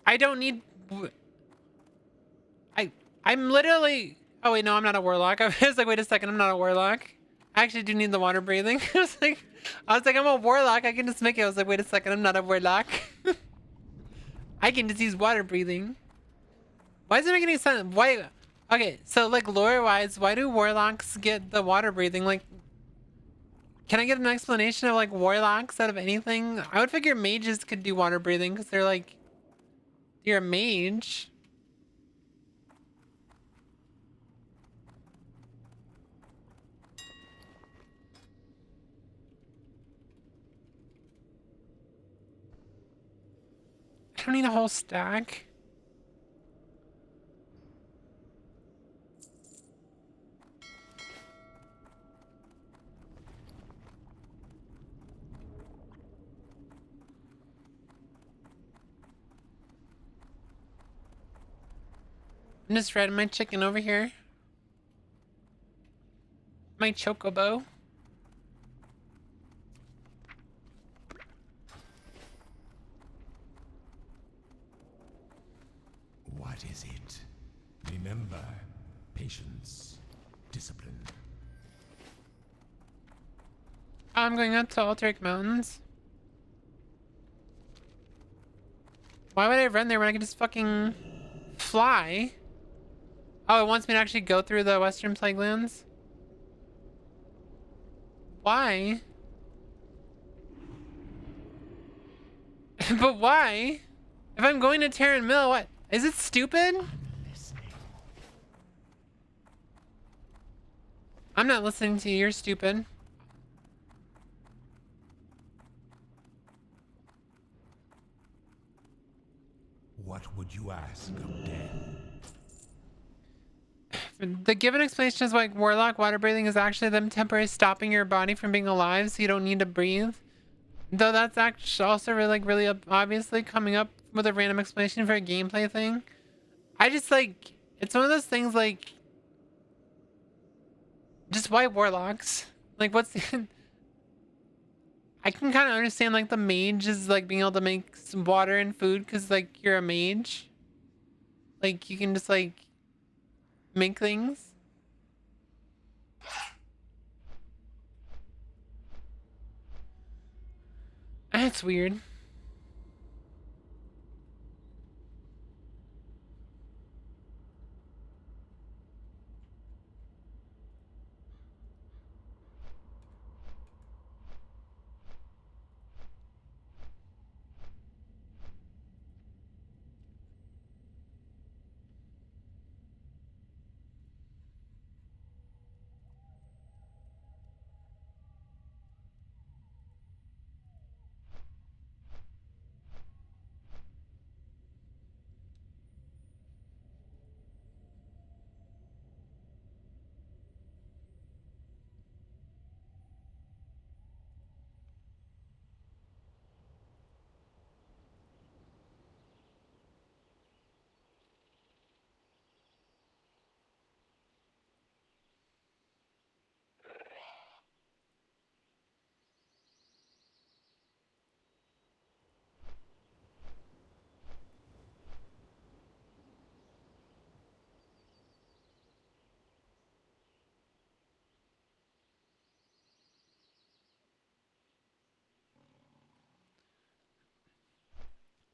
I don't need. I'm literally. Oh wait, no, I'm not a warlock. I was like, wait a second, I'm not a warlock. I actually do need the water breathing. I was like, I'm a warlock. I can just make it. I was like, wait a second, I'm not a warlock. I can just use water breathing. Why does it make any sense? Why? Okay, so like lore-wise, why do warlocks get the water breathing? Like, can I get an explanation of like warlocks out of anything? I would figure mages could do water breathing because they're like, you're a mage. I don't need a whole stack. I'm just riding my chicken over here. My chocobo. What is it? Remember, patience, discipline. I'm going up to Alteric Mountains. Why would I run there when I can just fucking fly? Oh, it wants me to actually go through the Western Plaguelands? Why? But why? If I'm going to Terran Mill, what? Is it stupid? I'm not listening to you, you're stupid. What would you ask of death? The given explanation is like warlock water breathing is actually them temporarily stopping your body from being alive so you don't need to breathe. Though that's actually also really obviously coming up with a random explanation for a gameplay thing. I just like, it's one of those things like, just why warlocks? Like what's the, I can kind of understand like the mage is like being able to make some water and food because like you're a mage. Like you can just like make things. That's weird.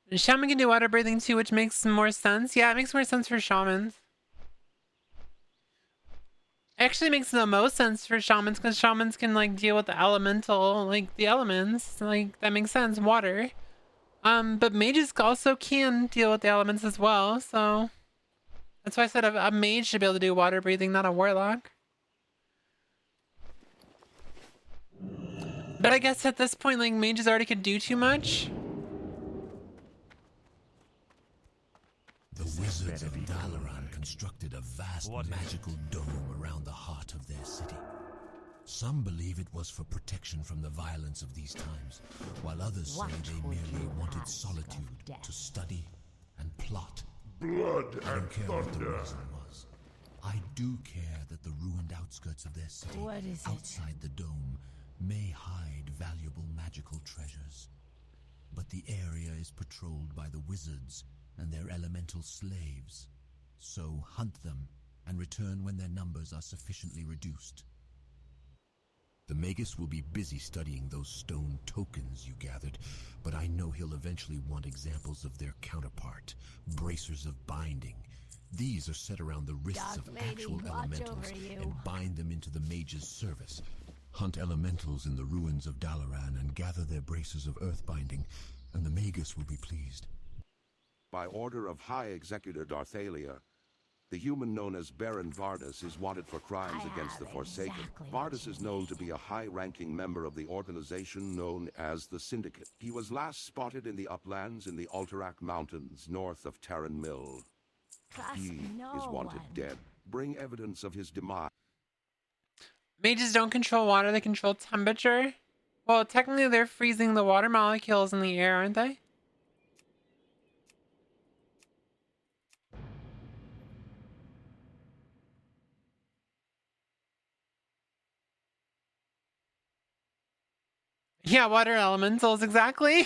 Shaman can do water breathing too, which makes more sense. Yeah, it makes more sense for shamans. Actually makes the most sense for shamans because shamans can like deal with the elemental, like the elements. Like that makes sense. Water. But mages also can deal with the elements as well. So that's why I said a mage should be able to do water breathing, not a warlock. But I guess at this point, like mages already could do too much. The wizards of Dalaran constructed a vast magical dome around the heart of their city. Some believe it was for protection from the violence of these times, while others say they merely wanted solitude to study and plot. Blood I and don't care what the thunder. reason was. I do care that the ruined outskirts of their city, What is it? outside the dome, may hide valuable magical treasures. But the area is patrolled by the wizards and their elemental slaves. So hunt them and return when their numbers are sufficiently reduced. The Magus will be busy studying those stone tokens you gathered, but I know he'll eventually want examples of their counterpart, bracers of binding. These are set around the wrists of actual elementals and bind them into the mage's service. Hunt elementals in the ruins of Dalaran and gather their bracers of earth binding, and the Magus will be pleased. By order of High Executor Darthalia, the human known as Baron Vardis is wanted for crimes against the Forsaken. Vardis is known to be a high-ranking member of the organization known as the Syndicate. He was last spotted in the uplands in the Alterac Mountains, north of Terran Mill. He is wanted dead. Bring evidence of his demise. Mages don't control water, they control temperature. Well, technically they're freezing the water molecules in the air, aren't they? Yeah, water elementals, exactly.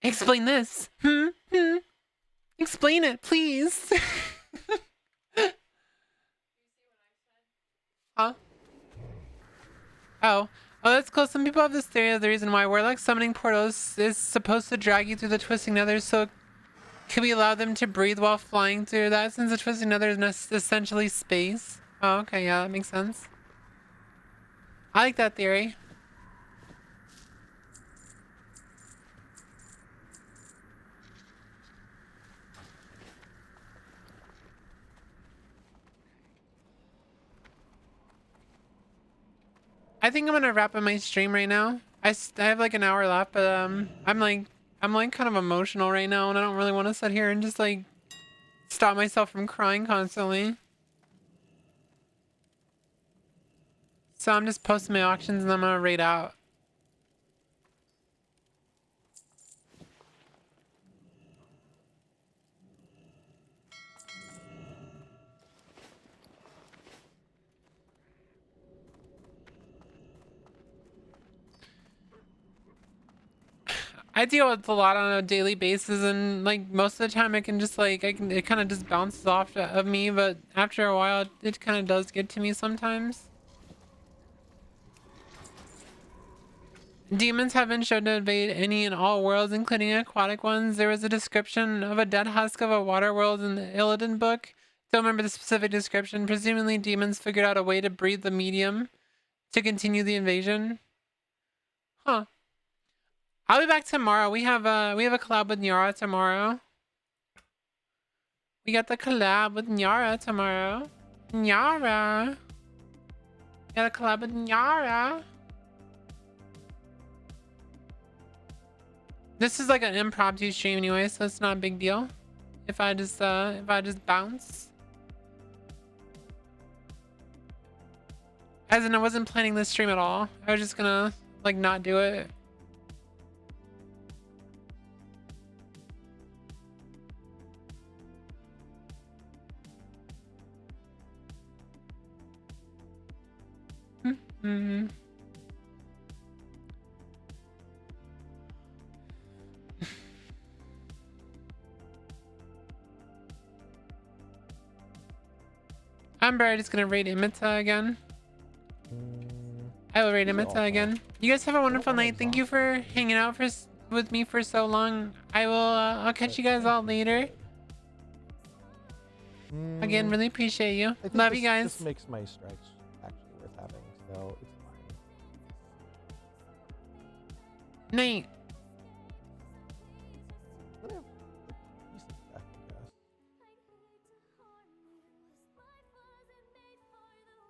Explain this. Explain it, please. Huh? Oh, that's cool. Some people have this theory of the reason why Warlock summoning portals is supposed to drag you through the Twisting Nether, so can we allow them to breathe while flying through that, since the Twisting Nether is essentially space? Oh, okay, yeah, that makes sense. I like that theory. I think I'm gonna wrap up my stream right now. I have like an hour left, but I'm like kind of emotional right now, and I don't really want to sit here and just like stop myself from crying constantly. So I'm just posting my auctions and I'm gonna raid out. I deal with a lot on a daily basis, and like most of the time I can just like it kind of just bounces off of me, but after a while it kind of does get to me sometimes. Demons have been shown to invade any and all worlds, including aquatic ones. There was a description of a dead husk of a water world in the Illidan book. Don't remember the specific description. Presumably demons figured out a way to breathe the medium to continue the invasion. Huh. I'll be back tomorrow. We have a collab with Nyara tomorrow. We got the collab with Nyara tomorrow. Nyara. Got a collab with Nyara. This is like an impromptu stream anyway, so it's not a big deal. If I just bounce. As in, I wasn't planning this stream at all. I was just gonna like not do it. Mm-hmm. I'm probably just gonna raid Imita again. I will raid Imita again. You guys have a wonderful night. Thank you for hanging out with me for so long. I will. I'll catch you guys all later. Again, really appreciate you. Love you guys. This makes my strikes actually worth having, so it's fine. Night.